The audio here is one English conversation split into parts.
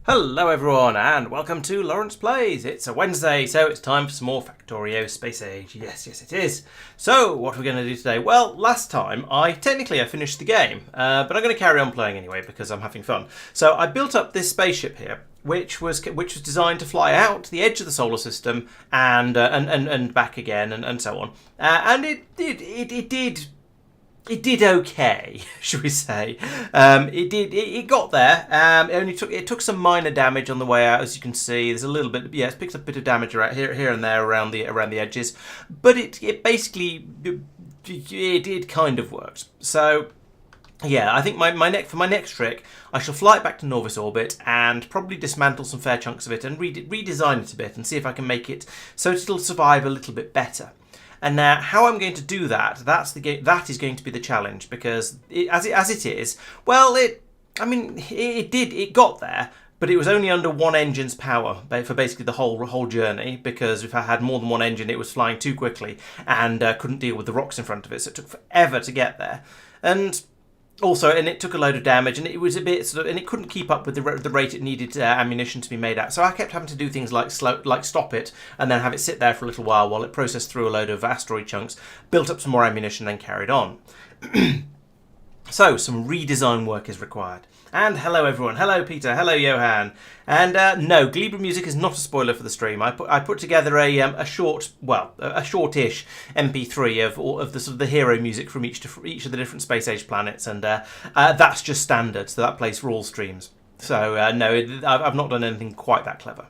Hello everyone and welcome to Laurence Plays. It's a Wednesday, so it's time for some more Factorio Space Age. Yes, it is. So, what are we going to do today? Well, last time I finished the game, but I'm going to carry on playing anyway because I'm having fun. So I built up this spaceship here, which was designed to fly out to the edge of the solar system and back again and so on. And it did okay, should we say? It got there. It took some minor damage on the way out, as you can see. There's a little bit. Yeah, it's picked up a bit of damage around here and there around the edges, but it basically it kind of worked. So yeah, I think for my next trick, I shall fly it back to Norvis orbit and probably dismantle some fair chunks of it and redesign it a bit and see if I can make it so it'll survive a little bit better. And now, how I'm going to do that, that is going to be the challenge, because as it is, well, it got there, but it was only under one engine's power for basically the whole journey, because if I had more than one engine, it was flying too quickly and couldn't deal with the rocks in front of it, so it took forever to get there. And also, and it took a load of damage, and it was a bit and it couldn't keep up with the rate it needed ammunition to be made at. So I kept having to do things like stop it, and then have it sit there for a little while it processed through a load of asteroid chunks, built up some more ammunition, then carried on. So some redesign work is required. And hello everyone, hello Peter, hello Johan. And no, Glebra music is not a spoiler for the stream. I put together a shortish MP3 of the sort of the hero music from each of the different space age planets, and that's just standard, so that plays for all streams. So no, I've not done anything quite that clever.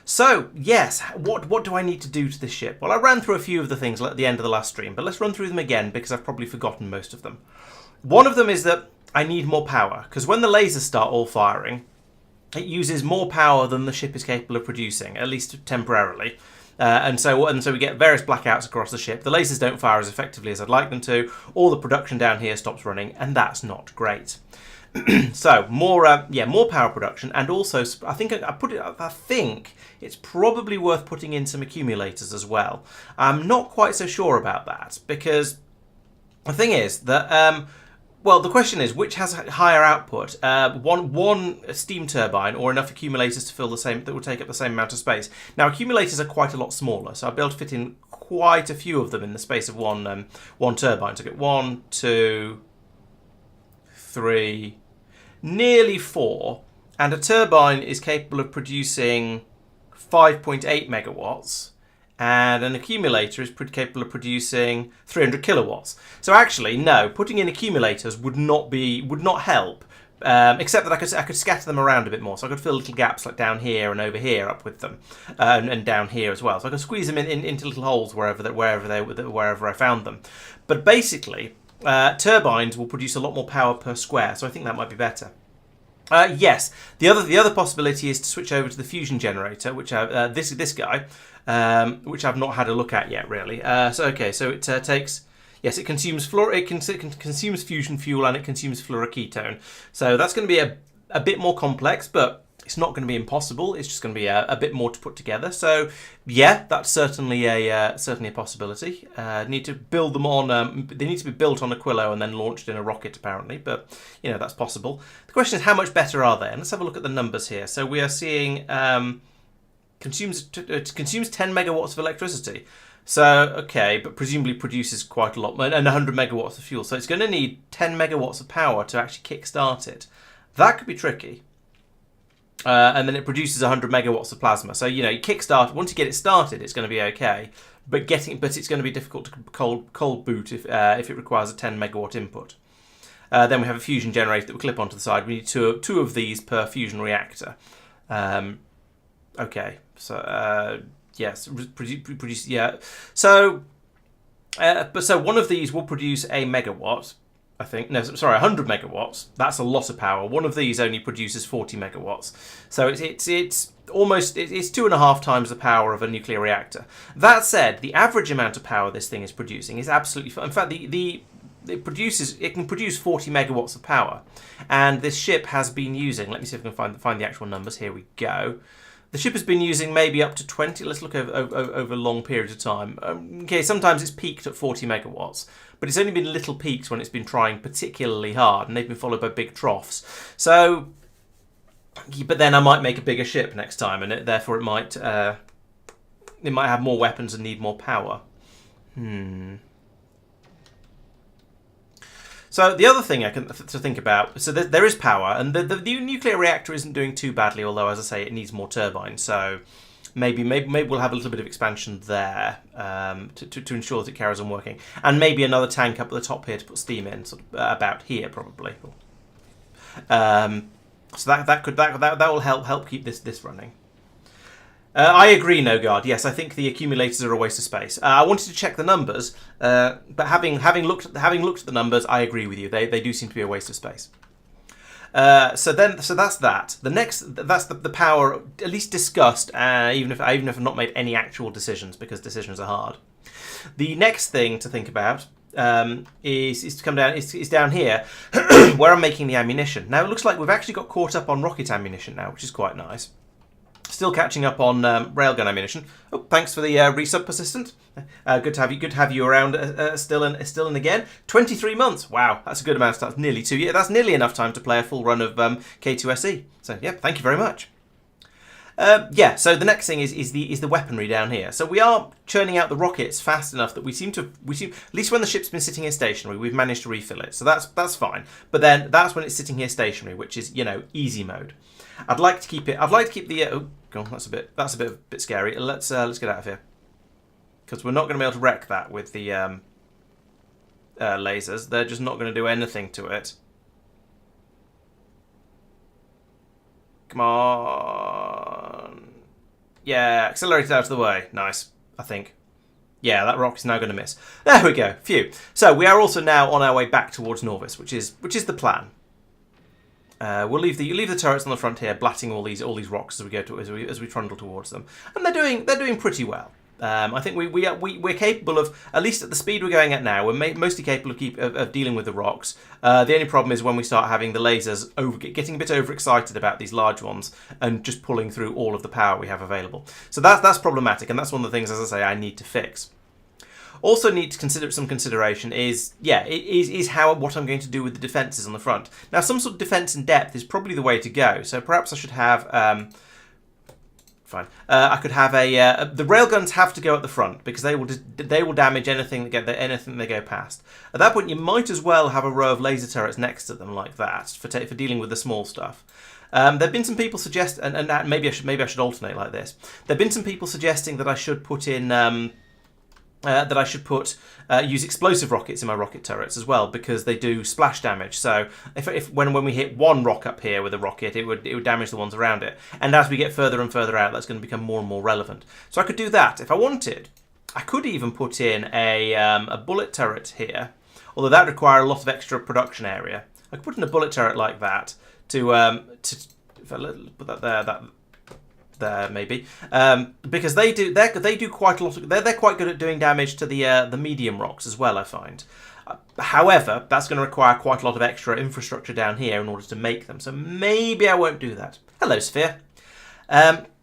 So, yes, what do I need to do to this ship? Well, I ran through a few of the things at the end of the last stream, but let's run through them again because I've probably forgotten most of them. One of them is that I need more power, because when the lasers start all firing, it uses more power than the ship is capable of producing, at least temporarily. And so we get various blackouts across the ship. The lasers don't fire as effectively as I'd like them to. All the production down here stops running, and that's not great. So more power production, and also I think it's probably worth putting in some accumulators as well. I'm not quite so sure about that, because the thing is that well, the question is which has higher output, one steam turbine or enough accumulators to fill that will take up the same amount of space. Now accumulators are quite a lot smaller, so I'll be able to fit in quite a few of them in the space of one turbine. So I get 1, 2, 3. Nearly 4, and a turbine is capable of producing 5.8 megawatts, and an accumulator is capable of producing 300 kilowatts. So actually, no, putting in accumulators would not help, except that I could scatter them around a bit more, so I could fill little gaps like down here and over here up with them, and down here as well. So I could squeeze them into little holes wherever I found them. But basically, turbines will produce a lot more power per square, so I think that might be better. Yes, the other possibility is to switch over to the fusion generator, which this guy, which I've not had a look at yet, really. So it consumes consumes fusion fuel, and it consumes fluoroketone. So that's going to be a bit more complex, but it's not going to be impossible. It's just going to be a bit more to put together. So yeah, that's certainly a possibility. Need to build them on. They need to be built on Aquilo and then launched in a rocket, apparently. But that's possible. The question is, how much better are they? And let's have a look at the numbers here. So we are seeing consumes 10 megawatts of electricity. So okay, but presumably produces quite a lot, and 100 megawatts of fuel. So it's going to need 10 megawatts of power to actually kickstart it. That could be tricky. And then it produces 100 megawatts of plasma. So you kickstart. Once you get it started, it's going to be okay. But it's going to be difficult to cold boot if it requires a 10 megawatt input. Then we have a fusion generator that we clip onto the side. We need two of these per fusion reactor. Okay, so yes, produce yeah. So one of these will produce a megawatt. I think, no, sorry, 100 megawatts. That's a lot of power. One of these only produces 40 megawatts. So it's almost 2.5 times the power of a nuclear reactor. That said, the average amount of power this thing is producing is absolutely, in fact, it can produce 40 megawatts of power. And this ship has been using, let me see if I can find the actual numbers. Here we go. The ship has been using maybe up to 20. Let's look over long periods of time. Okay, sometimes it's peaked at 40 megawatts, but it's only been little peaks when it's been trying particularly hard, and they've been followed by big troughs. So But then I might make a bigger ship next time, and therefore it might have more weapons and need more power. So the other thing to think about, so there is power, and the nuclear reactor isn't doing too badly, although, as I say, it needs more turbines. So maybe we'll have a little bit of expansion there to ensure that it carries on working, and maybe another tank up at the top here to put steam in, sort of about here probably. So that will help keep this running. I agree, No Guard. Yes, I think the accumulators are a waste of space. I wanted to check the numbers, but having looked at the numbers, I agree with you. They do seem to be a waste of space. So that's that. That's the power, at least discussed, even if I've not made any actual decisions, because decisions are hard. The next thing to think about is to come down is down here where I'm making the ammunition. Now it looks like we've actually got caught up on rocket ammunition now, which is quite nice. Still catching up on railgun ammunition. Oh, thanks for the resub, Persistent. Good to have you. Good to have you around. Still and again. 23 months. Wow, that's a good amount. That's nearly 2 years. That's nearly enough time to play a full run of K2SE. So yeah, thank you very much. Yeah. So the next thing is the weaponry down here. So we are churning out the rockets fast enough that we seem at least when the ship's been sitting here stationary, we've managed to refill it. So that's fine. But then that's when it's sitting here stationary, which is easy mode. I'd like to keep the. Oh, God, that's a bit scary. Let's get out of here, because we're not going to be able to wreck that with the lasers. They're just not going to do anything to it. Come on. Yeah, accelerate it out of the way. Nice, I think. Yeah, that rock is now going to miss. There we go. Phew. So we are also now on our way back towards Norvis, which is the plan. We'll leave the turrets on the front here, blatting all these rocks as we go as we trundle towards them, and they're doing pretty well. I think we're capable of, at least at the speed we're going at now, we're mostly capable of dealing with the rocks. The only problem is when we start having the lasers getting a bit overexcited about these large ones and just pulling through all of the power we have available. So that's problematic, and that's one of the things, as I say, I need to fix. Also need to consider some consideration is what I'm going to do with the defences on the front. Now, some sort of defence in depth is probably the way to go. So perhaps I should have fine. I could have the railguns have to go at the front because they will damage anything they go past. At that point, you might as well have a row of laser turrets next to them like that for dealing with the small stuff. There've been some people suggest, and maybe I should alternate like this. There've been some people suggesting that I should put in. Use explosive rockets in my rocket turrets as well, because they do splash damage. So when we hit one rock up here with a rocket, it would damage the ones around it. And as we get further and further out, that's going to become more and more relevant. So I could do that if I wanted. I could even put in a bullet turret here, although that would require a lot of extra production area. I could put in a bullet turret like that to if I put that there maybe, because they do quite a lot of, they're quite good at doing damage to the medium rocks as well, I find. However, that's going to require quite a lot of extra infrastructure down here in order to make them, so maybe I won't do that. Hello, Sphere.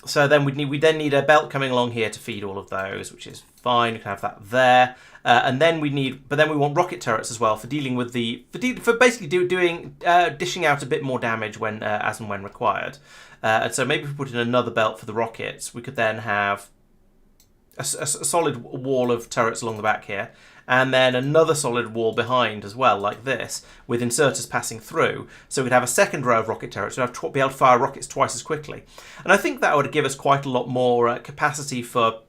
So then we then need a belt coming along here to feed all of those, which is fine. We can have that there, and then we want rocket turrets as well for dealing with for basically dishing out a bit more damage when as and when required. And so maybe if we put in another belt for the rockets, we could then have a solid wall of turrets along the back here, and then another solid wall behind as well, like this, with inserters passing through. So we'd have a second row of rocket turrets. We'd be able to fire rockets twice as quickly. And I think that would give us quite a lot more capacity for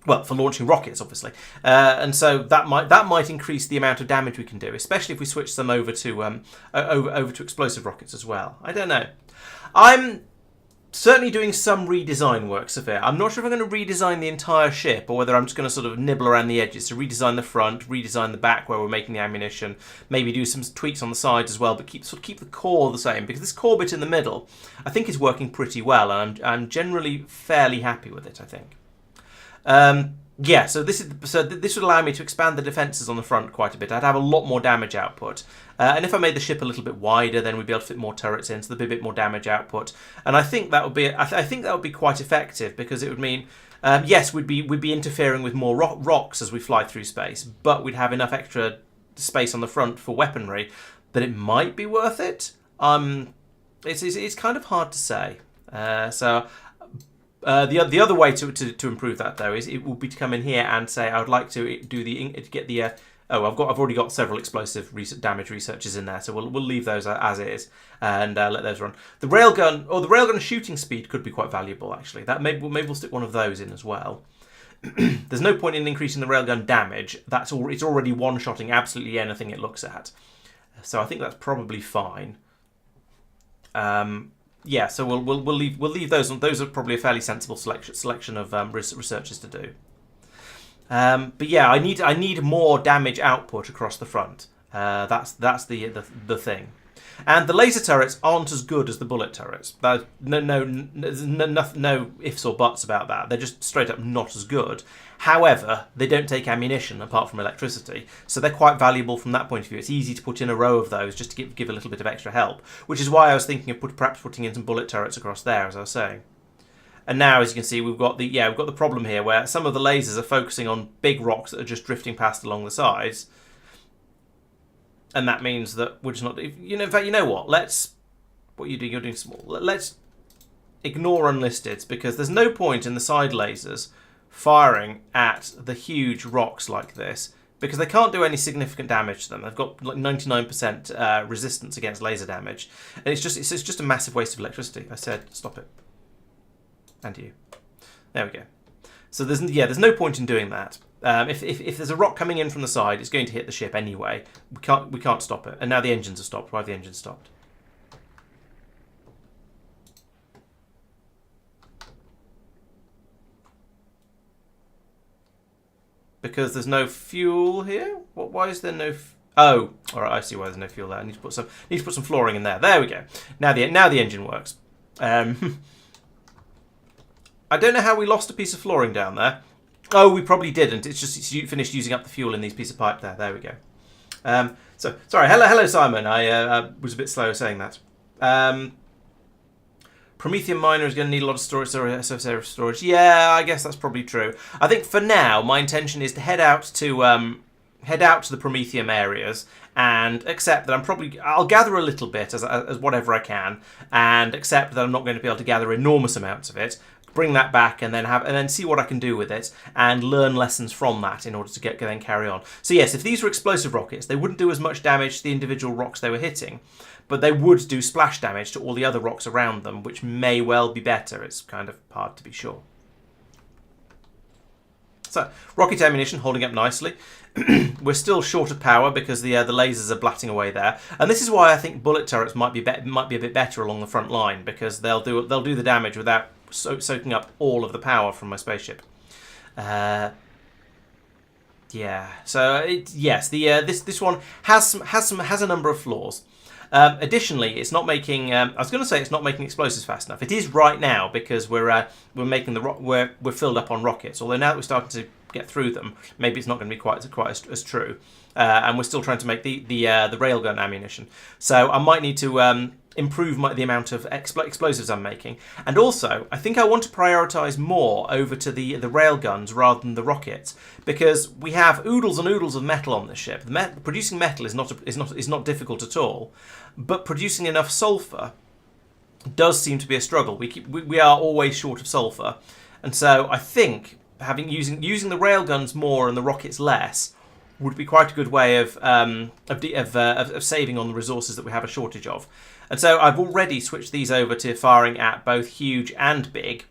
launching rockets, obviously. And so that might increase the amount of damage we can do, especially if we switch them over to explosive rockets as well. I don't know. I'm certainly doing some redesign work, Sophia. I'm not sure if I'm going to redesign the entire ship or whether I'm just going to sort of nibble around the edges. So redesign the front, redesign the back where we're making the ammunition, maybe do some tweaks on the sides as well, but keep the core the same, because this core bit in the middle I think is working pretty well, and I'm generally fairly happy with it, I think. Yeah, so this would allow me to expand the defences on the front quite a bit. I'd have a lot more damage output, and if I made the ship a little bit wider, then we'd be able to fit more turrets in, so there'd be a bit more damage output. And I think that would be quite effective, because it would mean yes, we'd be interfering with more rocks as we fly through space, but we'd have enough extra space on the front for weaponry that it might be worth it. It's kind of hard to say. The other way to improve that though is it will be to come in here and say I would like to do get the I've already got several explosive damage researchers in there, so we'll leave those as is and let those run. The railgun shooting speed could be quite valuable actually. That maybe we'll stick one of those in as well. There's no point in increasing the railgun damage. It's already one-shotting absolutely anything it looks at, so I think that's probably fine. Yeah, so we'll leave those. Those are probably a fairly sensible selection of researchers to do. But yeah, I need more damage output across the front. That's the thing. And the laser turrets aren't as good as the bullet turrets. No ifs or buts about that. They're just straight up not as good. However, they don't take ammunition apart from electricity, so they're quite valuable from that point of view. It's easy to put in a row of those just to give a little bit of extra help, which is why I was thinking of perhaps putting in some bullet turrets across there, as I was saying. And now, as you can see, we've got the problem here where some of the lasers are focusing on big rocks that are just drifting past along the sides. And that means that we're just not... in fact, you know what? What are you doing? You're doing small. Let's ignore unlisteds, because there's no point in the side lasers firing at the huge rocks like this, because they can't do any significant damage to them. They've got like 99% resistance against laser damage. And it's just a massive waste of electricity. I said, stop it. And you. There we go. So there's no point in doing that. If there's a rock coming in from the side, it's going to hit the ship anyway. We can't stop it. And now the engines are stopped. Why have the engines stopped? Because there's no fuel here. Why is there no? Oh, all right. I see why there's no fuel there. I need to put some flooring in there. There we go. Now the engine works. I don't know how we lost a piece of flooring down there. Oh, we probably didn't. It's finished using up the fuel in these pieces of pipe there. There we go. So sorry. Hello, Simon. I was a bit slow saying that. Promethium miner is going to need a lot of surface area storage. Yeah, I guess that's probably true. I think for now, my intention is to head out to the promethium areas and accept that I'll gather a little bit as whatever I can, and accept that I'm not going to be able to gather enormous amounts of it. Bring that back and then see what I can do with it and learn lessons from that in order to then carry on. So yes, if these were explosive rockets, they wouldn't do as much damage to the individual rocks they were hitting, but they would do splash damage to all the other rocks around them, which may well be better. It's kind of hard to be sure. So, rocket ammunition holding up nicely. We're still short of power because the lasers are blatting away there, and this is why I think bullet turrets might be a bit better along the front line, because they'll do the damage without soaking up all of the power from my spaceship. Yeah. So yes, this one has a number of flaws. Additionally, it's not making. I was going to say it's not making explosives fast enough. It is right now because we're making we're filled up on rockets. Although now that we're starting to get through them, maybe it's not going to be quite as true. And we're still trying to make the railgun ammunition. So I might need to improve the amount of explosives I'm making. And also, I think I want to prioritise more over to the railguns rather than the rockets, because we have oodles and oodles of metal on this ship. Producing metal is not difficult at all, but producing enough sulfur does seem to be a struggle. We are always short of sulfur, and so I think using the railguns more and the rockets less would be quite a good way of saving on the resources that we have a shortage of. And so I've already switched these over to firing at both huge and big,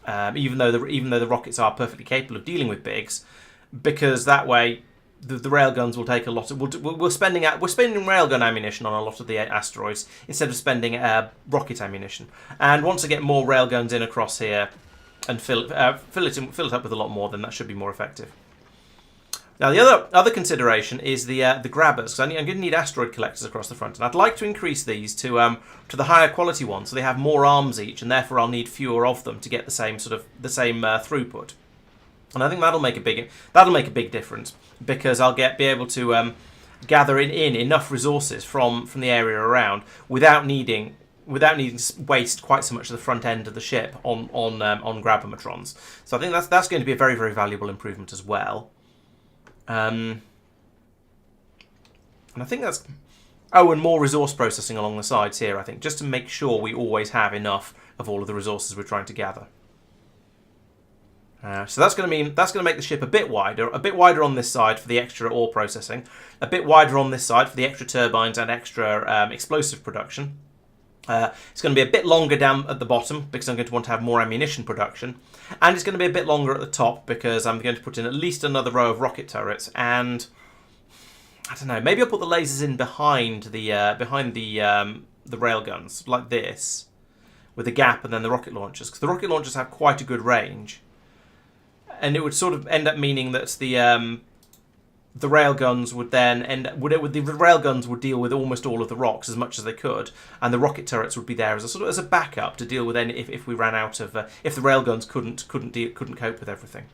even though the rockets are perfectly capable of dealing with bigs, because that way the railguns will take a lot of. We're spending railgun ammunition on a lot of the asteroids instead of spending rocket ammunition. And once I get more railguns in across here and fill it up with a lot more, then that should be more effective. Now the other consideration is the grabbers, because I'm going to need asteroid collectors across the front, and I'd like to increase these to the higher quality ones, so they have more arms each, and therefore I'll need fewer of them to get the same throughput. And I think that'll make a big difference, because I'll be able to gather in enough resources from the area around without needing to waste quite so much of the front end of the ship on grabometrons. So I think that's going to be a very, very valuable improvement as well. And I think Oh, and more resource processing along the sides here, I think, just to make sure we always have enough of all of the resources we're trying to gather. So that's going to make the ship a bit wider on this side for the extra ore processing, a bit wider on this side for the extra turbines and extra explosive production. It's going to be a bit longer down at the bottom because I'm going to want to have more ammunition production, and it's going to be a bit longer at the top because I'm going to put in at least another row of rocket turrets, and I don't know, maybe I'll put the lasers in behind the railguns like this, with a gap, and then the rocket launchers, because the rocket launchers have quite a good range. And it would sort of end up meaning that the railguns would then the railguns would deal with almost all of the rocks as much as they could, and the rocket turrets would be there as a sort of as a backup to deal with any if we ran out of if the railguns couldn't cope with everything.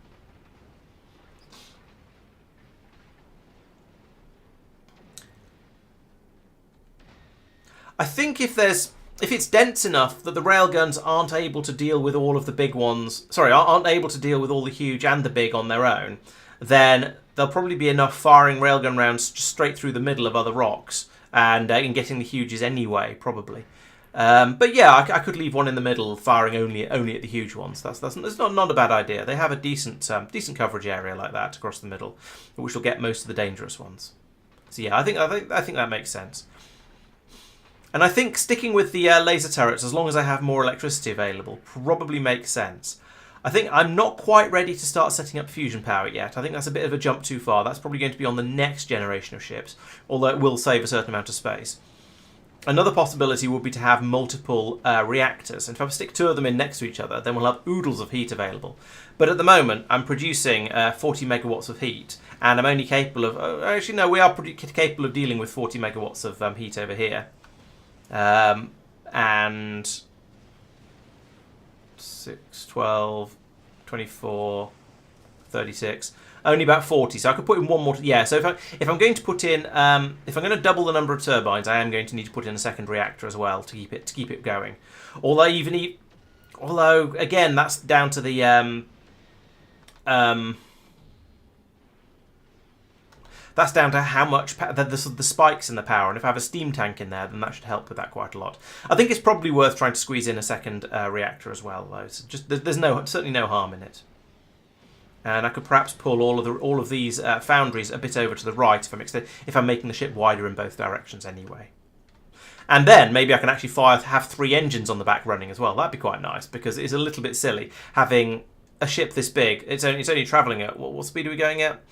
I think if it's dense enough that the railguns aren't able to deal with all of the big ones, aren't able to deal with all the huge and the big on their own, then there'll probably be enough firing railgun rounds just straight through the middle of other rocks and getting the huges anyway, probably. But yeah, I could leave one in the middle firing only at the huge ones. That's not a bad idea. They have a decent coverage area like that across the middle, which will get most of the dangerous ones. So yeah, I think that makes sense. And I think sticking with the laser turrets, as long as I have more electricity available, probably makes sense. I think I'm not quite ready to start setting up fusion power yet. I think that's a bit of a jump too far. That's probably going to be on the next generation of ships, although it will save a certain amount of space. Another possibility would be to have multiple reactors. And if I stick 2 of them in next to each other, then we'll have oodles of heat available. But at the moment, I'm producing 40 megawatts of heat, and I'm only capable of... actually, no, we are capable of dealing with 40 megawatts of heat over here. And 6, 12, 24, 36, only about 40. So I could put in one more. Yeah. So if I'm going to put in, if I'm going to double the number of turbines, I am going to need to put in a second reactor as well to keep it going. Although again, that's down to the that's down to how much the spikes in the power, and if I have a steam tank in there, then that should help with that quite a lot. I think it's probably worth trying to squeeze in a second reactor as well, though. So there's certainly no harm in it. And I could perhaps pull all of these foundries a bit over to the right if I'm making the ship wider in both directions anyway. And then maybe I can actually have 3 engines on the back running as well. That'd be quite nice, because it's a little bit silly having a ship this big. It's only travelling at what speed are we going at?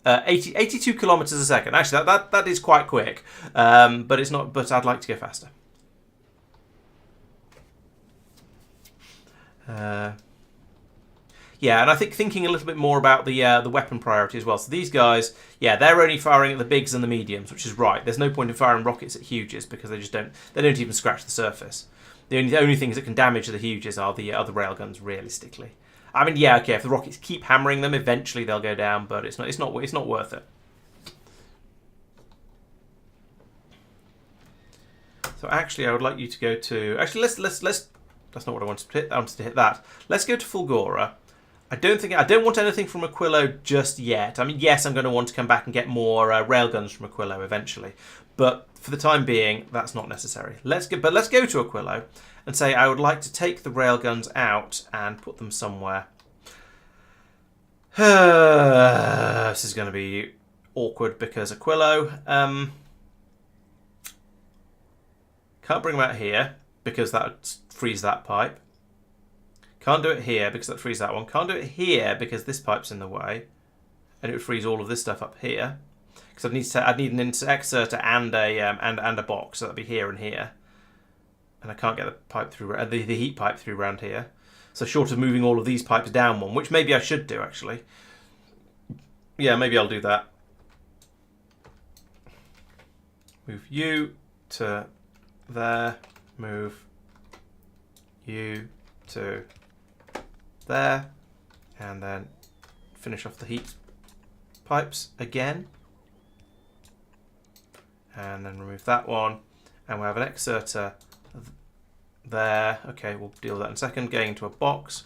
82 kilometers a second. Actually, that is quite quick, but it's not. But I'd like to go faster. Yeah, and I think thinking a little bit more about the weapon priority as well. So these guys, yeah, they're only firing at the bigs and the mediums, which is right. There's no point in firing rockets at huges because they don't even scratch the surface. The only things that can damage the huges are the railguns, realistically. I mean, yeah, okay. If the rockets keep hammering them, eventually they'll go down, but it's not worth it. So actually, I would like you to go to. Actually, let's. That's not what I wanted to hit. I wanted to hit that. Let's go to Fulgora. I don't want anything from Aquilo just yet. I mean, yes, I'm going to want to come back and get more railguns from Aquilo eventually, but for the time being, that's not necessary. Let's go to Aquilo and say I would like to take the railguns out and put them somewhere. This is going to be awkward because Aquilo can't bring them out here because that would freeze that pipe. Can't do it here because that frees that one. Can't do it here because this pipe's in the way, and it would freeze all of this stuff up here. Because I'd need an exerter and a box, so that'd be here and here. And I can't get the pipe through the heat pipe through around here. So short of moving all of these pipes down one, which maybe I should do actually. Yeah, maybe I'll do that. Move you to there. Move you to there, and then finish off the heat pipes again, and then remove that one, and we'll have an exerter there. Okay, we'll deal with that in a second. Going into a box,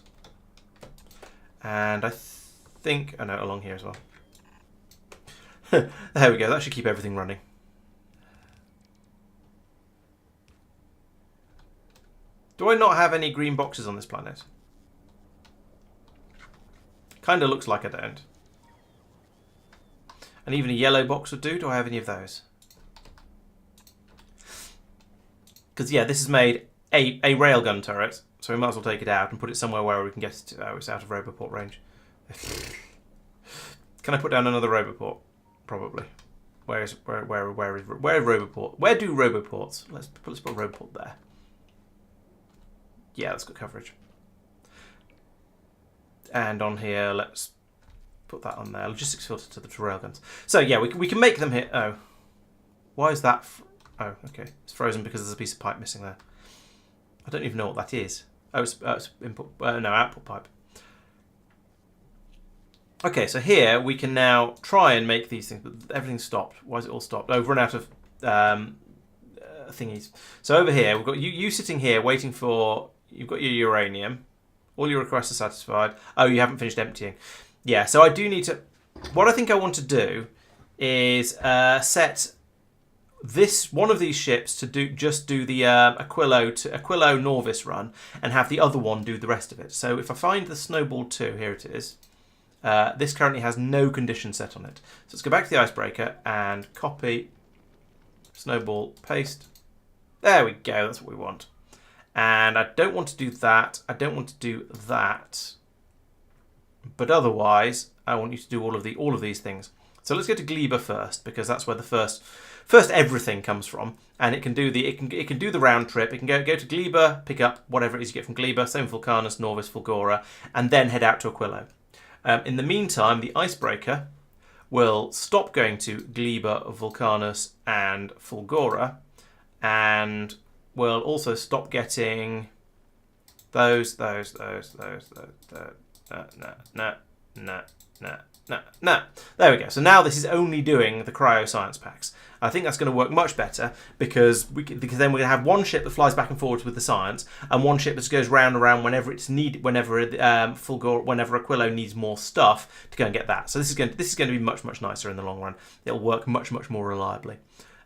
and I think along here as well. There we go. That should keep everything running. Do I not have any green boxes on this planet? Kind of looks like I don't. And even a yellow box would do. Do I have any of those? Because, yeah, this has made a railgun turret. So we might as well take it out and put it somewhere where we can get it to. Oh, it's out of Roboport range. Can I put down another Roboport? Probably. Where is Roboport? Where do Roboports? Let's put Roboport there. Yeah, that's got coverage. And on here, let's put that on there. Logistics filter to the railguns. So yeah, we can make them here. Oh, why is that? Oh, okay. It's frozen because there's a piece of pipe missing there. I don't even know what that is. Oh, it's input. No, output pipe. Okay, so here we can now try and make these things, but everything's stopped. Why is it all stopped? Oh, we've run out of thingies. So over here, we've got you sitting here waiting for. You've got your uranium. All your requests are satisfied. Oh, you haven't finished emptying. Yeah, so I do need to... What I think I want to do is set one of these ships to do the Aquilo Norvis run and have the other one do the rest of it. So if I find the Snowball 2, here it is. This currently has no condition set on it. So let's go back to the icebreaker and copy, Snowball, paste. There we go, that's what we want. And I don't want to do that. I don't want to do that. But otherwise, I want you to do all of these things. So let's go to Gleba first, because that's where the first everything comes from, and it can do the round trip. It can go to Gleba, pick up whatever it is you get from Gleba, same Vulcanus, Norvis, Fulgora, and then head out to Aquilo. In the meantime, the icebreaker will stop going to Gleba, Vulcanus, and Fulgora, and we'll also stop getting those. No. There we go. So now this is only doing the cryoscience packs. I think that's going to work much better because then we're going to have one ship that flies back and forwards with the science, and one ship that goes round and round whenever it's needed, whenever Aquilo needs more stuff to go and get that. So this is going to be much nicer in the long run. It'll work much more reliably.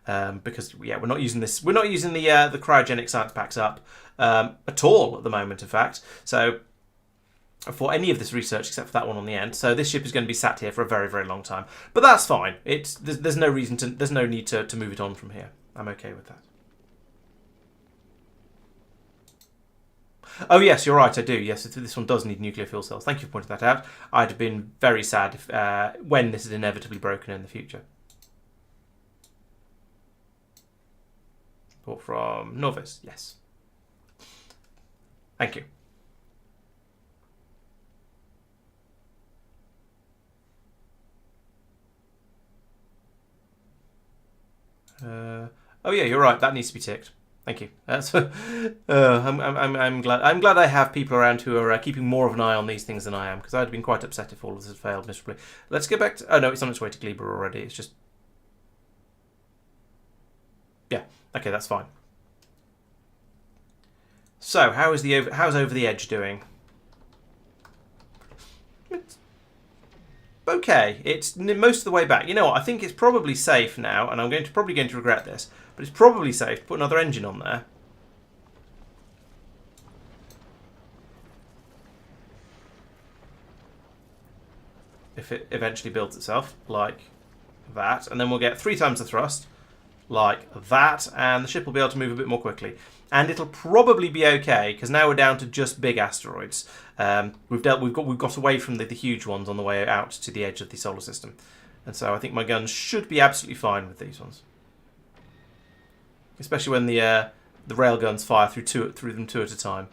Because yeah, we're not using the cryogenic science packs up at all at the moment, in fact. So for any of this research except for that one on the end, so this ship is going to be sat here for a very long time. But that's fine. There's no need to move it on from here. I'm okay with that. Oh yes, you're right. I do. Yes, this one does need nuclear fuel cells. Thank you for pointing that out. I'd have been very sad if when this is inevitably broken in the future. Bought from Norvis, yes. Thank you. Oh yeah, you're right. That needs to be ticked. Thank you. That's. I'm glad I have people around who are keeping more of an eye on these things than I am, because I'd have been quite upset if all of this had failed miserably. Let's go back to. Oh no, it's on its way to Gleba already. It's just. Yeah. Okay, that's fine. So, how's Over the Edge doing? It's okay. It's most of the way back. You know what? I think it's probably safe now, and I'm probably going to regret this, but it's probably safe to put another engine on there. If it eventually builds itself, like that, and then we'll get 3 times the thrust. Like that, and the ship will be able to move a bit more quickly, and it'll probably be okay because now we're down to just big asteroids. We've got away from the huge ones on the way out to the edge of the solar system, and so I think my guns should be absolutely fine with these ones, especially when the rail guns fire through them two at a time,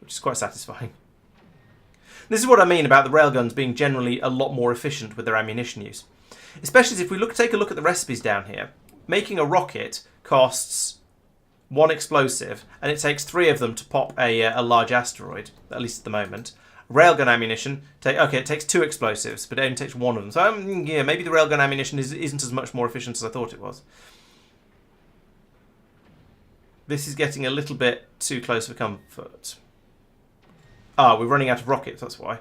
which is quite satisfying. This is what I mean about the railguns being generally a lot more efficient with their ammunition use, especially if we take a look at the recipes down here. Making a rocket costs 1 explosive, and it takes 3 of them to pop a large asteroid, at least at the moment. Railgun ammunition, it takes 2 explosives, but it only takes 1 of them. So yeah, maybe the railgun ammunition isn't as much more efficient as I thought it was. This is getting a little bit too close for comfort. Ah, we're running out of rockets, that's why.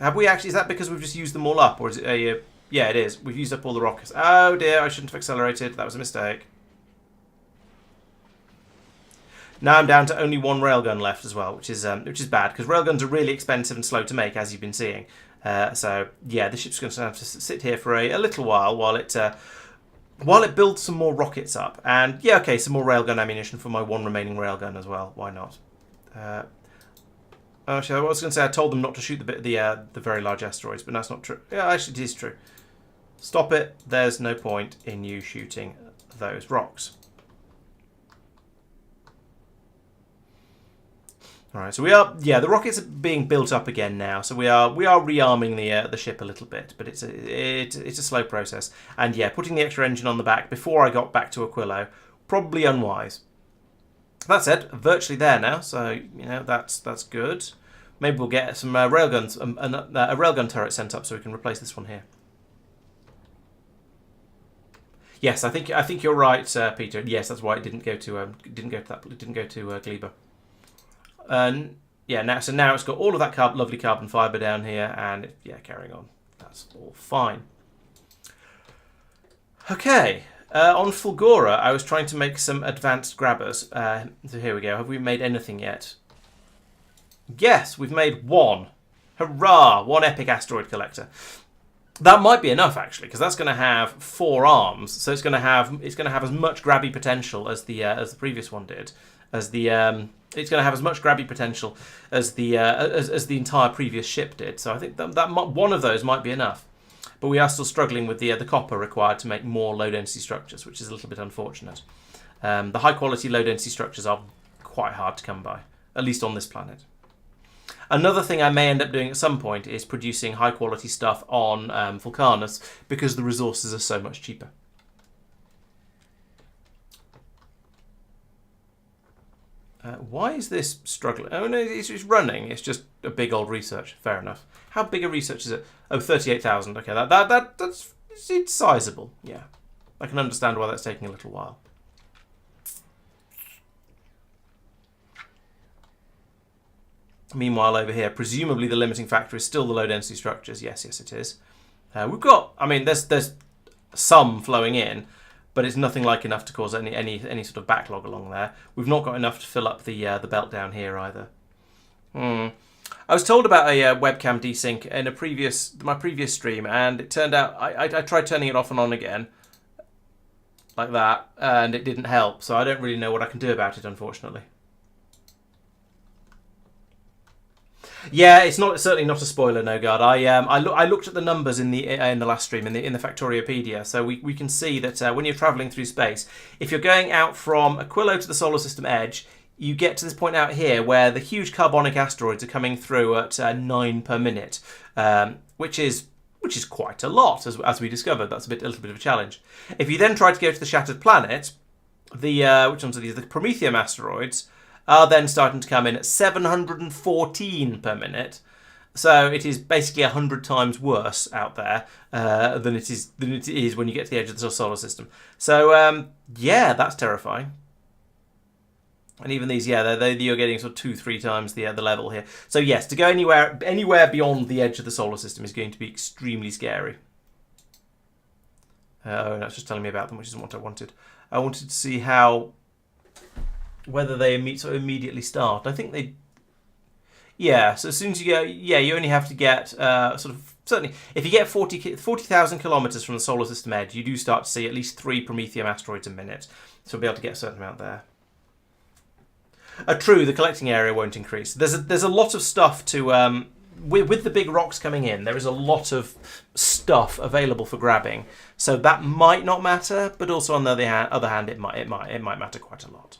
Have we actually? Is that because we've just used them all up, or is it a... Yeah, it is. We've used up all the rockets. Oh dear, I shouldn't have accelerated. That was a mistake. Now I'm down to only one railgun left as well, which is bad because railguns are really expensive and slow to make, as you've been seeing. So yeah, the ship's going to have to sit here for a little while it builds some more rockets up. And yeah, okay, some more railgun ammunition for my one remaining railgun as well. Why not? Actually, I was going to say I told them not to shoot the very large asteroids, but that's not true. Yeah, actually, it is true. Stop it. There's no point in you shooting those rocks. All right, so the rockets are being built up again now. So we are rearming the ship a little bit, but it's a slow process. And yeah, putting the extra engine on the back before I got back to Aquilo, probably unwise. That said, virtually there now, so you know that's good. Maybe we'll get some railguns, a railgun turret sent up so we can replace this one here. Yes, I think you're right, Peter. Yes, that's why it didn't go to Gleba. Yeah, now it's got all of that lovely carbon fibre down here, and carrying on. That's all fine. Okay, on Fulgora, I was trying to make some advanced grabbers. So here we go. Have we made anything yet? Yes, we've made one. Hurrah! One epic asteroid collector. That might be enough actually, because that's going to have 4 arms, so it's going to have as much grabby potential as the previous one did. It's going to have as much grabby potential as the entire previous ship did. So I think that one of those might be enough. But we are still struggling with the copper required to make more low density structures, which is a little bit unfortunate. The high quality low density structures are quite hard to come by, at least on this planet. Another thing I may end up doing at some point is producing high quality stuff on Vulcanus, because the resources are so much cheaper. Why is this struggling? Oh no, it's running. It's just a big old research. Fair enough. How big a research is it? Oh, 38,000. Okay, that's it's sizable. Yeah, I can understand why that's taking a little while. Meanwhile, over here, presumably the limiting factor is still the low density structures. Yes, it is. We've got. I mean, there's some flowing in, but it's nothing like enough to cause any sort of backlog along there. We've not got enough to fill up the belt down here either. I was told about a webcam desync in my previous stream, and it turned out I tried turning it off and on again, like that, and it didn't help. So I don't really know what I can do about it, unfortunately. Yeah, it's certainly not a spoiler, no guard. I looked at the numbers in the last stream in the Factoriopedia, so we can see that when you're travelling through space, if you're going out from Aquilo to the solar system edge, you get to this point out here where the huge carbonic asteroids are coming through at 9 per minute, which is quite a lot, as we discovered. That's a little bit of a challenge. If you then try to go to the shattered planet, which ones are these? The promethium asteroids are then starting to come in at 714 per minute. So it is basically 100 times worse out there than it is when you get to the edge of the solar system. So yeah, that's terrifying. And even these, you're getting sort of 2-3 times the level here. So yes, to go anywhere beyond the edge of the solar system is going to be extremely scary. And that's just telling me about them, which isn't what I wanted. I wanted to see whether they immediately start. I think they... Yeah, so as soon as you go... Yeah, you only have to get certainly, if you get 40,000 kilometres from the solar system edge, you do start to see at least 3 promethium asteroids a minute. So we'll be able to get a certain amount there. True, the collecting area won't increase. There's a lot of stuff to... With the big rocks coming in, there is a lot of stuff available for grabbing. So that might not matter, but also on the other hand, it might matter quite a lot.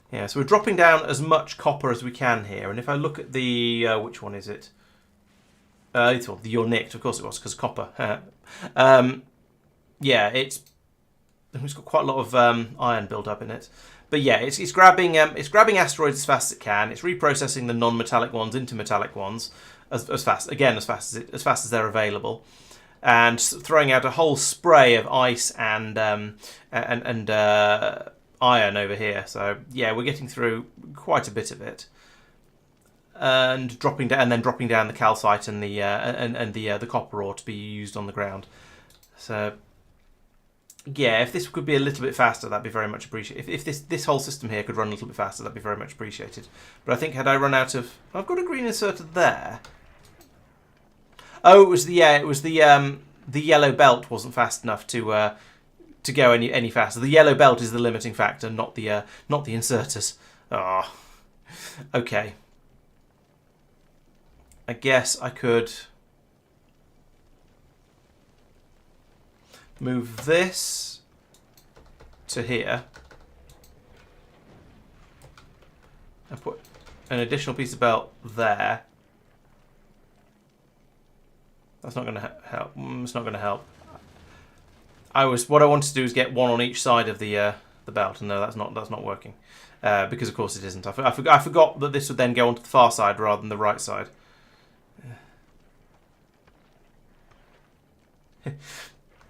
Yeah, so we're dropping down as much copper as we can here, and if I look at the which one is it? The Yornict, of course it was, because copper. Yeah, it's got quite a lot of iron built up in it, but yeah, it's grabbing asteroids as fast as it can. It's reprocessing the non-metallic ones into metallic ones as fast as they're available, and throwing out a whole spray of ice and iron over here. So yeah, we're getting through quite a bit of it, and dropping down the calcite and the copper ore to be used on the ground. So, yeah, if this could be a little bit faster, that'd be very much appreciated. If this whole system here could run a little bit faster, that'd be very much appreciated. But I think had I run out of... I've got a green inserter there. Oh, it was the yellow belt wasn't fast enough to go any faster. The yellow belt is the limiting factor, not the inserters. Oh, okay. I guess I could move this to here and put an additional piece of belt there. That's not going to help. It's not going to help. What I wanted to do is get one on each side of the belt, and no, that's not working because of course it isn't. I forgot that this would then go onto the far side rather than the right side.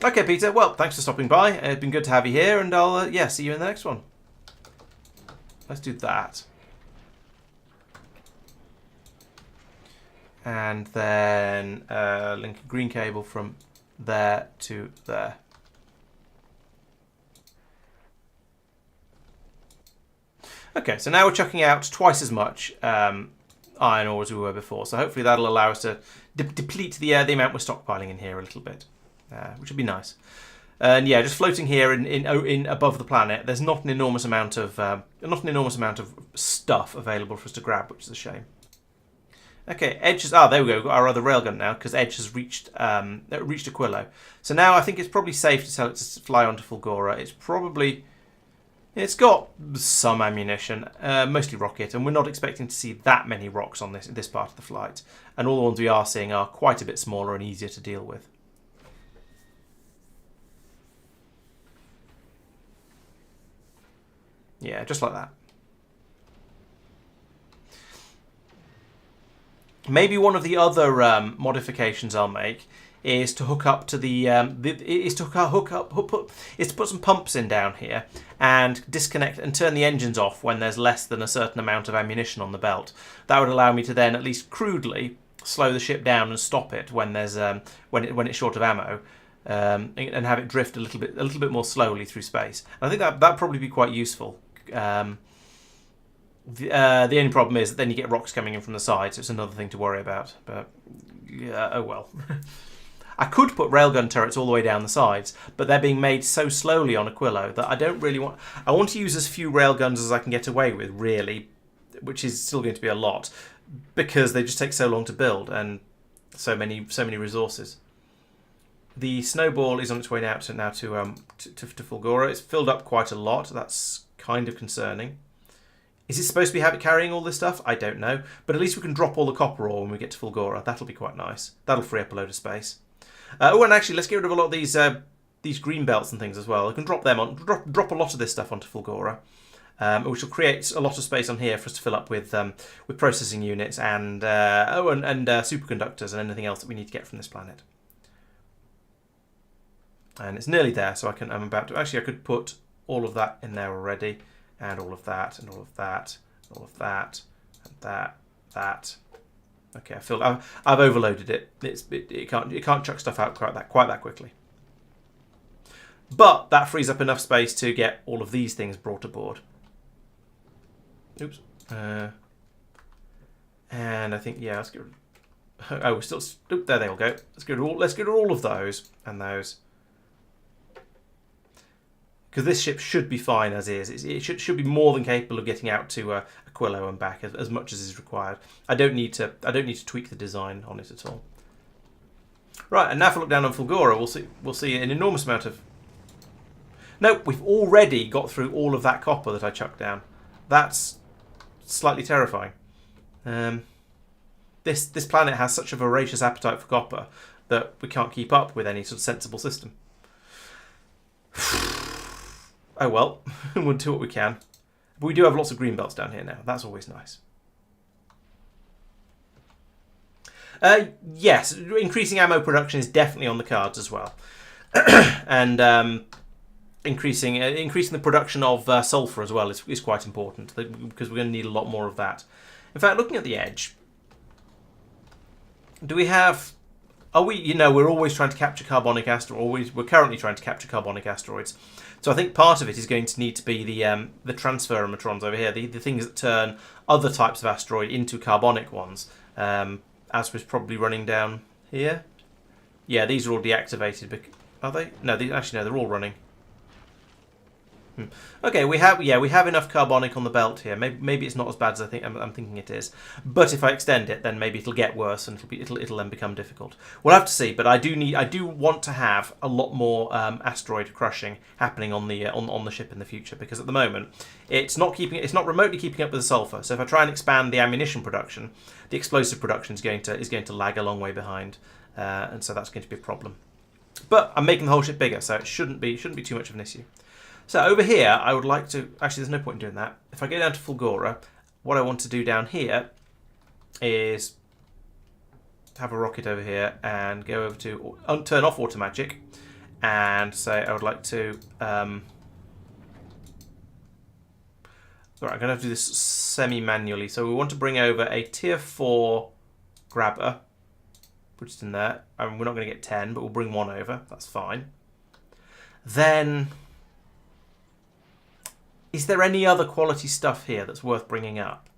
Okay, Peter. Well, thanks for stopping by. It's been good to have you here, and I'll see you in the next one. Let's do that. And then link a green cable from there to there. Okay, so now we're chucking out twice as much iron ore as we were before. So hopefully that'll allow us to deplete the amount we're stockpiling in here a little bit, which would be nice. And yeah, just floating here in above the planet, there's not an enormous amount of stuff available for us to grab, which is a shame. Okay, Edge has... there we go. We've got our other railgun now, because Edge has reached Aquilo. So now I think it's probably safe to tell it to fly onto Fulgora. It's got some ammunition, mostly rocket, and we're not expecting to see that many rocks on this part of the flight. And all the ones we are seeing are quite a bit smaller and easier to deal with. Yeah, just like that. Maybe one of the other modifications I'll make is to hook up to to put some pumps in down here and disconnect and turn the engines off when there's less than a certain amount of ammunition on the belt. That would allow me to then at least crudely slow the ship down and stop it when there's when it's short of ammo, and have it drift a little bit more slowly through space. And I think that'd probably be quite useful. The only problem is that then you get rocks coming in from the side, so it's another thing to worry about. But yeah, oh well. I could put railgun turrets all the way down the sides, but they're being made so slowly on Aquilo that I don't really want... I want to use as few railguns as I can get away with, really, which is still going to be a lot, because they just take so long to build and so many resources. The snowball is on its way now to Fulgora. It's filled up quite a lot. That's kind of concerning. Is it supposed to be carrying all this stuff? I don't know. But at least we can drop all the copper ore when we get to Fulgora. That'll be quite nice. That'll free up a load of space. Oh, and actually, let's get rid of a lot of these green belts and things as well. I can drop them on, drop a lot of this stuff onto Fulgora, which will create a lot of space on here for us to fill up with processing units and superconductors and anything else that we need to get from this planet. And it's nearly there, so I'm about to... Actually, I could put all of that in there already. And all of that, and all of that, and all of that, and that. Okay, I've overloaded it. It can't chuck stuff out quite that quickly. But that frees up enough space to get all of these things brought aboard. Oops. And I think let's get rid. Oh, we're still. Oop, there they all go. Let's get rid of all of those and those. Because this ship should be fine as is. It should be more than capable of getting out to Aquilo and back as much as is required. I don't need to tweak the design on it at all. Right, and now if I look down on Fulgora, we'll see an enormous amount of... Nope, we've already got through all of that copper that I chucked down. That's slightly terrifying. This planet has such a voracious appetite for copper that we can't keep up with any sort of sensible system. Oh well, we'll do what we can. But we do have lots of green belts down here now. That's always nice. Yes, increasing ammo production is definitely on the cards as well. And increasing the production of sulfur as well is quite important, because we're going to need a lot more of that. In fact, looking at the Edge, do we have we're always trying to capture carbonic asteroids. We're currently trying to capture carbonic asteroids. So I think part of it is going to need to be the transferometrons over here, the things that turn other types of asteroid into carbonic ones, as was probably running down here. Yeah, these are all deactivated. Are they? No, actually no, they're all running. Okay, we have enough carbonic on the belt here. Maybe it's not as bad as I'm thinking it is. But if I extend it, then maybe it'll get worse and it'll then become difficult. We'll have to see. But I do want to have a lot more asteroid crushing happening on the ship in the future, because at the moment it's not remotely keeping up with the sulfur. So if I try and expand the ammunition production, the explosive production is going to lag a long way behind, and so that's going to be a problem. But I'm making the whole ship bigger, so it shouldn't be too much of an issue. So over here, I would like to... Actually, there's no point in doing that. If I go down to Fulgora, what I want to do down here is have a rocket over here and go over to... turn off automagic and say I would like to... Alright, I'm going to have to do this semi-manually. So we want to bring over a tier 4 grabber. Put it in there. We're not going to get 10, but we'll bring one over. That's fine. Then... is there any other quality stuff here that's worth bringing up?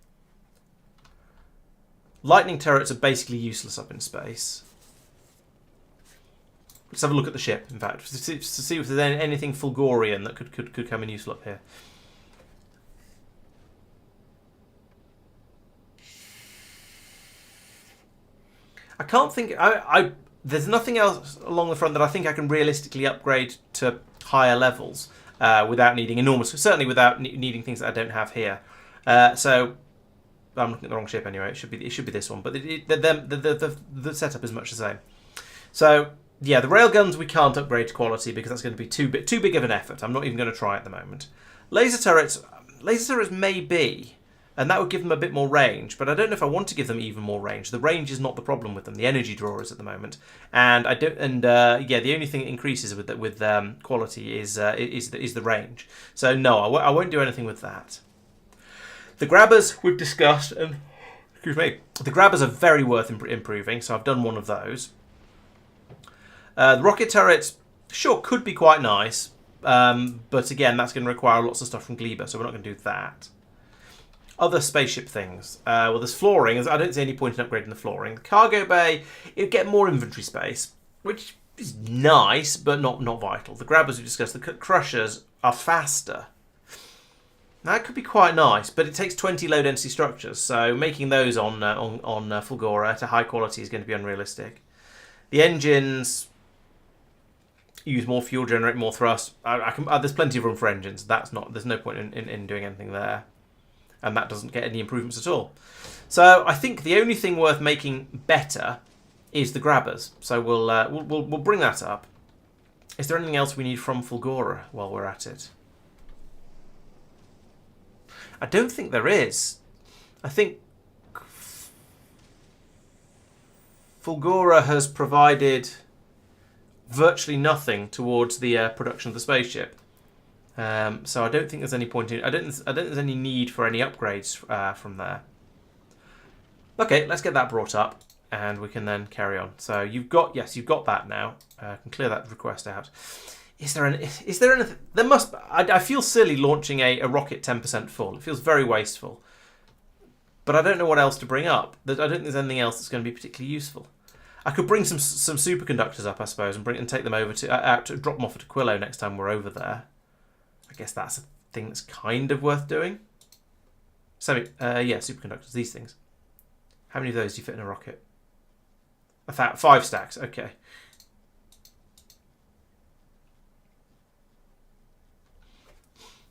Lightning turrets are basically useless up in space. Let's have a look at the ship, in fact, to see if there's anything Fulgorian that could come in useful up here. I can't think... there's nothing else along the front that I think I can realistically upgrade to higher levels. Without needing certainly without needing things that I don't have here. So I'm looking at the wrong ship anyway. It should be this one, but the setup is much the same. So yeah, the railguns we can't upgrade to quality because that's going to be too big of an effort. I'm not even going to try at the moment. Laser turrets may be, and that would give them a bit more range, but I don't know if I want to give them even more range. The range is not the problem with them. The energy draw is at the moment, and the only thing that increases with quality is the range. So no, I won't do anything with that. The grabbers we've discussed, and excuse me, the grabbers are very worth improving. So I've done one of those. The rocket turrets, sure, could be quite nice, but again, that's going to require lots of stuff from Gleba, so we're not going to do that. Other spaceship things. Well, there's flooring. I don't see any point in upgrading the flooring. The cargo bay, it'd get more inventory space, which is nice, but not vital. The grabbers we discussed, the crushers are faster. That could be quite nice, but it takes 20 low-density structures, so making those on Fulgora at a high quality is going to be unrealistic. The engines use more fuel, generate more thrust. There's plenty of room for engines. There's no point in doing anything there. And that doesn't get any improvements at all. So I think the only thing worth making better is the grabbers. So we'll bring that up. Is there anything else we need from Fulgora while we're at it? I don't think there is. I think Fulgora has provided virtually nothing towards the production of the spaceship. So I don't think there's any point in... I don't think there's any need for any upgrades from there. Okay, let's get that brought up, and we can then carry on. So you've got that now. I can clear that request out. Is there anything? There must. I feel silly launching a rocket 10% full. It feels very wasteful. But I don't know what else to bring up. I don't think there's anything else that's going to be particularly useful. I could bring some superconductors up, I suppose, and take them over to drop them off at Aquilo next time we're over there. I guess that's a thing that's kind of worth doing. Superconductors, these things. How many of those do you fit in a rocket? 5 stacks, okay.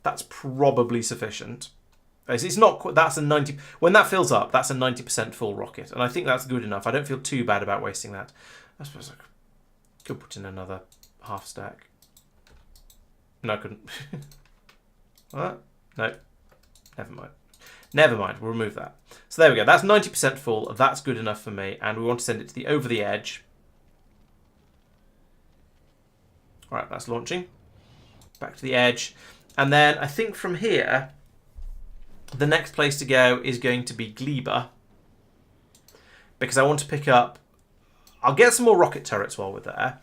That's probably sufficient. It's not. That's a 90. When that fills up, that's a 90% full rocket, and I think that's good enough. I don't feel too bad about wasting that. I suppose I could put in another half stack. No, I couldn't. What? No. Never mind. We'll remove that. So there we go. That's 90% full. That's good enough for me. And we want to send it to the over the edge. All right, that's launching. Back to the edge. And then I think from here, the next place to go is going to be Gleba. Because I want to pick up I'll get some more rocket turrets while we're there,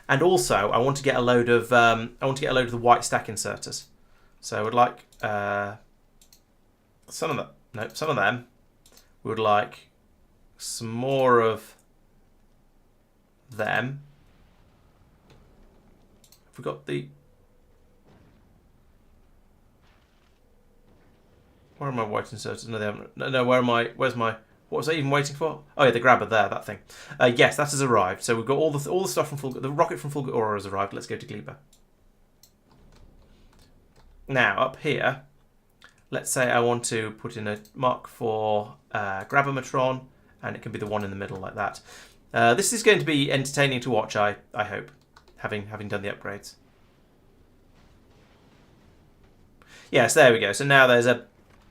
and also I want to get a load of the white stack inserters. So I would like some of them. We would like some more of them. Have we got the... Where are my white inserters? No, they haven't. No, where am I? Where's my... What was I even waiting for? Oh yeah, the grabber there, that thing. Yes, that has arrived. So we've got all the stuff from Fulgur. The rocket from Fulgur Aura has arrived. Let's go to Gleba. Now up here, let's say I want to put in a mark for Grabbermatron, and it can be the one in the middle like that. This is going to be entertaining to watch, I hope, having done the upgrades. Yes, there we go. So now there's a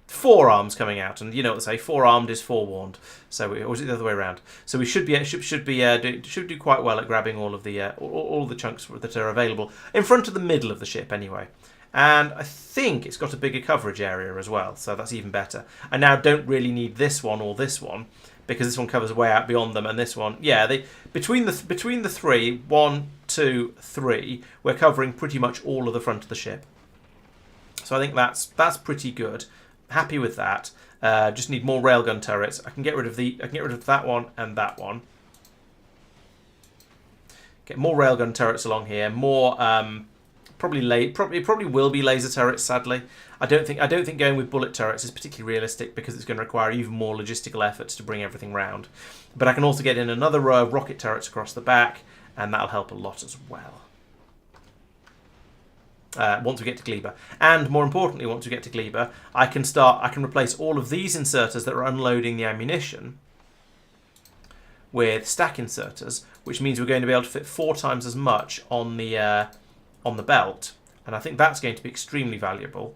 4 arms coming out, and you know what they say: 4-armed is forewarned. So, or is it the other way around? So we should do quite well at grabbing all of the chunks that are available in front of the middle of the ship, anyway. And I think it's got a bigger coverage area as well, so that's even better. I now don't really need this one or this one, because this one covers way out beyond them, and this one, yeah, between the 3, 1, 2, 3, we're covering pretty much all of the front of the ship. So I think that's pretty good. Happy with that. Just need more railgun turrets. I can get rid of that one and that one. Get more railgun turrets along here. More probably will be laser turrets. Sadly, I don't think going with bullet turrets is particularly realistic, because it's going to require even more logistical efforts to bring everything round. But I can also get in another row of rocket turrets across the back, and that'll help a lot as well. Once we get to Gleba, and more importantly, once we get to Gleba, I can replace all of these inserters that are unloading the ammunition with stack inserters, which means we're going to be able to fit 4 times as much on the belt, and I think that's going to be extremely valuable,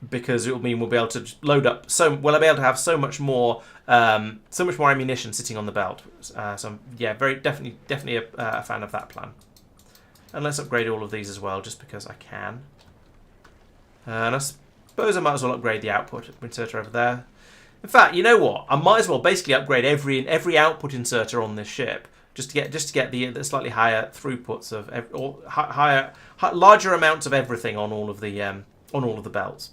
because it will mean we'll be able to load up we'll be able to have so much more ammunition sitting on the belt. So yeah, definitely a fan of that plan. And let's upgrade all of these as well, just because I can. And I suppose I might as well upgrade the output inserter over there. In fact, you know what? I might as well basically upgrade every output inserter on this ship, just to get the slightly higher throughputs of larger amounts of everything on all of the belts.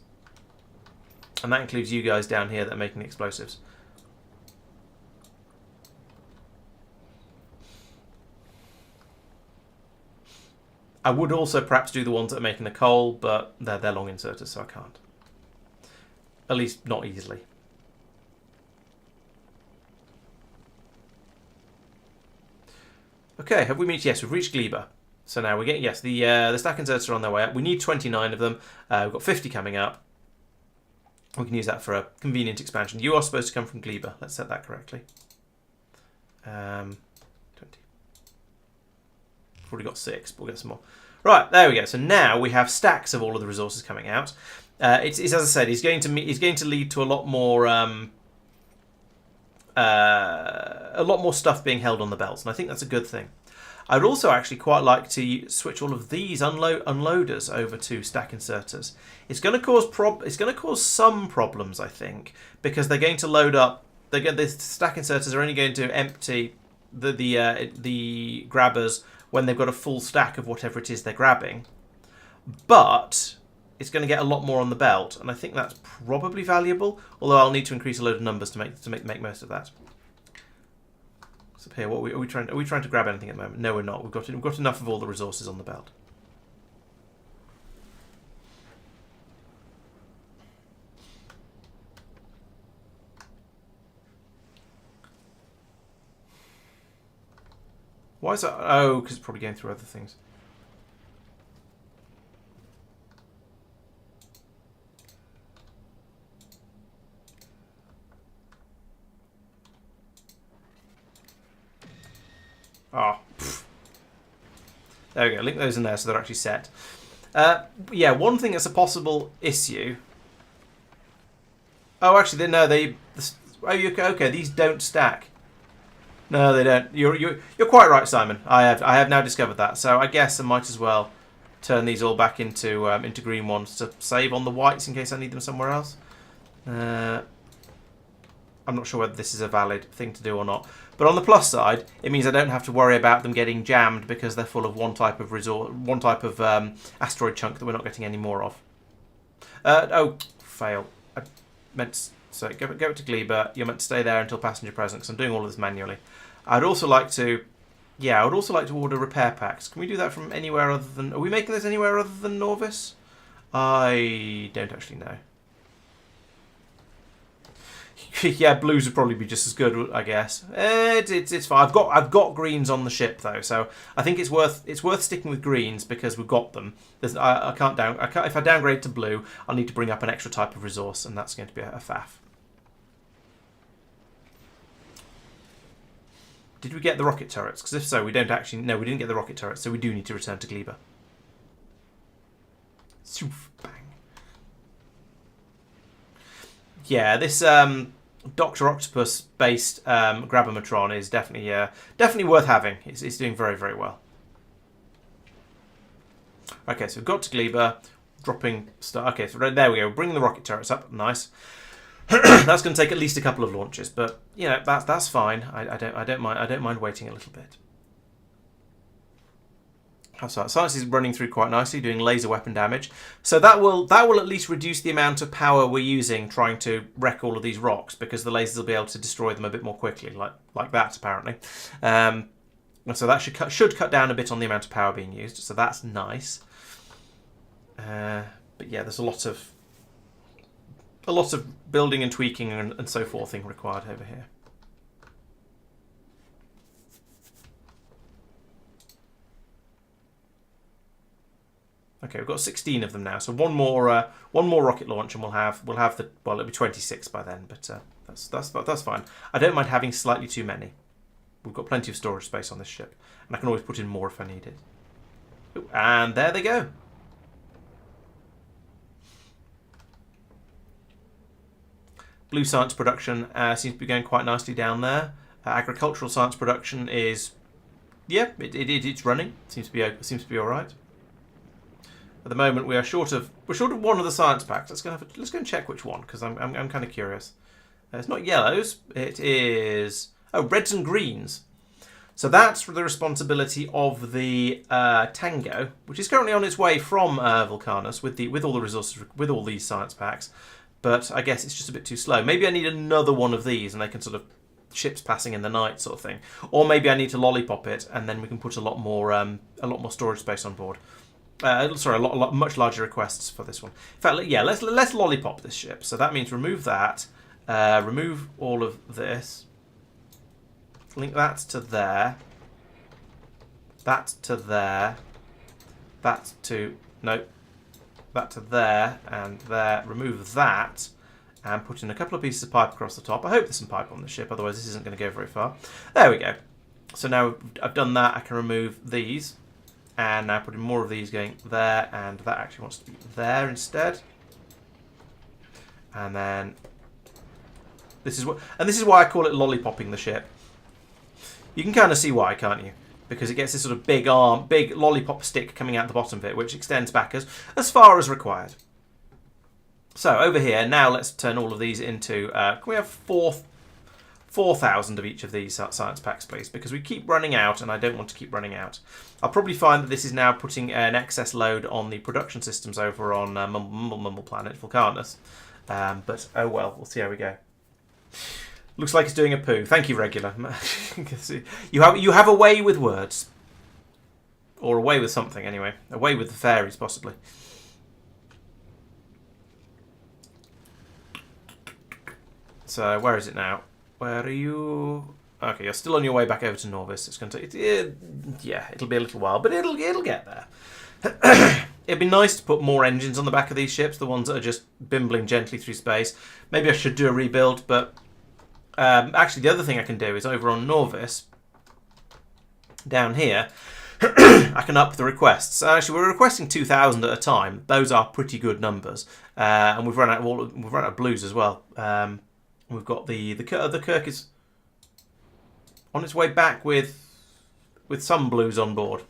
And that includes you guys down here that are making the explosives. I would also perhaps do the ones that are making the coal, but they're long inserters, so I can't. At least not easily. Okay, have we reached? Yes, we've reached Gleba. So now we're getting, yes, the stack inserters are on their way up. We need 29 of them. We've got 50 coming up. We can use that for a convenient expansion. You are supposed to come from Gleba. Let's set that correctly. 20. We've already got 6, but we'll get some more. Right, there we go. So now we have stacks of all of the resources coming out. It's as I said, he's going to lead to a lot more stuff being held on the belts, and I think that's a good thing. I'd also actually quite like to switch all of these unloaders over to stack inserters. It's going to cause some problems, I think, because they're going to load up. The stack inserters are only going to empty the grabbers when they've got a full stack of whatever it is they're grabbing. But it's going to get a lot more on the belt, and I think that's probably valuable. Although I'll need to increase a load of numbers to make most of that. So up here, what are we trying to grab anything at the moment? No, we're not. We've got enough of all the resources on the belt. Why is that? Oh, because it's probably going through other things. Oh, there we go. Link those in there so they're actually set. Yeah, one thing that's a possible issue. Oh, actually, no, okay. These don't stack. No, they don't. You're quite right, Simon. I have now discovered that. So I guess I might as well turn these all back into green ones to save on the whites in case I need them somewhere else. I'm not sure whether this is a valid thing to do or not. But on the plus side, it means I don't have to worry about them getting jammed because they're full of one type of asteroid chunk that we're not getting any more of. Oh, fail. I meant to say, go to Gleba. You're meant to stay there until passenger present because I'm doing all of this manually. I'd also like to... Yeah, I would also like to order repair packs. Can we do that from anywhere other than... Are we making this anywhere other than Norvis? I don't actually know. Yeah, blues would probably be just as good, I guess. It's fine. I've got greens on the ship though, so I think it's worth sticking with greens because we've got them. If I downgrade to blue, I'll need to bring up an extra type of resource, and that's going to be a faff. Did we get the rocket turrets? Because if so, we don't actually... No, we didn't get the rocket turrets, so we do need to return to Gleba. Bang. Yeah, this Dr. Octopus-based Grabometron is definitely worth having. It's doing very, very well. Okay, so we've got to Gleba, dropping... Okay, so there we go. Bringing the rocket turrets up. Nice. That's going to take at least a couple of launches, but you know that's fine. I don't mind waiting a little bit. Science is running through quite nicely, doing laser weapon damage. So that will at least reduce the amount of power we're using trying to wreck all of these rocks, because the lasers will be able to destroy them a bit more quickly, like that apparently. And so that should cut down a bit on the amount of power being used. So that's nice. But yeah, there's a lot of building and tweaking and so forth required over here. Okay, we've got 16 of them now, so one more rocket launch, and we'll have the, well, it'll be 26 by then, but that's fine. I don't mind having slightly too many. We've got plenty of storage space on this ship, and I can always put in more if I need it. Ooh, and there they go. Blue science production seems to be going quite nicely down there. Agricultural science production is, yeah, it's running. Seems to be all right. At the moment, we're short of one of the science packs. Let's go and check which one, because I'm kind of curious. It's not yellows. It is reds and greens. So that's the responsibility of the Tango, which is currently on its way from Vulcanus with all the resources, with all these science packs. But I guess it's just a bit too slow. Maybe I need another one of these, and they can sort of ships passing in the night sort of thing. Or maybe I need to lollipop it, and then we can put a lot more storage space on board. Sorry, much larger requests for this one. In fact, yeah, let's lollipop this ship. So that means remove that, remove all of this, link that to there, that to there, that to that to there and there. Remove that and put in a couple of pieces of pipe across the top. I hope there's some pipe on the ship, otherwise this isn't going to go very far. There we go. So now I've done that, I can remove these. And now put in more of these going there, and that actually wants to be there instead. And then this is why I call it lollipopping the ship. You can kind of see why, can't you? Because it gets this sort of big lollipop stick coming out the bottom of it, which extends back as far as required. So over here now, let's turn all of these into. Can we have 4,000 of each of these science packs, please? Because we keep running out, and I don't want to keep running out. I'll probably find that this is now putting an excess load on the production systems over on Mumble Planet, Vulcanus. But oh well, we'll see how we go. Looks like it's doing a poo. Thank you, Regular. You have a way with words. Or a way with something, anyway. A way with the fairies, possibly. So, where is it now? Where are you? Okay, you're still on your way back over to Norvis. It's going to take... yeah, it'll be a little while, but it'll get there. It'd be nice to put more engines on the back of these ships, the ones that are just bimbling gently through space. Maybe I should do a rebuild, but... actually, the other thing I can do is over on Norvis, down here, I can up the requests. Actually, we're requesting 2,000 at a time. Those are pretty good numbers, and we've run out of blues as well. We've got the Kirk is on its way back with some blues on board.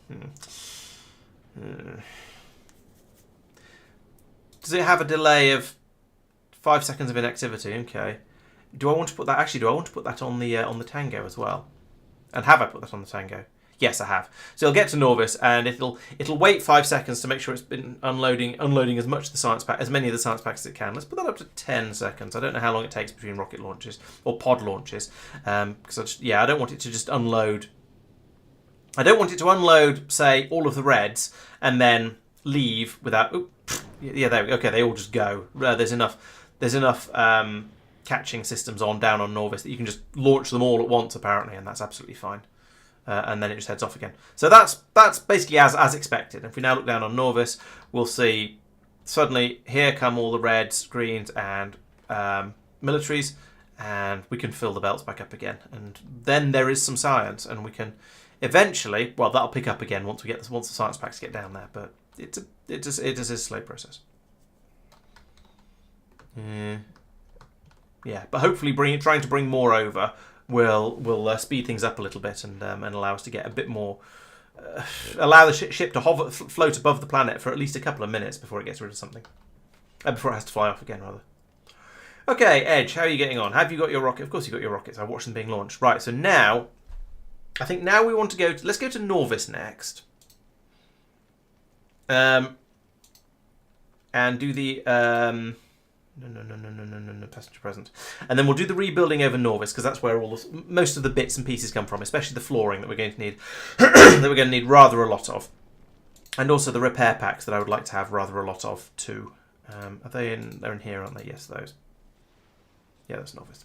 Does it have a delay of 5 seconds of inactivity? Okay. Do I want to put that? Actually, do I want to put that on the Tango as well? And have I put that on the Tango? Yes, I have. So it'll get to Norvis, and it'll wait 5 seconds to make sure it's been unloading as much of the science pack, as many of the science packs as it can. Let's put that up to 10 seconds. I don't know how long it takes between rocket launches or pod launches, because I don't want it to just unload. I don't want it to unload, say, all of the reds and then leave without. Yeah, there we go. Okay, they all just go. There's enough. Catching systems down on Norvis that you can just launch them all at once, apparently, and that's absolutely fine. And then it just heads off again. So that's basically as expected. If we now look down on Norvis, we'll see suddenly here come all the reds, greens, and militaries, and we can fill the belts back up again. And then there is some science, and we can eventually, well, that'll pick up again once the science packs get down there. But it is a slow process. Yeah, but hopefully trying to bring more over will speed things up a little bit and allow us to get a bit more, allow the ship to float above the planet for at least a couple of minutes before it gets rid of something, before it has to fly off again, rather. Okay, Edge, how are you getting on? Have you got your rocket? Of course you got your rockets. I watched them being launched. Right, so now, I think now we want to go. Let's go to Norvis next, and do the No, passenger present. And then we'll do the rebuilding over Norvis, because that's where most of the bits and pieces come from, especially the flooring that we're going to need that we're going to need rather a lot of. And also the repair packs that I would like to have rather a lot of too. Are they in? They're in here, aren't they? Yes, those. Yeah, that's Norvis.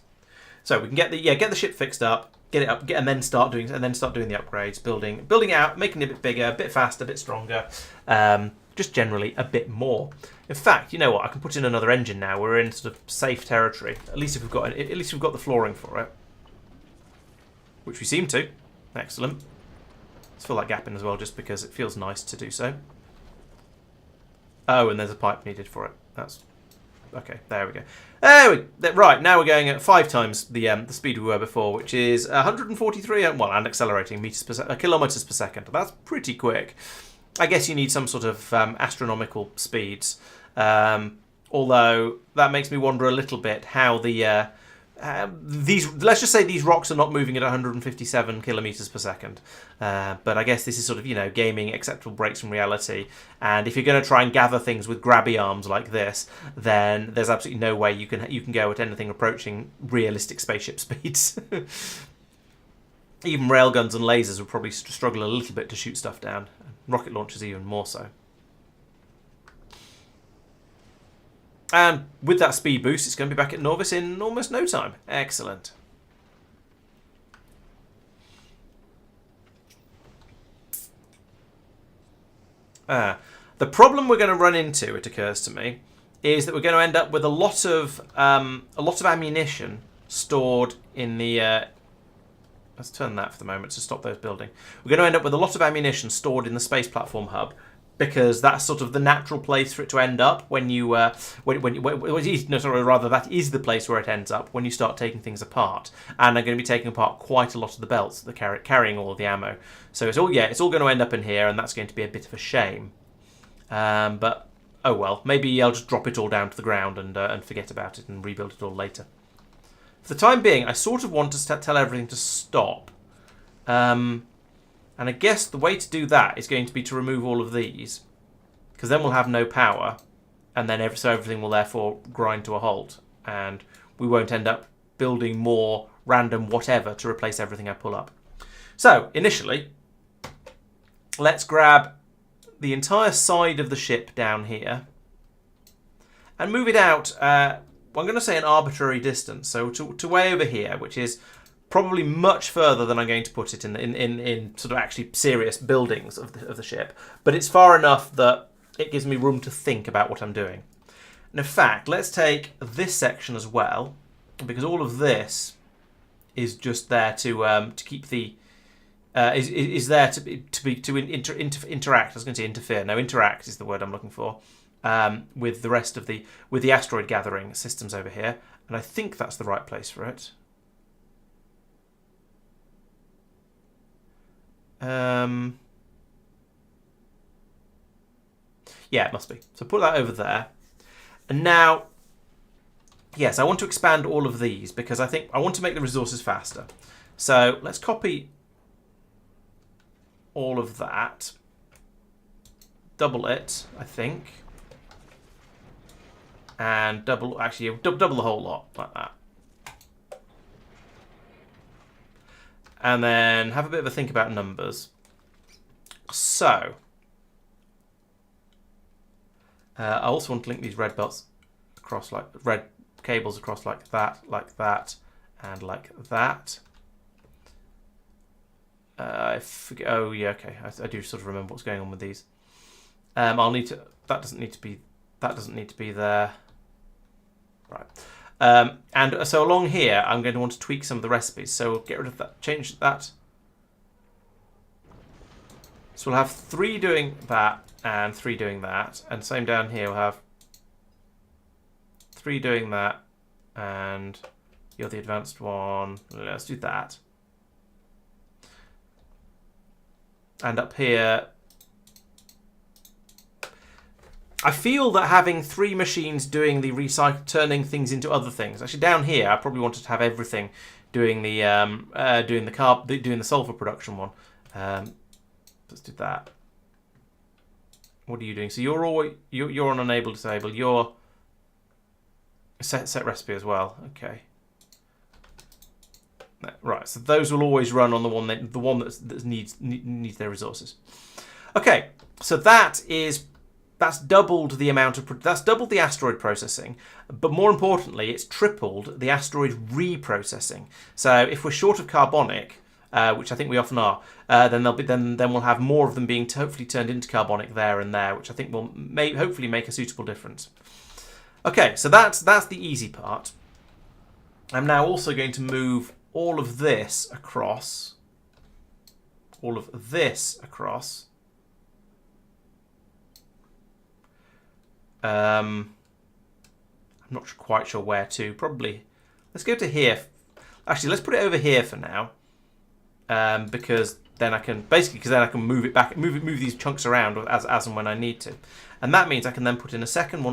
So we can get the ship fixed up, get it up, and then start doing the upgrades, building out, making it a bit bigger, a bit faster, a bit stronger, just generally a bit more. In fact, you know what? I can put in another engine now. We're in sort of safe territory. At least we've got the flooring for it, which we seem to. Excellent. Let's fill that gap in as well, just because it feels nice to do so. Oh, and there's a pipe needed for it. That's okay. There we go. Right, now we're going at 5 times the speed we were before, which is 143. Well, and accelerating kilometers per second. That's pretty quick. I guess you need some sort of astronomical speeds. Although that makes me wonder a little bit how let's just say these rocks are not moving at 157 kilometers per second. But I guess this is sort of, gaming acceptable breaks from reality. And if you're going to try and gather things with grabby arms like this, then there's absolutely no way you can go at anything approaching realistic spaceship speeds. Even railguns and lasers would probably struggle a little bit to shoot stuff down. Rocket launchers even more so. And with that speed boost, it's going to be back at Norvis in almost no time. Excellent. The problem we're going to run into, it occurs to me, is that we're going to end up with a lot of ammunition stored in the. Let's turn that for the moment to stop those building. We're going to end up with a lot of ammunition stored in the space platform hub, because that's sort of the natural place for it to end up when you that is the place where it ends up when you start taking things apart. And they're going to be taking apart quite a lot of the belts that are carrying all of the ammo. So it's all going to end up in here, and that's going to be a bit of a shame. But oh well, maybe I'll just drop it all down to the ground and forget about it and rebuild it all later. For the time being, I sort of want to tell everything to stop. And I guess the way to do that is going to be to remove all of these, because then we'll have no power, and then everything will therefore grind to a halt, and we won't end up building more random whatever to replace everything I pull up. So, initially, let's grab the entire side of the ship down here and move it out, I'm going to say an arbitrary distance, so to way over here, which is probably much further than I'm going to put it in sort of actually serious buildings of the ship, but it's far enough that it gives me room to think about what I'm doing. And in fact, let's take this section as well, because all of this is just there to keep the is there to interact. I was going to say interfere. No, interact is the word I'm looking for. With the rest of the asteroid gathering systems over here, and I think that's the right place for it. Yeah, it must be. So put that over there, and now yes, I want to expand all of these because I think I want to make the resources faster. So let's copy all of that, double it, I think, and double the whole lot like that. And then have a bit of a think about numbers. So I also want to link these red belts across, like red cables across like that, and like that. I forget. Oh yeah, okay. I do sort of remember what's going on with these. I'll need to. That doesn't need to be. That doesn't need to be there. Right. And so along here, I'm going to want to tweak some of the recipes. So we'll get rid of that. Change that. So we'll have 3 doing that and 3 doing that, and same down here. We'll have 3 doing that, and you're the advanced one. Let's do that. And up here, I feel that having 3 machines doing the turning things into other things. Actually, down here, I probably wanted to have everything doing the doing the sulfur production one. Let's do that. What are you doing? So you're on enable disable. You're set recipe as well. Okay. Right. So those will always run on the one that needs their resources. Okay. So that's doubled the amount of that's doubled the asteroid processing, but more importantly, it's tripled the asteroid reprocessing. So if we're short of carbonic, which I think we often are, then we'll have more of them being hopefully turned into carbonic there and there, which I think will hopefully make a suitable difference. Okay, so that's the easy part. I'm now also going to move all of this across. I'm not quite sure where to. Probably, let's go to here. Actually, let's put it over here for now, because then I can move it back, move these chunks around as and when I need to, and that means I can then put in a second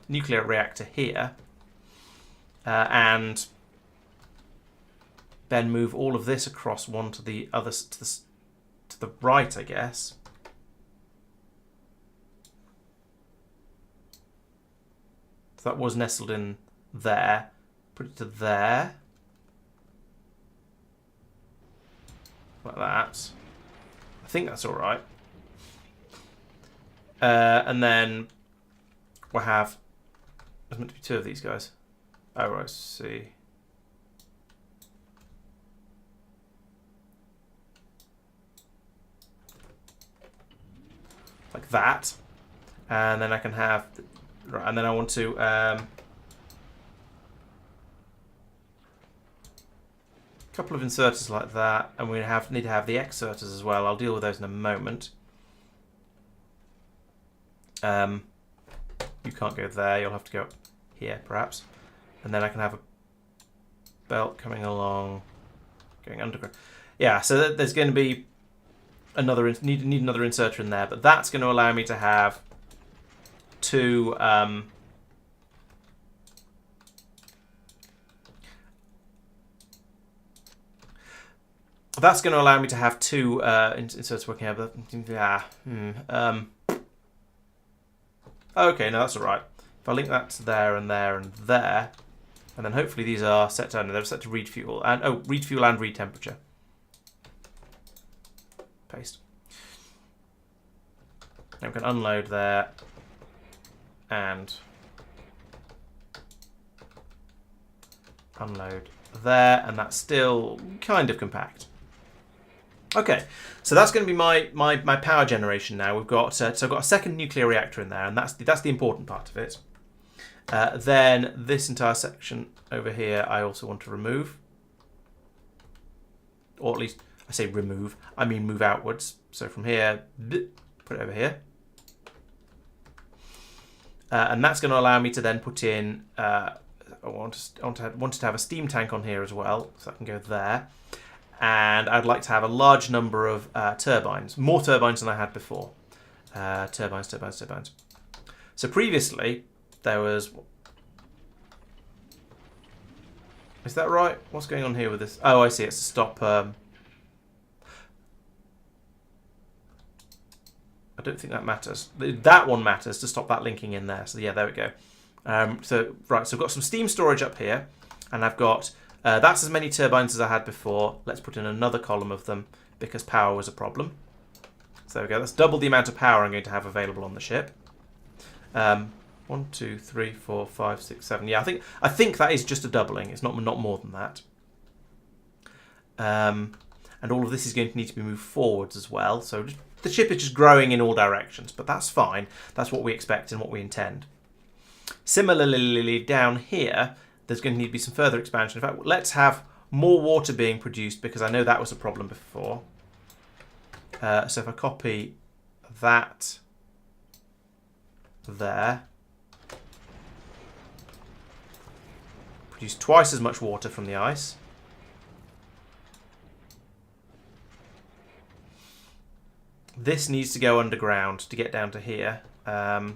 nuclear reactor here, and then move all of this across one to the other to the right, I guess. So that was nestled in there. Put it to there. Like that. I think that's all right. And then we'll have... There's meant to be 2 of these guys. Oh, I see. Like that. And then I can have... Right, and then I want to couple of inserters like that, and we need to have the exerters as well. I'll deal with those in a moment. You can't go there. You'll have to go up here, perhaps, and then I can have a belt coming along, going underground. Yeah, so there's going to be another need another inserter in there, but that's going to allow me to have 2 that's going to allow me to have 2 inserts working out. Okay, no, that's all right. If I link that to there and there and there, and then hopefully these are set to they're set to read fuel and read fuel and read temperature. Paste. Now we can unload there. And unload there, and that's still kind of compact. Okay, so that's going to be my power generation now. We've got so I've got a second nuclear reactor in there, and that's the important part of it. Then this entire section over here, I also want to remove, or at least I say remove. I mean move outwards. So from here, put it over here. And that's going to allow me to then put in, I wanted to have a steam tank on here as well, so I can go there. And I'd like to have a large number of turbines, more turbines than I had before. Turbines. So previously, there was Is that right? What's going on here with this? Oh, I see. It's to stop... I don't think that matters. That one matters to stop that linking in there. So yeah, there we go. So I've got some steam storage up here, and I've got that's as many turbines as I had before. Let's put in another column of them because power was a problem. So there we go. That's double the amount of power I'm going to have available on the ship. 1, 2, 3, 4, 5, 6, 7. Yeah, I think that is just a doubling. It's not more than that. And all of this is going to need to be moved forwards as well. So the ship is just growing in all directions, but that's fine. That's what we expect and what we intend. Similarly, down here, there's going to need to be some further expansion. In fact, let's have more water being produced because I know that was a problem before. So if I copy that there, produce twice as much water from the ice. This needs to go underground to get down to here, I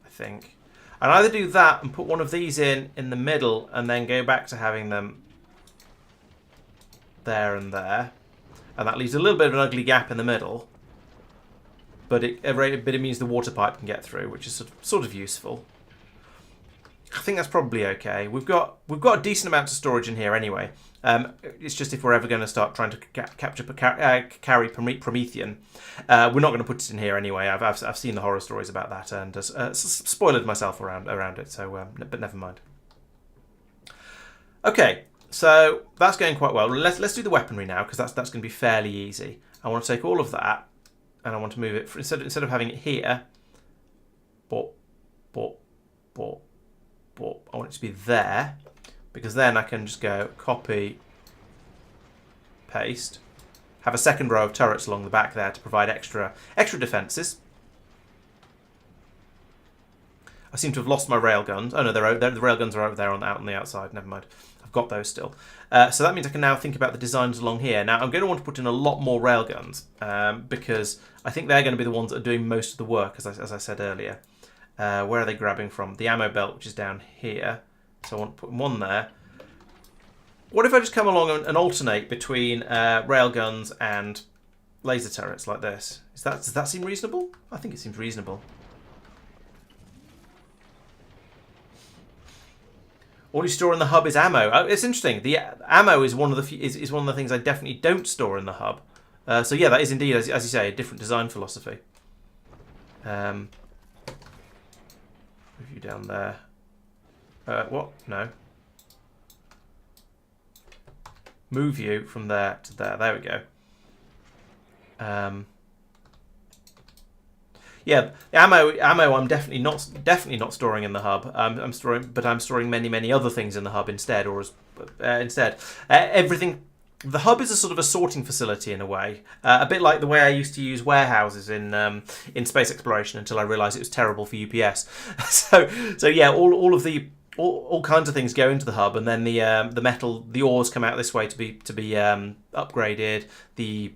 think. I'd either do that and put one of these in the middle and then go back to having them there and there. And that leaves a little bit of an ugly gap in the middle. But it means the water pipe can get through, which is sort of useful. I think that's probably okay. We've got a decent amount of storage in here anyway. It's just if we're ever going to start trying to carry promethium, we're not going to put it in here anyway. I've seen the horror stories about that and spoiled myself around it. So, but never mind. Okay, so that's going quite well. Let's do the weaponry now because that's going to be fairly easy. I want to take all of that and I want to move it instead of having it here. I want it to be there, because then I can just go copy, paste, have a second row of turrets along the back there to provide extra defences. I seem to have lost my railguns. Oh no, the railguns are over there out on the outside. Never mind, I've got those still. So that means I can now think about the designs along here. Now I'm going to want to put in a lot more railguns because I think they're going to be the ones that are doing most of the work, as I said earlier. Where are they grabbing from? The ammo belt, which is down here. So I want to put one there. What if I just come along and alternate between railguns and laser turrets like this? Does that seem reasonable? I think it seems reasonable. All you store in the hub is ammo. Oh, it's interesting. The ammo is one of the is one of the things I definitely don't store in the hub. So yeah, that is indeed, as you say, a different design philosophy. Move you down there. What? No. Move you from there to there. There we go. Yeah, the ammo. I'm definitely not storing in the hub. I'm storing many other things in the hub instead, everything. The hub is a sort of a sorting facility in a way, a bit like the way I used to use warehouses in space exploration until I realised it was terrible for UPS. so yeah, all kinds of things go into the hub, and then the ores come out this way to be upgraded. The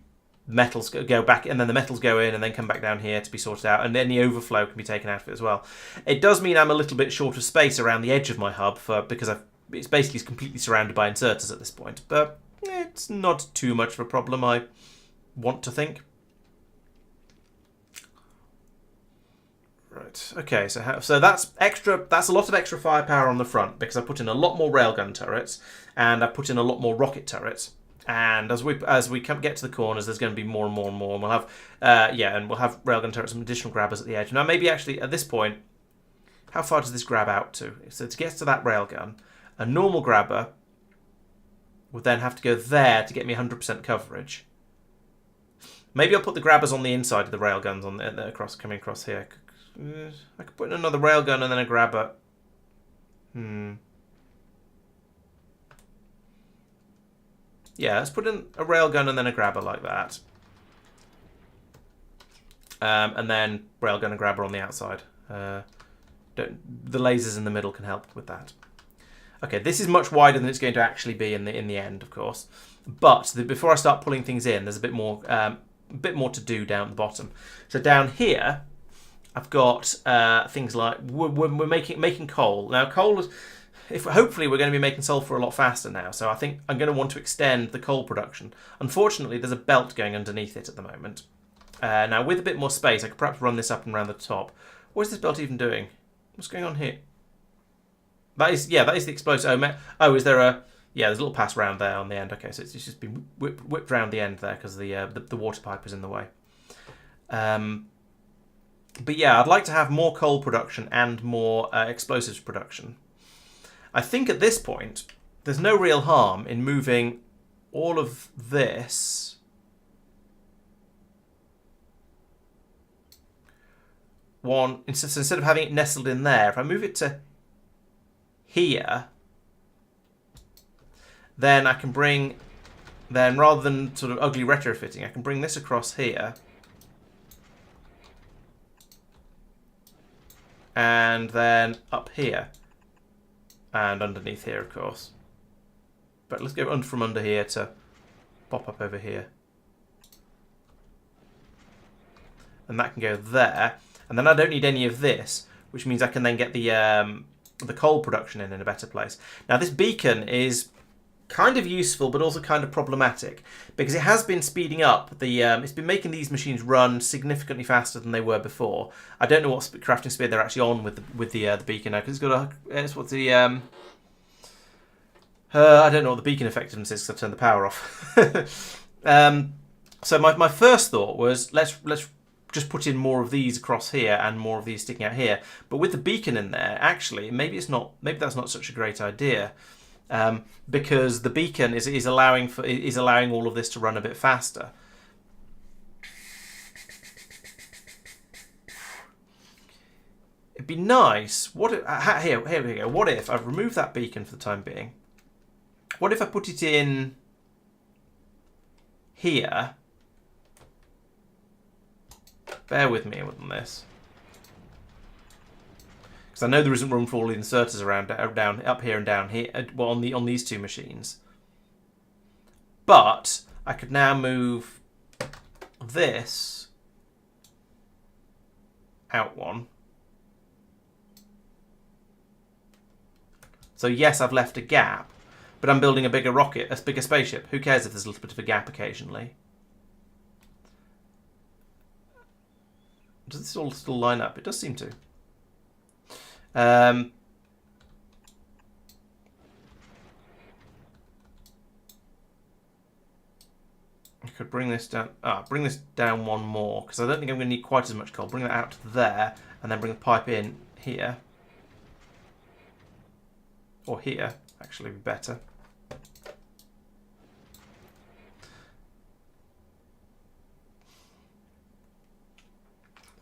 metals go back, and then the metals go in and then come back down here to be sorted out, and then the overflow can be taken out of it as well. It does mean I'm a little bit short of space around the edge of my hub because it's basically completely surrounded by inserters at this point, but it's not too much of a problem, I want to think. Right. Okay. So that's extra. That's a lot of extra firepower on the front because I put in a lot more railgun turrets and I put in a lot more rocket turrets. And as we get to the corners, there's going to be more and more and more. And we'll have and we'll have railgun turrets and additional grabbers at the edge. Now maybe actually at this point, how far does this grab out to? So to get to that railgun, a normal grabber would then have to go there to get me 100% coverage. Maybe I'll put the grabbers on the inside of the railguns coming across here. I could put in another railgun and then a grabber. Yeah, let's put in a railgun and then a grabber like that. And then railgun and grabber on the outside. The lasers in the middle can help with that. Okay, this is much wider than it's going to actually be in the end, of course. But before I start pulling things in, there's a bit more to do down at the bottom. So down here, I've got things like we're making coal. Now, coal hopefully we're going to be making sulfur a lot faster now. So I think I'm going to want to extend the coal production. Unfortunately, there's a belt going underneath it at the moment. Now, with a bit more space, I could perhaps run this up and around the top. What is this belt even doing? What's going on here? That is the explosive. Oh, is there a... Yeah, there's a little pass round there on the end. Okay, so it's just been whipped round the end there because the water pipe was in the way. But yeah, I'd like to have more coal production and more explosives production. I think at this point, there's no real harm in moving all of this instead of having it nestled in there, if I move it to here, then I can bring, rather than sort of ugly retrofitting, I can bring this across here. And then up here. And underneath here, of course. But let's go from under here to pop up over here. And that can go there. And then I don't need any of this, which means I can then get the coal production in a better place. Now, this beacon is kind of useful, but also kind of problematic, because it has been speeding up it's been making these machines run significantly faster than they were before. I don't know what crafting speed they're actually on with the beacon now, because it's got I don't know what the beacon effectiveness is because I've turned the power off. So my first thought was let's just put in more of these across here and more of these sticking out here. But with the beacon in there, actually, maybe that's not such a great idea. Because the beacon is allowing all of this to run a bit faster. It'd be nice. Here we go. What if I remove that beacon for the time being? What if I put it in here? Bear with me on this. I know there isn't room for all the inserters around up here and down here, well, on these two machines. But I could now move this out one. So yes, I've left a gap, but I'm building a bigger rocket, a bigger spaceship. Who cares if there's a little bit of a gap occasionally? Does this all still line up? It does seem to. I could bring this down. Bring this down one more, because I don't think I'm going to need quite as much coal. Bring that out to there, and then bring the pipe in here, or here. Actually, be better.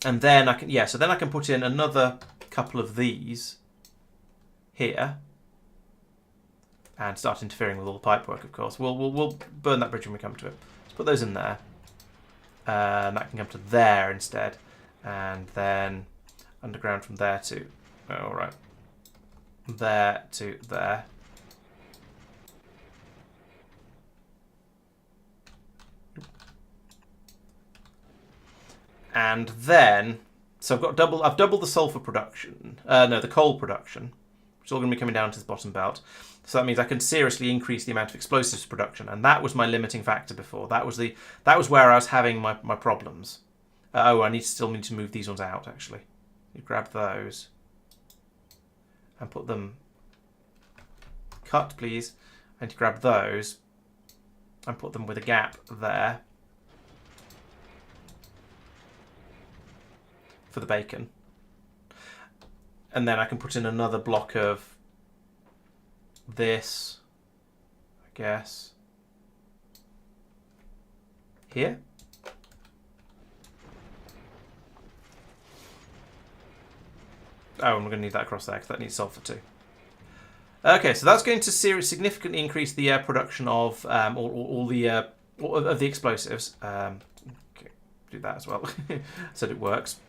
And then I can, so then I can put in another couple of these here and start interfering with all the pipework, of course. We'll burn that bridge when we come to it. Let's put those in there. And that can come to there instead. And then underground from there to, alright, there to there. And then, so I've doubled the sulfur production, the coal production, which is all going to be coming down to this bottom belt. So that means I can seriously increase the amount of explosives production, and that was my limiting factor before. That was where I was having my problems. I still need to move these ones out, actually. You grab those and put them, cut please, and you grab those and put them with a gap there. For the bacon, and then I can put in another block of this, I guess, here. Oh, and we're going to need that across there because that needs sulfur too. Okay, so that's going to significantly increase the production of all the explosives. Okay, do that as well, so it works.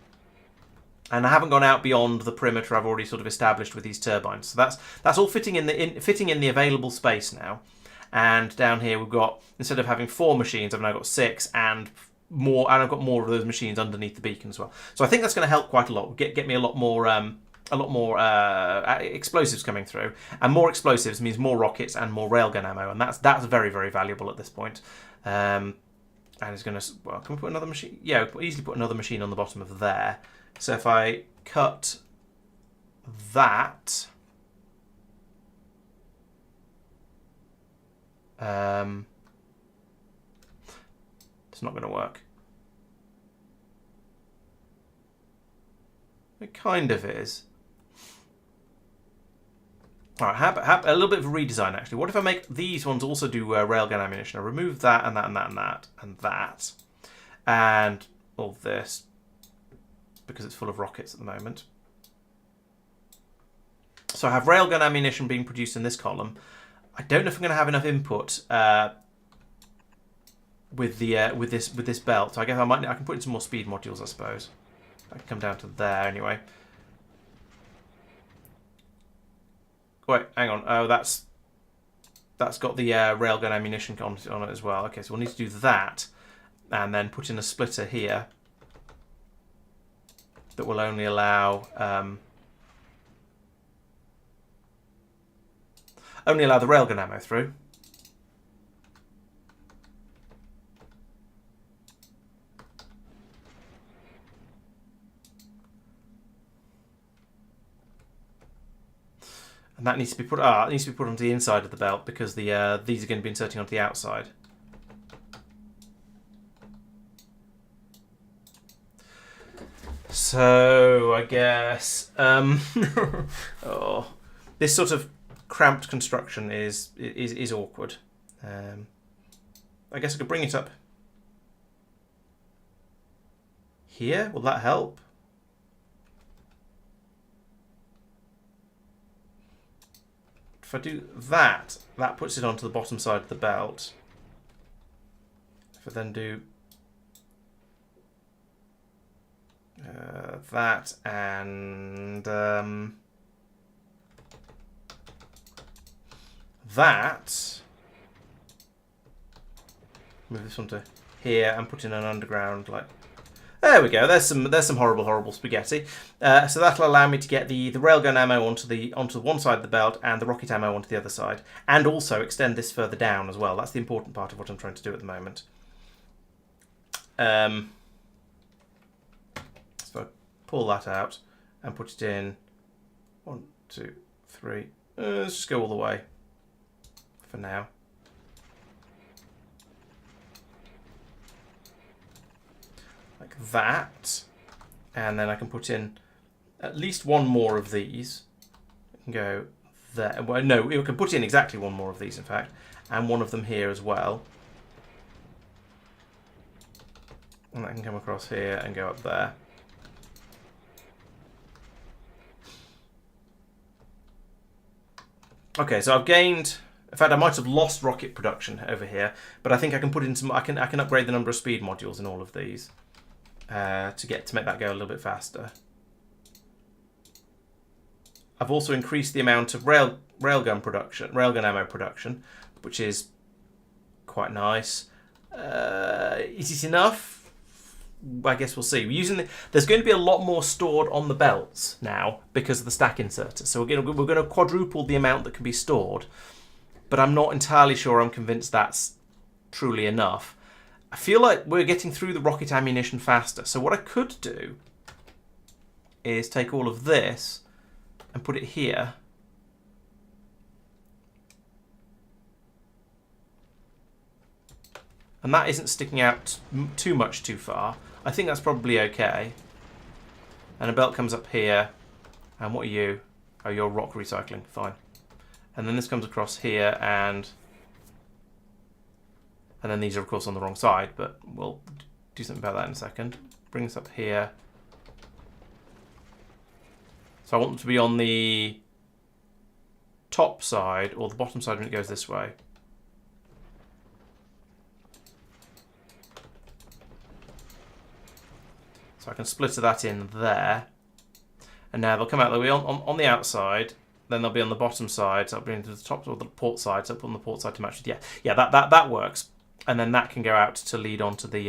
And I haven't gone out beyond the perimeter I've already sort of established with these turbines. So that's all fitting in the available space now. And down here we've got, instead of having 4 machines, I've now got 6 and more, and I've got more of those machines underneath the beacon as well. So I think that's going to help quite a lot. Get me a lot more explosives coming through, and more explosives means more rockets and more railgun ammo, and that's very, very valuable at this point. And it's going to, well, can we put another machine? Yeah, we can easily put another machine on the bottom of there. So if I cut that, it's not going to work. It kind of is. All right, have a little bit of a redesign, actually. What if I make these ones also do railgun ammunition? I remove that and that and that and that and that. And all this, because it's full of rockets at the moment. So I have railgun ammunition being produced in this column. I don't know if I'm going to have enough input with this belt. So I guess I can put in some more speed modules, I suppose. I can come down to there anyway. Wait, hang on. Oh, that's got the railgun ammunition on it as well. Okay, so we'll need to do that, and then put in a splitter here that will only allow the railgun ammo through. And that needs to be put. It needs to be put onto the inside of the belt because these are going to be inserting onto the outside. So I guess this sort of cramped construction is awkward. I guess I could bring it up here. Will that help? If I do that, that puts it onto the bottom side of the belt. If I then do that and that, move this onto here and put in an underground, like, there we go. There's some horrible spaghetti. So that'll allow me to get the railgun ammo onto one side of the belt and the rocket ammo onto the other side, and also extend this further down as well. That's the important part of what I'm trying to do at the moment. So I pull that out and put it in 1, 2, 3. Let's just go all the way for now. Like that, and then I can put in at least one more of these. I can go there. Well, no, we can put in exactly one more of these, in fact, and one of them here as well. And that can come across here and go up there. Okay, so I've gained. In fact, I might have lost rocket production over here, but I think I can put in some. I can upgrade the number of speed modules in all of these. To make that go a little bit faster. I've also increased the amount of railgun ammo production, which is quite nice. Is it enough? I guess we'll see. There's going to be a lot more stored on the belts now because of the stack inserter. So we're going to quadruple the amount that can be stored, but I'm not entirely sure. I'm convinced that's truly enough. I feel like we're getting through the rocket ammunition faster. So what I could do is take all of this and put it here. And that isn't sticking out too much too far. I think that's probably okay. And a belt comes up here. And what are you? Oh, you're rock recycling. Fine. And then this comes across here and then these are, of course, on the wrong side, but we'll do something about that in a second. Bring this up here. So I want them to be on the top side or the bottom side when it goes this way. So I can splitter that in there. And now they'll come out, they'll be on the outside. Then they'll be on the bottom side. So I'll bring it to the top or the port side. So I'll put on the port side to match with, yeah, that works. And then that can go out to lead onto the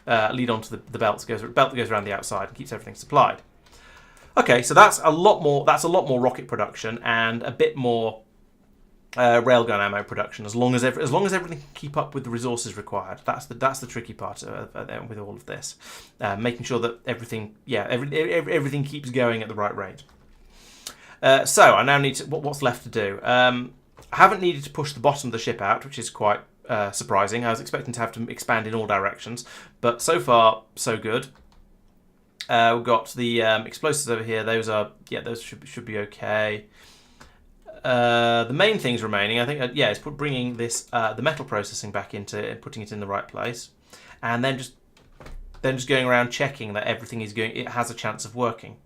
belt that goes around the outside and keeps everything supplied. Okay, so that's a lot more. That's a lot more rocket production and a bit more railgun ammo production. As long as everything can keep up with the resources required. That's the tricky part with all of this, making sure that everything keeps going at the right rate. So I now need to. What's left to do? I haven't needed to push the bottom of the ship out, which is quite surprising. I was expecting to have to expand in all directions, but so far so good. We've got the explosives over here. Those should be okay. The main things remaining, I think, is bringing this the metal processing back into putting it in the right place, and then just going around checking that everything is going. It has a chance of working.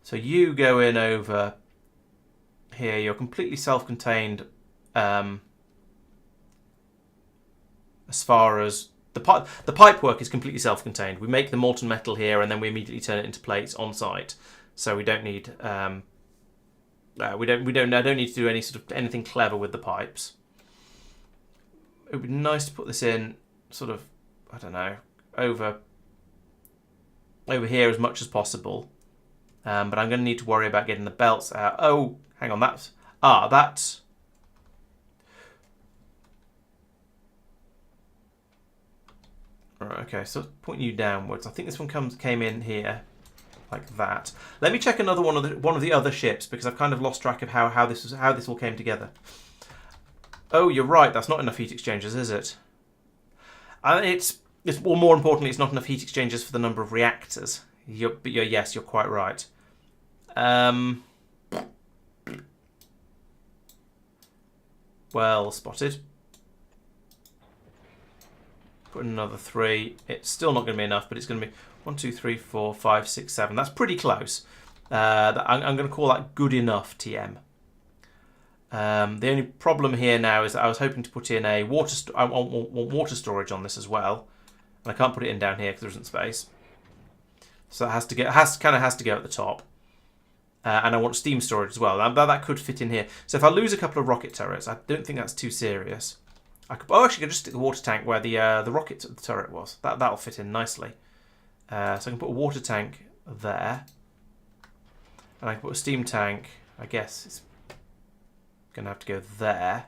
So you go in over here. You're completely self-contained as far as the pipe work is completely self-contained. We make the molten metal here, and then we immediately turn it into plates on site. So we don't need I don't need to do anything clever with the pipes. It would be nice to put this in sort of, I don't know, over here as much as possible. But I'm going to need to worry about getting the belts out. Oh, hang on, that's... Right, okay, so pointing you downwards. I think this one came in here, like that. Let me check another one of the other ships, because I've kind of lost track of how this all came together. Oh, you're right. That's not enough heat exchangers, is it? Well, more importantly, it's not enough heat exchangers for the number of reactors. Yes, you're quite right. Well spotted. Put in another 3. It's still not going to be enough, but it's going to be 1, 2, 3, 4, 5, 6, 7. That's pretty close. I'm going to call that good enough, TM. The only problem here now is that I was hoping to put in a I want water storage on this as well, and I can't put it in down here because there isn't space. So it has to go at the top. And I want steam storage as well. That could fit in here. So if I lose a couple of rocket turrets, I don't think that's too serious. Actually, I could just stick the water tank where the rocket turret was. That'll fit in nicely. So I can put a water tank there, and I can put a steam tank. I guess it's going to have to go there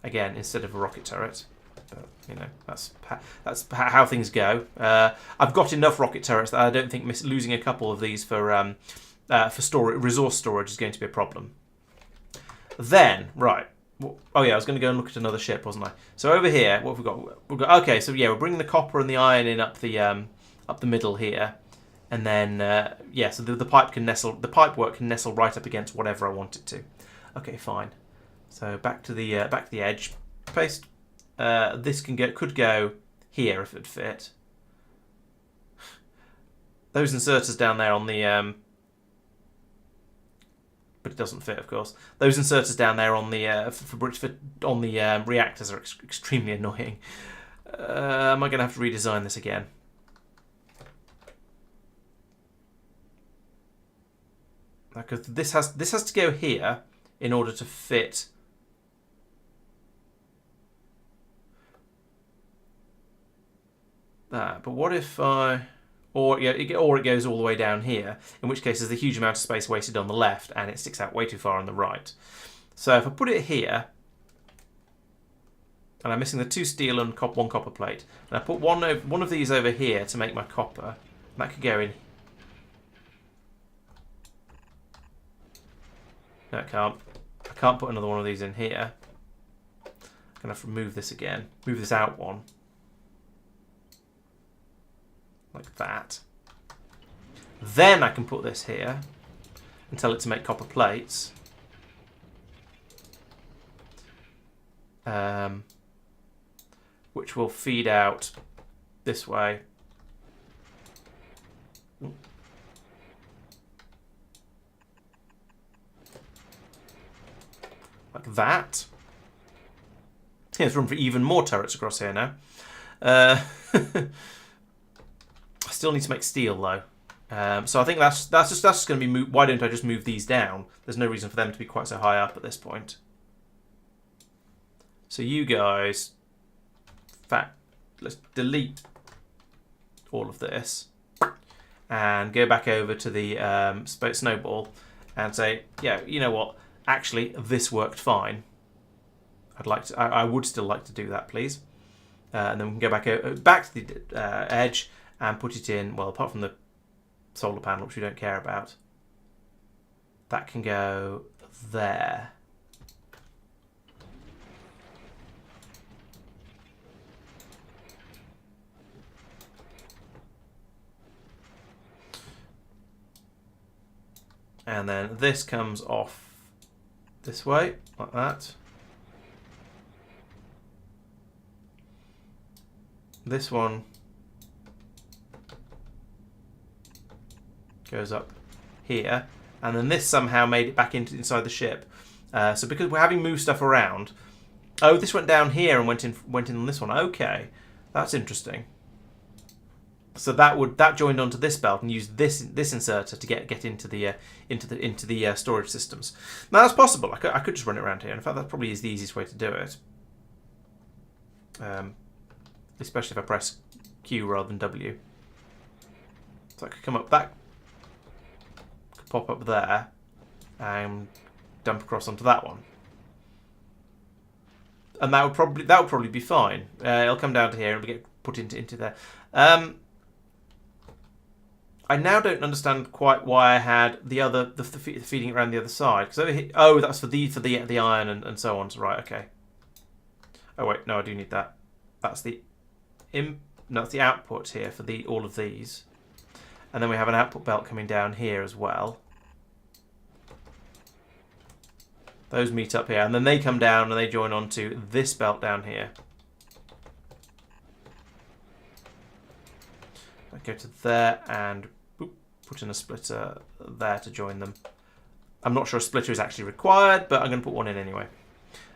again instead of a rocket turret. But, you know, that's how things go. I've got enough rocket turrets that I don't think losing a couple of these for resource storage is going to be a problem. Then, right. Oh yeah, I was going to go and look at another ship, wasn't I? So over here, what have we got? We've got okay. So yeah, we're bringing the copper and the iron in up the middle here, and then so the pipe work can nestle right up against whatever I want it to. Okay, fine. So back to the edge. Paste. This could go here if it fit. Those inserters down there on the but it doesn't fit, of course. Those inserters down there on the reactors are extremely annoying. Am I going to have to redesign this again? Because this has to go here in order to fit. But what if I... Or it goes all the way down here, in which case there's a huge amount of space wasted on the left, and it sticks out way too far on the right. So if I put it here, and I'm missing the 2 steel and 1 copper plate, and I put one of these over here to make my copper, and that could go in. No, it can't. I can't put another one of these in here. I'm going to have to remove this again. Move this out one. Like that. Then I can put this here and tell it to make copper plates. Which will feed out this way. Like that. There's room for even more turrets across here now. I still need to make steel though, so I think that's just going to be. Why don't I just move these down? There's no reason for them to be quite so high up at this point. So you guys, let's delete all of this, and go back over to the snowball and say, yeah, you know what? Actually, this worked fine. I would still like to do that, please. And then we can go back to the edge and put it in. Well, apart from the solar panel, which we don't care about, that can go there. And then this comes off this way, like that. This one goes up here, and then this somehow made it back inside the ship. So because we're having moved stuff around, oh, this went down here and went in on this one. Okay, that's interesting. So that joined onto this belt and used this inserter to get into the storage systems. Now that's possible. I could just run it around here. In fact, that probably is the easiest way to do it. Especially if I press Q rather than W. So I could come up that, could pop up there, and dump across onto that one. And that would probably be fine. It'll come down to here and get put into there. I now don't understand quite why I had the feeding it around the other side. Because over here, oh, that's for the iron and so on. So right, okay. Oh wait, no, I do need that. That's the that's the output here for all of these, and then we have an output belt coming down here as well. Those meet up here, and then they come down and they join onto this belt down here. I go to there and put in a splitter there to join them. I'm not sure a splitter is actually required, but I'm going to put one in anyway.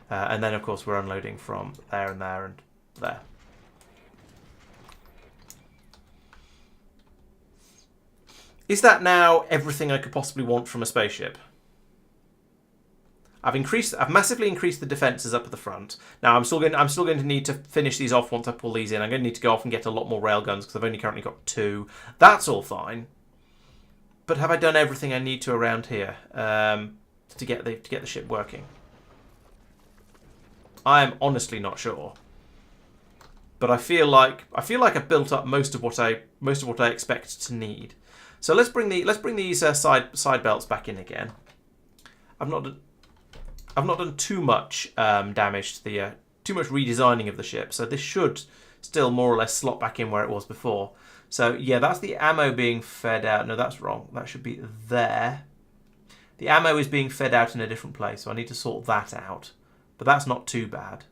And then, of course, we're unloading from there and there and there. Is that now everything I could possibly want from a spaceship? I've massively increased the defences up at the front. Now I'm still going to need to finish these off once I pull these in. I'm going to need to go off and get a lot more railguns because I've only currently got 2. That's all fine. But have I done everything I need to around here to get the ship working? I am honestly not sure. But I feel like I've built up most of what I expect to need. So let's bring these side belts back in again. I've not done too much damage to too much redesigning of the ship, so this should still more or less slot back in where it was before. So yeah, that's the ammo being fed out. No, that's wrong. That should be there. The ammo is being fed out in a different place, so I need to sort that out. But that's not too bad.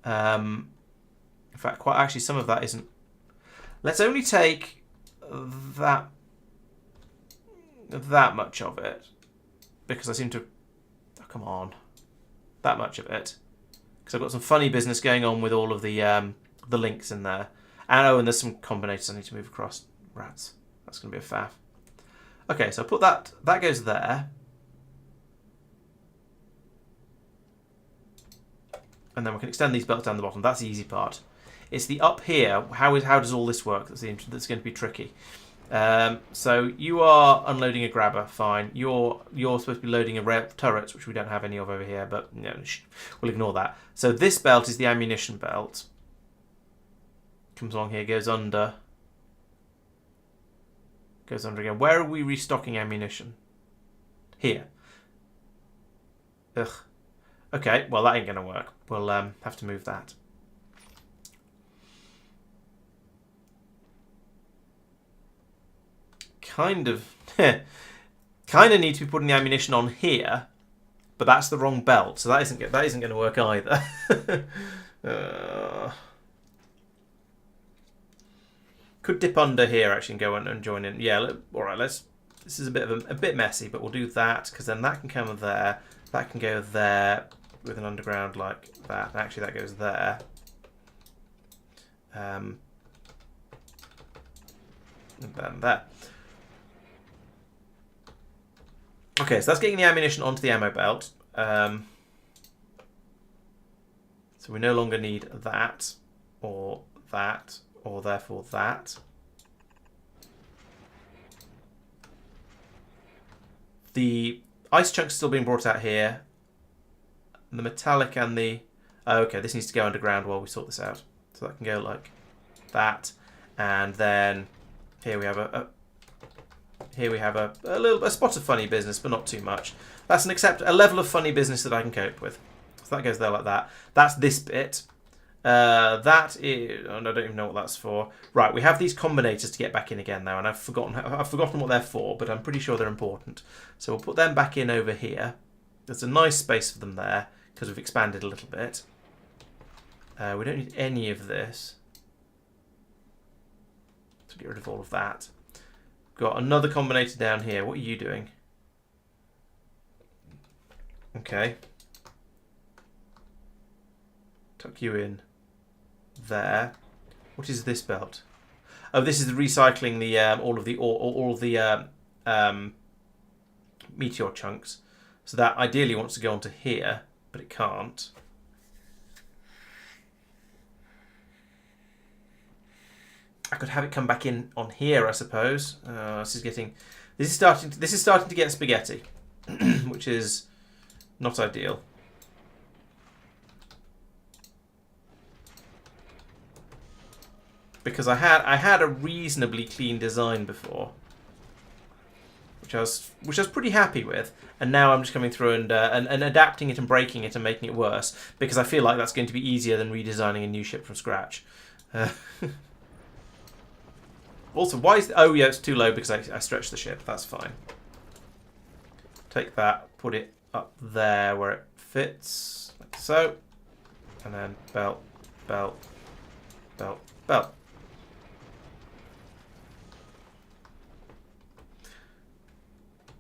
In fact, quite actually, some of that isn't. Let's only take that much of it, because I seem to. Oh, come on, that much of it, because I've got some funny business going on with all of the links in there. And there's some combinators I need to move across. Rats, that's going to be a faff. Okay, so I put that goes there. And then we can extend these belts down the bottom. That's the easy part. It's the up here. How does all this work? That's going to be tricky. So you are unloading a grabber, fine. You're supposed to be loading a rail turrets, which we don't have any of over here, but you know, we'll ignore that. So this belt is the ammunition belt. Comes along here, goes under again. Where are we restocking ammunition? Here. Ugh. Okay, well that ain't gonna work. We'll have to move that. Kind of need to be putting the ammunition on here, but that's the wrong belt, so that isn't going to work either. Could dip under here actually and go and join in. Yeah, all right. This is a bit messy, but we'll do that because then that can come there. That can go there with an underground like that. Actually, that goes there. And then there. Okay, so that's getting the ammunition onto the ammo belt. So we no longer need that, or therefore that. The ice chunks still being brought out here. The metallic and the... Oh, okay, this needs to go underground while we sort this out. So that can go like that. And then here we have a spot of funny business, but not too much. That's a level of funny business that I can cope with. So that goes there like that. That's this bit. That is... Oh, I don't even know what that's for. Right, we have these combinators to get back in again now, and I've forgotten what they're for, but I'm pretty sure they're important. So we'll put them back in over here. There's a nice space for them there, because we've expanded a little bit. We don't need any of this. So get rid of all of that. Got another combinator down here. What are you doing? Okay. Tuck you in there. What is this belt? Oh, this is the recycling the all of the meteor chunks. So that ideally wants to go onto here, but it can't. I could have it come back in on here, I suppose. This is starting to get spaghetti, which is not ideal. Because I had a reasonably clean design before, which I was pretty happy with, and now I'm just coming through and adapting it and breaking it and making it worse because I feel like that's going to be easier than redesigning a new ship from scratch. Also, why is... Oh, yeah, it's too low because I stretched the ship. That's fine. Take that, put it up there where it fits, like so. And then belt, belt, belt, belt.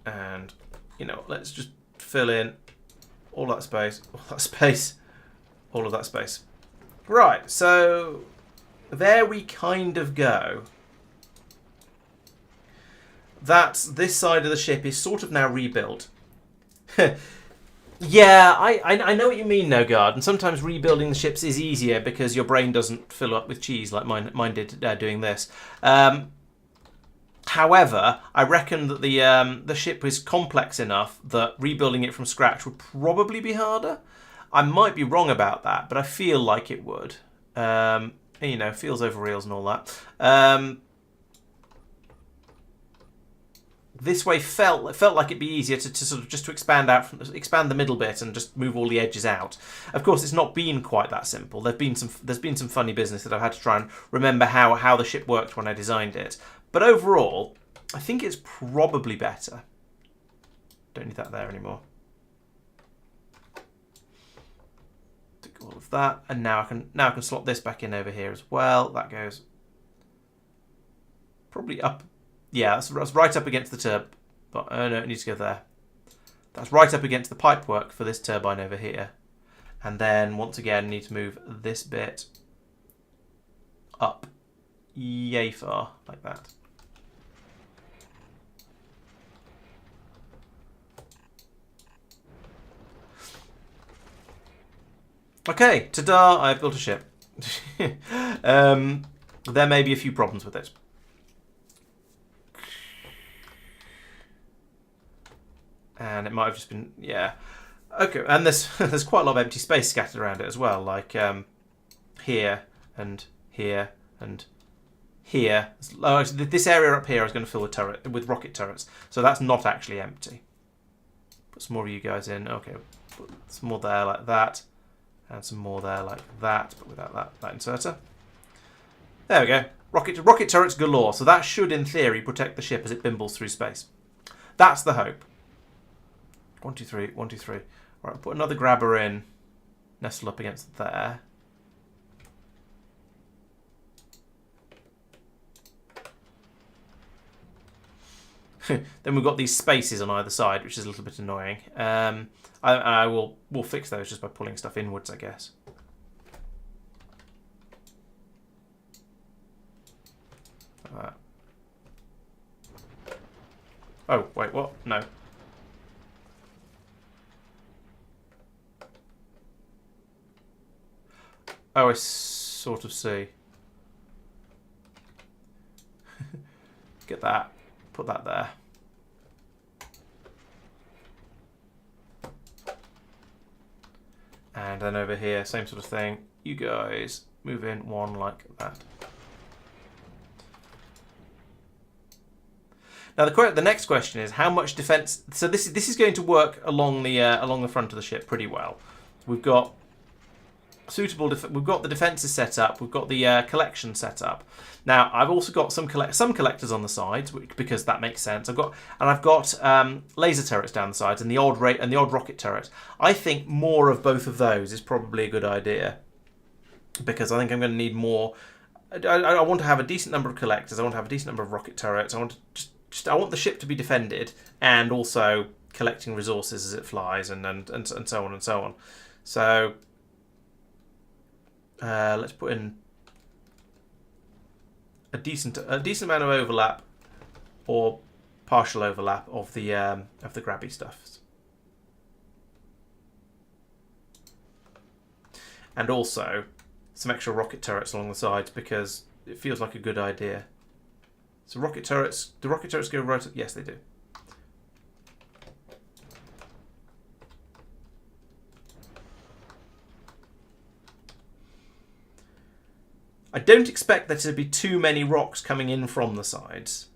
And, you know, let's just fill in all that space, all that space, all of that space. Right, so there we kind of go. This side of the ship is sort of now rebuilt. Yeah, I know what you mean, No Guard. And sometimes rebuilding the ships is easier because your brain doesn't fill up with cheese like mine did doing this. However, I reckon that the ship is complex enough that rebuilding it from scratch would probably be harder. I might be wrong about that, but I feel like it would. You know, feels over reels and all that. This way felt like it'd be easier to sort of just to expand the middle bit and just move all the edges out. Of course, it's not been quite that simple. There's been some funny business that I've had to try and remember how the ship worked when I designed it. But overall, I think it's probably better. Don't need that there anymore. Take all of that, and now I can slot this back in over here as well. That goes probably up. Yeah, that's right up against the turb. But oh no, it needs to go there. That's right up against the pipework for this turbine over here. And then once again, need to move this bit up yay far like that. Okay, ta-da! I've built a ship. There may be a few problems with it. And it might have just been, yeah. Okay, and there's quite a lot of empty space scattered around it as well, like here and here and here. Oh, this area up here I was going to fill with rocket turrets, so that's not actually empty. Put some more of you guys in. Okay, put some more there like that, and some more there like that, but without that inserter. There we go. Rocket turrets galore. So that should, in theory, protect the ship as it bimbles through space. That's the hope. 1, 2, 3, 1, 2, 3. Right, I'll put another grabber in, nestle up against there. Then we've got these spaces on either side, which is a little bit annoying. We'll fix those just by pulling stuff inwards, I guess. Oh, wait, what? No. Oh, I sort of see. Get that. Put that there. And then over here, same sort of thing. You guys move in one like that. Now the next question is how much defense. So this is going to work along the front of the ship pretty well. We've got suitable. We've got the defenses set up. We've got the collection set up. Now I've also got some collectors on the sides because that makes sense. I've got laser turrets down the sides and the odd rocket turret. I think more of both of those is probably a good idea because I think I'm going to need more. I want to have a decent number of collectors. I want to have a decent number of rocket turrets. I want to I want the ship to be defended and also collecting resources as it flies and so on and so on. So let's put in a decent amount of overlap or partial overlap of the grabby stuffs. And also some extra rocket turrets along the sides because it feels like a good idea. So rocket turrets, do rocket turrets go right up? Yes, they do. I don't expect there to be too many rocks coming in from the sides,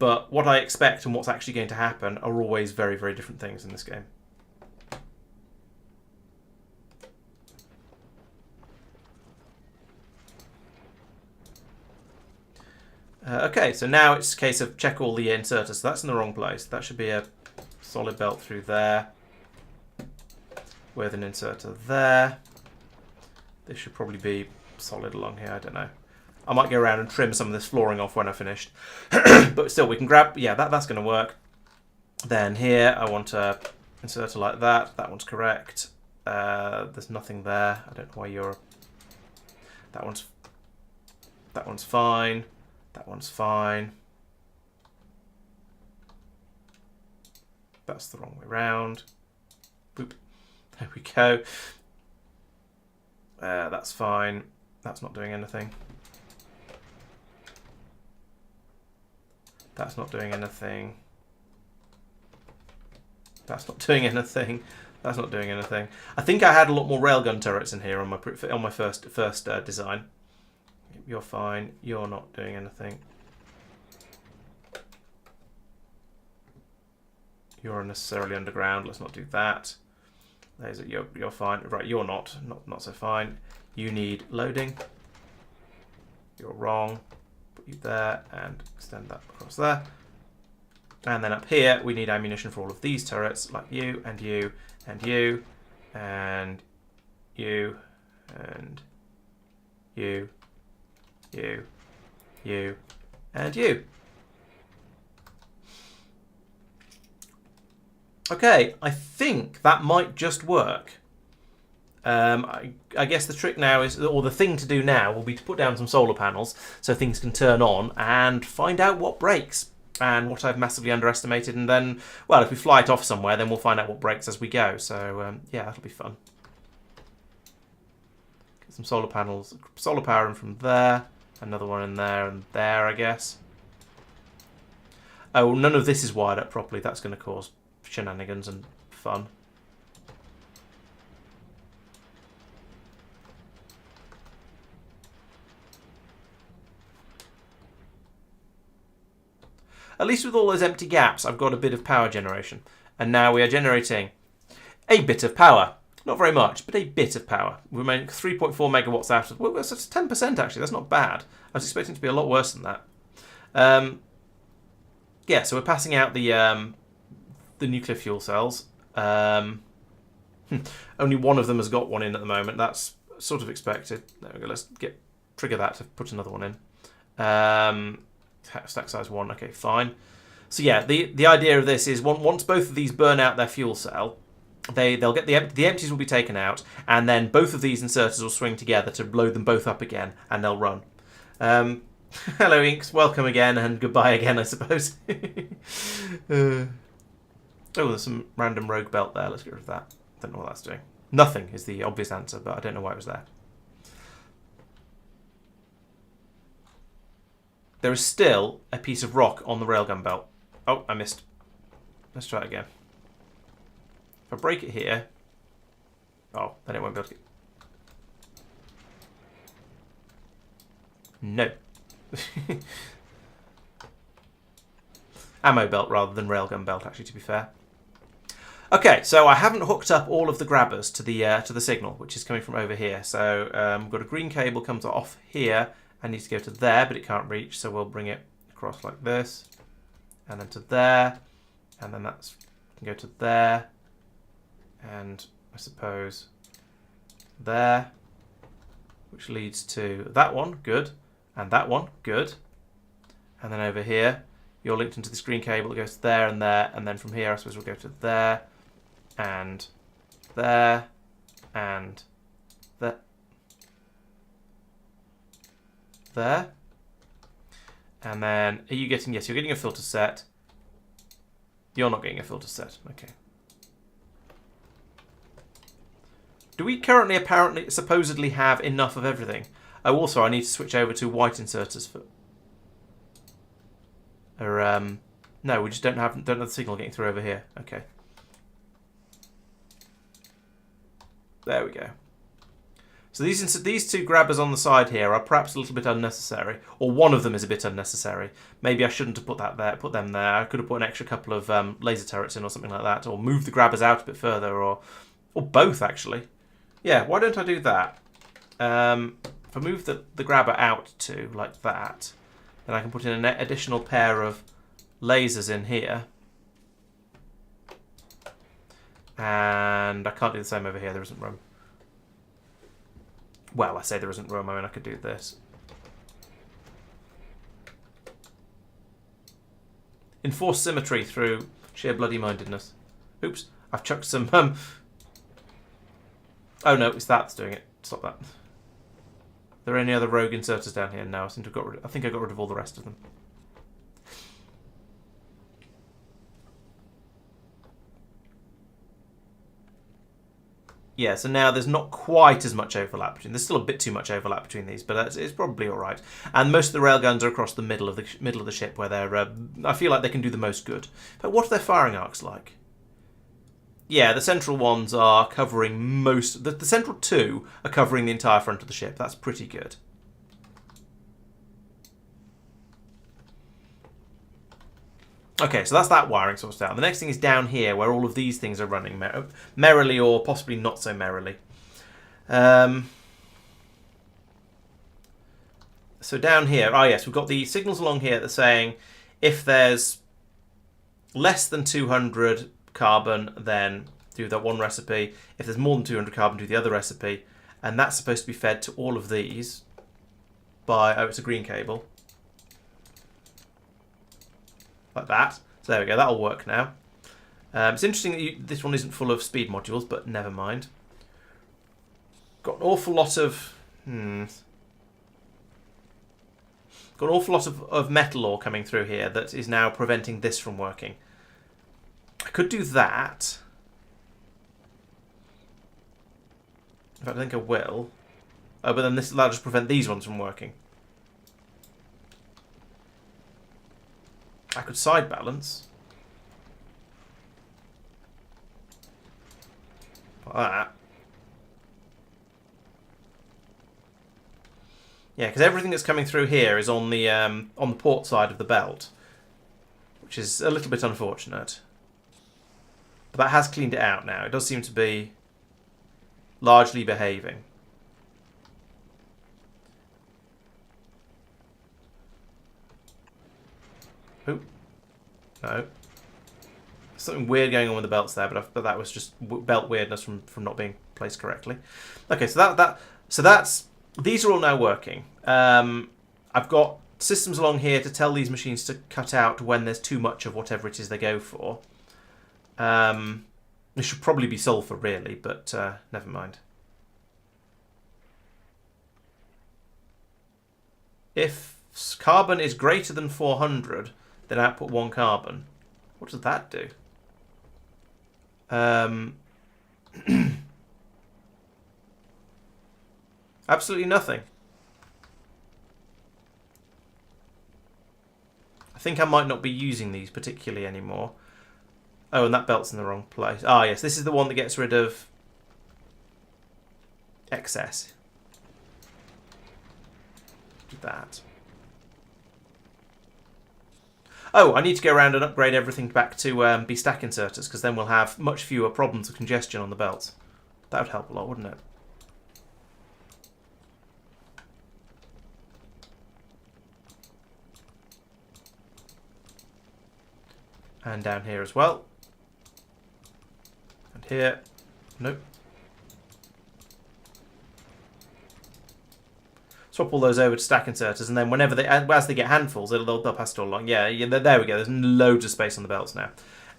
but what I expect and what's actually going to happen are always very, very different things in this game. Okay, so now it's a case of check all the inserters. So that's in the wrong place. That should be a solid belt through there with an inserter there. This should probably be solid along here. I don't know. I might go around and trim some of this flooring off when I've finished. But still, we can grab... Yeah, that's going to work. Then here, I want a inserter like that. That one's correct. There's nothing there. I don't know why you're... That one's fine. That one's fine. That's the wrong way round. Boop. There we go. That's fine. That's not doing anything. That's not doing anything. That's not doing anything. That's not doing anything. I think I had a lot more railgun turrets in here on my first design. You're fine. You're not doing anything. You're unnecessarily underground. Let's not do that. There's it. You're fine. Right. You're not so fine. You need loading. You're wrong. Put you there and extend that across there. And then up here we need ammunition for all of these turrets, like you and you and you and you and you. You, and you. Okay, I think that might just work. I guess the trick now is, or the thing to do now, will be to put down some solar panels so things can turn on and find out what breaks and what I've massively underestimated. And then, well, if we fly it off somewhere, then we'll find out what breaks as we go. So, yeah, that'll be fun. Get some solar panels, solar power in from there. Another one in there and there, I guess. Oh, none of this is wired up properly. That's going to cause shenanigans and fun. At least with all those empty gaps, I've got a bit of power generation. And now we are generating a bit of power. Not very much, but a bit of power. We made 3.4 megawatts out of... Well, that's 10% actually. That's not bad. I was expecting it to be a lot worse than that. Yeah, so we're passing out the nuclear fuel cells. Only one of them has got one in at the moment. That's sort of expected. There we go. Let's trigger that to put another one in. Stack size 1. Okay, fine. So yeah, the idea of this is once both of these burn out their fuel cell, they'll get the empties will be taken out, and then both of these inserters will swing together to load them both up again, and they'll run. Hello, Inks. Welcome again, and goodbye again, I suppose. Oh, there's some random rogue belt there. Let's get rid of that. Don't know what that's doing. Nothing is the obvious answer, but I don't know why it was there. There is still a piece of rock on the railgun belt. Oh, I missed. Let's try it again. If I break it here, Oh, then it won't be able to get... No. Ammo belt rather than railgun belt, actually, to be fair. Okay, so I haven't hooked up all of the grabbers to the signal, which is coming from over here. So we've got a green cable comes off here and needs to go to there, but it can't reach. So we'll bring it across like this, and then to there, and then that's can go to there, and I suppose there, which leads to that one. Good. And that one, good. And then over here, you're linked into this green cable that goes there, and then from here, I suppose we'll go to there, and there, and there. There. And then, are you getting, yes, you're getting a filter set. You're not getting a filter set, okay. Do we currently apparently, supposedly have enough of everything? Oh, also, I need to switch over to white inserters for... no, we just don't have the signal getting through over here. Okay. There we go. So these two grabbers on the side here are perhaps a little bit unnecessary, or one of them is a bit unnecessary. Maybe I shouldn't have put them there. I could have put an extra couple of laser turrets in or something like that, or move the grabbers out a bit further, or both actually. Yeah, why don't I do that? If I move the grabber out to like that, then I can put in an additional pair of lasers in here. And I can't do the same over here, there isn't room. Well, I say there isn't room, I mean I could do this. Enforce symmetry through sheer bloody-mindedness. Oops, I've chucked some... Oh no, it's that that's doing it. Stop that. Are there any other rogue inserters down here? No, I think I got rid of all the rest of them. Yeah, so now there's not quite as much overlap between. There's still a bit too much overlap between these, but it's probably all right. And most of the railguns are across the middle of the ship, where they're. I feel like they can do the most good. But what are their firing arcs like? Yeah, the central ones are covering most... The central two are covering the entire front of the ship. That's pretty good. Okay, so that's that wiring sorted out. The next thing is down here, where all of these things are running merrily or possibly not so merrily. So down here... Oh, yes, we've got the signals along here that are saying if there's less than 200... carbon, then do that one recipe. If there's more than 200 carbon, do the other recipe. And that's supposed to be fed to all of these by... Oh, it's a green cable. Like that. So there we go, that'll work now. It's interesting that this one isn't full of speed modules, but never mind. Got an awful lot of... Got an awful lot of metal ore coming through here that is now preventing this from working. I could do that. In fact, I think I will. Oh, but then that'll just prevent these ones from working. I could side balance. Like that. Yeah, because everything that's coming through here is on the port side of the belt, which is a little bit unfortunate. But that has cleaned it out now. It does seem to be largely behaving. Oh. No. Something weird going on with the belts there, but that was just belt weirdness from not being placed correctly. Okay, so that's these are all now working. I've got systems along here to tell these machines to cut out when there's too much of whatever it is they go for. This should probably be sulfur, really, but never mind. If carbon is greater than 400, then output 1 carbon. What does that do? Absolutely nothing. I think I might not be using these particularly anymore. Oh, and that belt's in the wrong place. Ah, yes, this is the one that gets rid of excess. Do that. Oh, I need to go around and upgrade everything back to be stack inserters, because then we'll have much fewer problems of congestion on the belts. That would help a lot, wouldn't it? And down here as well. And here. Nope. Swap all those over to stack inserters, and then whenever they, as they get handfuls, they'll pass it all along. Yeah, there we go. There's loads of space on the belts now.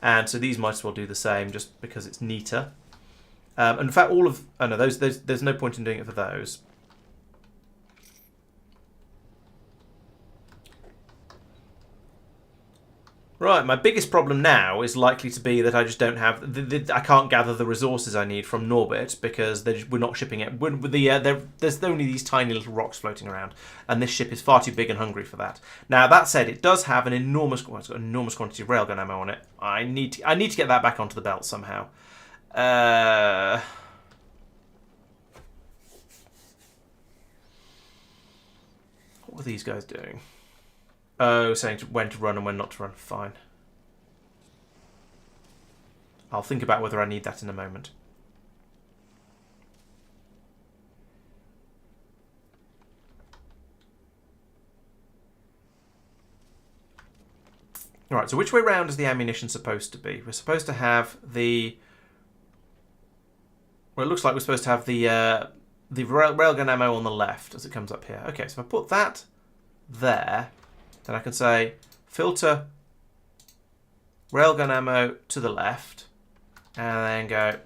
And so these might as well do the same, just because it's neater. And in fact, all of... Oh no, there's no point in doing it for those. Right, my biggest problem now is likely to be that I just don't have... I can't gather the resources I need from Norbit because we're not shipping it. There's only these tiny little rocks floating around, and this ship is far too big and hungry for that. Now, that said, it does have an enormous... Well, it's got an enormous quantity of railgun ammo on it. I need to get that back onto the belt somehow. What were these guys doing? Oh, saying when to run and when not to run. Fine. I'll think about whether I need that in a moment. Alright, so which way round is the ammunition supposed to be? We're supposed to have the... Well, it looks like we're supposed to have the railgun ammo on the left as it comes up here. Okay, so if I put that there... Then I can say filter railgun ammo to the left, and then go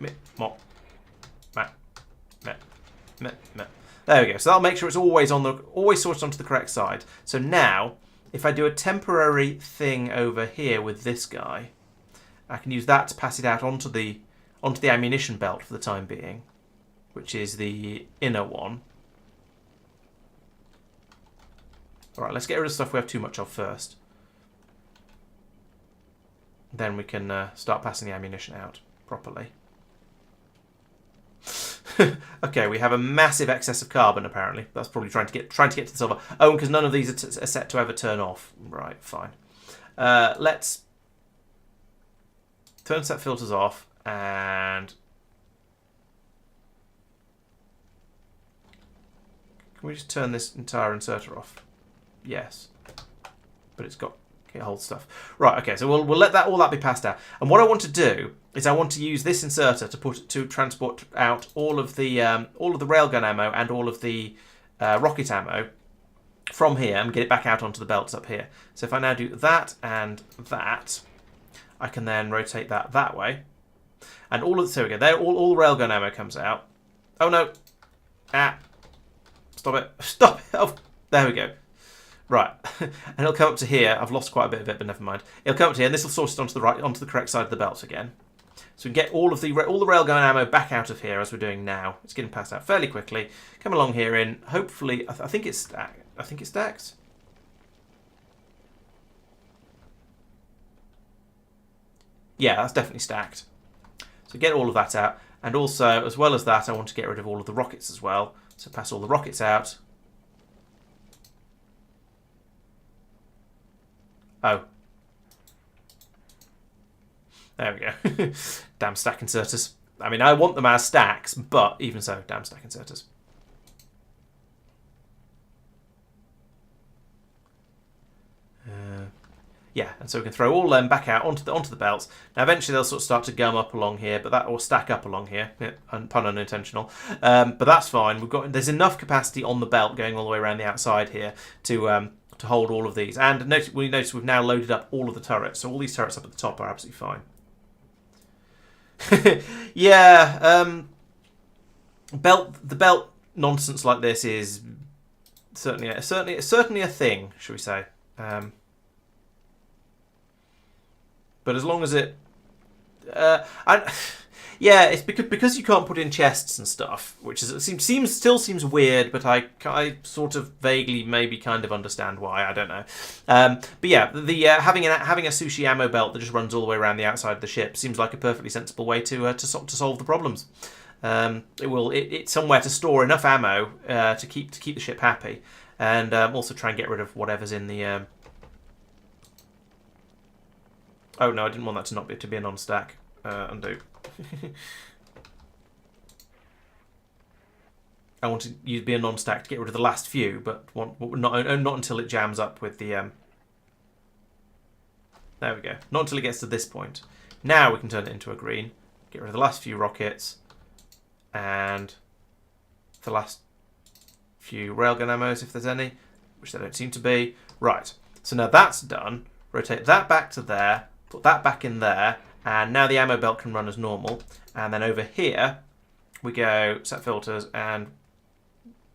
there we go. So that'll make sure it's always sorted onto the correct side. So now, if I do a temporary thing over here with this guy, I can use that to pass it out onto the ammunition belt for the time being, which is the inner one. Alright, let's get rid of stuff we have too much of first. Then we can start passing the ammunition out properly. Okay, we have a massive excess of carbon apparently. That's probably trying to get to the silver. Oh, because none of these are set to ever turn off. Right, fine. Let's turn set filters off and... Can we just turn this entire inserter off? Yes, but it holds stuff. Right. Okay. So we'll let all that be passed out. And what I want to do is I want to use this inserter to transport out all of the railgun ammo and all of the rocket ammo from here and get it back out onto the belts up here. So if I now do that and that, I can then rotate that way, and so we go. There, all the railgun ammo comes out. Oh no! Ah! Stop it! Stop it! Oh, there we go. Right, and it'll come up to here. I've lost quite a bit of it, but never mind. It'll come up to here, and this will sort it onto the correct side of the belt again. So we can get all the railgun ammo back out of here as we're doing now. It's getting passed out fairly quickly. Come along here in. Hopefully, I think it's stacked. I think it's stacked. Yeah, that's definitely stacked. So get all of that out, and also as well as that, I want to get rid of all of the rockets as well. So pass all the rockets out. Oh. There we go. Damn stack inserters. I mean, I want them as stacks, but even so, damn stack inserters. Yeah, and so we can throw all them back out onto the belts. Now, eventually they'll sort of start to gum up along here, or stack up along here. Yeah, pun unintentional. But that's fine. There's enough capacity on the belt going all the way around the outside here to hold all of these. And notice we've now loaded up all of the turrets, so all these turrets up at the top are absolutely fine. Yeah, the belt nonsense like this is certainly a thing, shall we say? But as long as it, yeah, it's because you can't put in chests and stuff, which still seems weird, but I sort of vaguely maybe kind of understand why. I don't know. But yeah, having a sushi ammo belt that just runs all the way around the outside of the ship seems like a perfectly sensible way to solve the problems. It's somewhere to store enough ammo to keep the ship happy, and also try and get rid of whatever's in the. Oh no, I didn't want that to be a non-stack. Undo. I want to use be a non-stack to get rid of the last few, but not until it jams up with the. There we go. Not until it gets to this point. Now we can turn it into a green. Get rid of the last few rockets, and the last few railgun ammos, if there's any, which there don't seem to be. Right. So now that's done. Rotate that back to there. Put that back in there, and now the ammo belt can run as normal. And then over here, we go set filters and.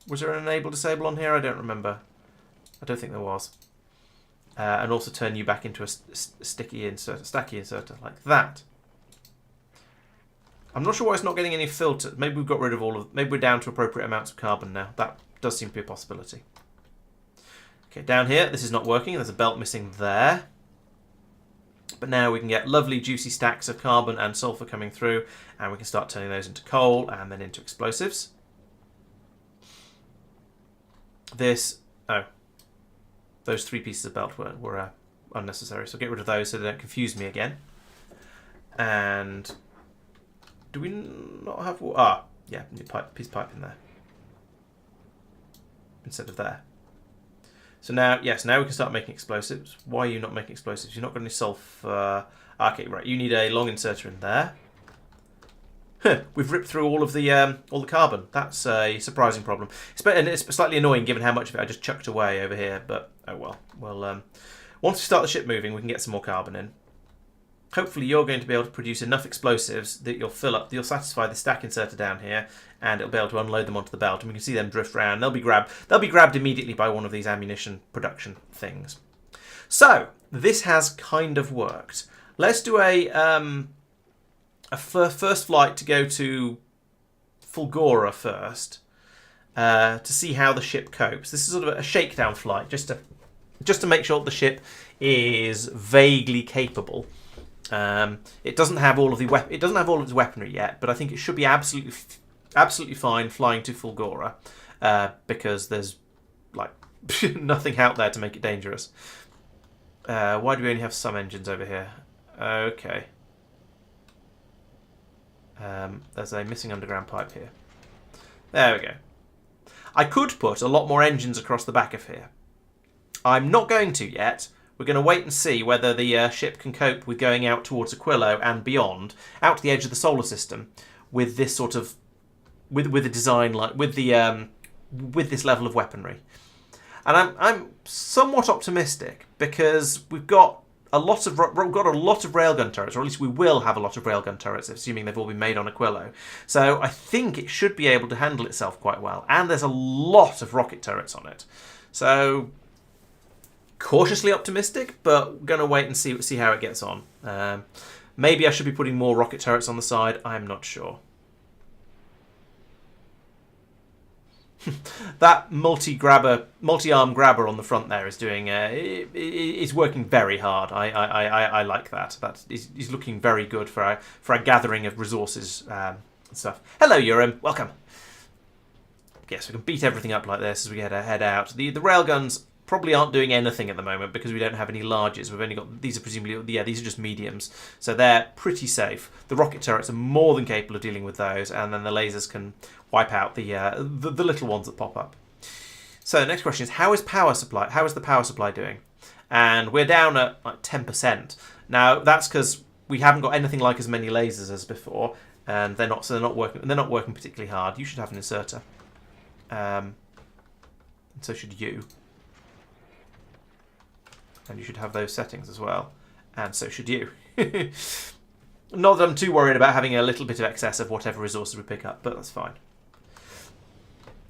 Was there an enable disable on here? I don't remember. I don't think there was. And also turn you back into a stacky inserter like that. I'm not sure why it's not getting any filter. Maybe we've got rid of all of. Maybe we're down to appropriate amounts of carbon now. That does seem to be a possibility. Okay, down here, this is not working. There's a belt missing there. But now we can get lovely juicy stacks of carbon and sulfur coming through, and we can start turning those into coal and then into explosives. Those 3 pieces of belt were unnecessary, so get rid of those so they don't confuse me again. And do we not have? Yeah, piece of pipe in there instead of there. So now, yes, now we can start making explosives. Why are you not making explosives? You're not got any sulfur. Okay, right. You need a long inserter in there. We've ripped through all the carbon. That's a surprising problem. And it's slightly annoying given how much of it I just chucked away over here. But oh well. Well, once we start the ship moving, we can get some more carbon in. Hopefully, you're going to be able to produce enough explosives that you'll satisfy the stack inserter down here, and it'll be able to unload them onto the belt, and we can see them drift around. They'll be grabbed immediately by one of these ammunition production things. So this has kind of worked. Let's do a first flight to go to Fulgora first to see how the ship copes. This is sort of a shakedown flight, just to make sure the ship is vaguely capable. It doesn't have all of its weaponry yet, but I think it should be absolutely fine flying to Fulgora because there's like nothing out there to make it dangerous. Why do we only have some engines over here? Okay. There's a missing underground pipe here. There we go. I could put a lot more engines across the back of here. I'm not going to yet. We're going to wait and see whether the ship can cope with going out towards Aquilo and beyond, out to the edge of the solar system, with this sort of, with a design like with this level of weaponry. And I'm somewhat optimistic because we've got a lot of railgun turrets, or at least we will have a lot of railgun turrets, assuming they've all been made on Aquilo. So I think it should be able to handle itself quite well, and there's a lot of rocket turrets on it. So cautiously optimistic, but going to wait and see how it gets on. Maybe I should be putting more rocket turrets on the side. I'm not sure. That multi-arm grabber on the front there is doing. It's working very hard. I like that. That is looking very good for a gathering of resources and stuff. Hello, Urim. Welcome. Yes, we can beat everything up like this as we head out. The railguns probably aren't doing anything at the moment because we don't have any larges. We've only got, these are presumably, these are just mediums. So they're pretty safe. The rocket turrets are more than capable of dealing with those, and then the lasers can wipe out the little ones that pop up. So next question is, how is the power supply doing? And we're down at like 10%. Now that's because we haven't got anything like as many lasers as before, and they're not working particularly hard. You should have an inserter. And so should you. And you should have those settings as well. And so should you. Not that I'm too worried about having a little bit of excess of whatever resources we pick up, but that's fine.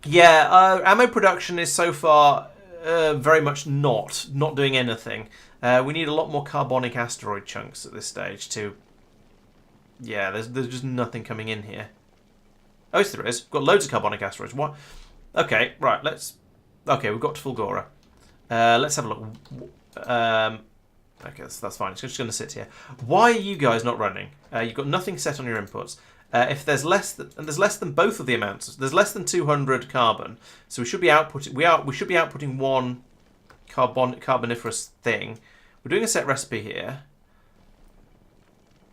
Yeah, ammo production is so far very much not doing anything. We need a lot more carbonic asteroid chunks at this stage to... Yeah, there's just nothing coming in here. Oh, yes, there is. We've got loads of carbonic asteroids. What? Okay, right, Okay, we've got to Fulgora. Let's have a look. Okay, that's fine. It's just going to sit here. Why are you guys not running? You've got nothing set on your inputs. If there's less than, and there's less than both of the amounts, there's less than 200 carbon, so we should be outputting we should be outputting one carboniferous thing. We're doing a set recipe here,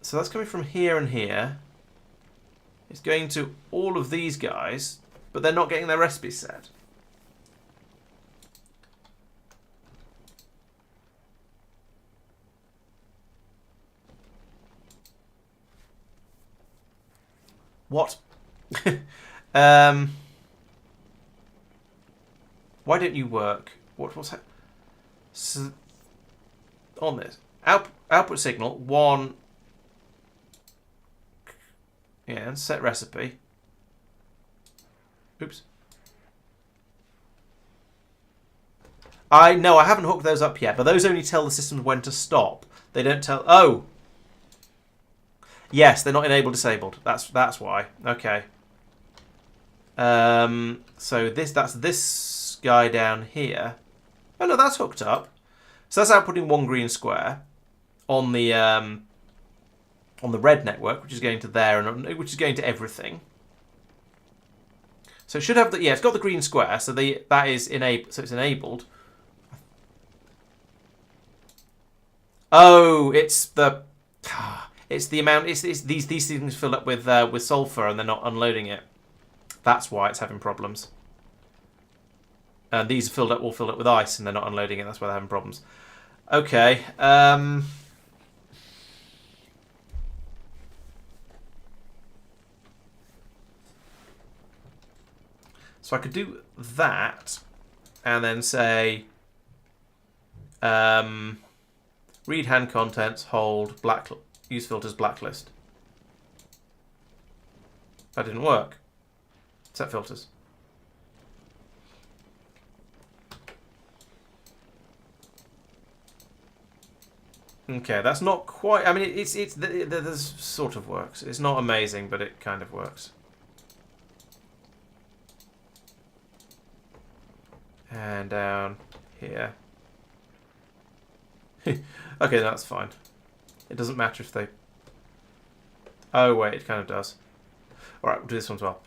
so that's coming from here and here. It's going to all of these guys, but they're not getting their recipe set. What? Why don't you work? What's that? So, on this output signal 1. Yeah, set recipe. Oops. I haven't hooked those up yet, but those only tell the system when to stop. They don't tell. Oh. Yes, they're not enabled disabled. That's why. Okay. So that's this guy down here. Oh no, that's hooked up. So that's outputting 1 green square on the red network, which is going to there and which is going to everything. So it should have the it's got the green square, so that is enabled. So it's enabled. Oh, it's the amount. It's these things fill up with sulfur and they're not unloading it. That's why it's having problems. And these are all filled up with ice and they're not unloading it. That's why they're having problems. Okay. So I could do that and then say read hand contents, hold, use filters, blacklist. That didn't work. Set filters. Okay, that's not quite. I mean, this sort of works. It's not amazing, but it kind of works. And down here. Okay, that's fine. It doesn't matter if they... Oh, wait, it kind of does. Alright, we'll do this one as well.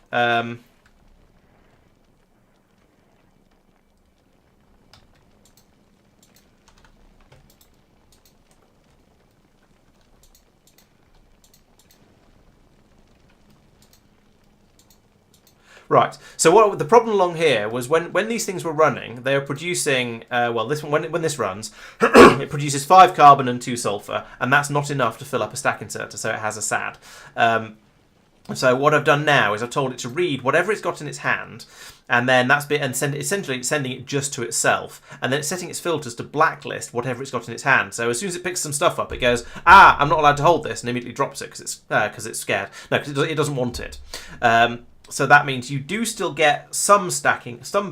Right. So what the problem along here was when these things were running, they were producing this one when this runs, it produces 5 carbon and 2 sulfur, and that's not enough to fill up a stack inserter, so it has a SAD. So what I've done now is I've told it to read whatever it's got in its hand, and then essentially it's sending it just to itself, and then it's setting its filters to blacklist whatever it's got in its hand. So as soon as it picks some stuff up, it goes, I'm not allowed to hold this, and immediately drops it because it's scared. No, because it doesn't want it. So that means you do still get some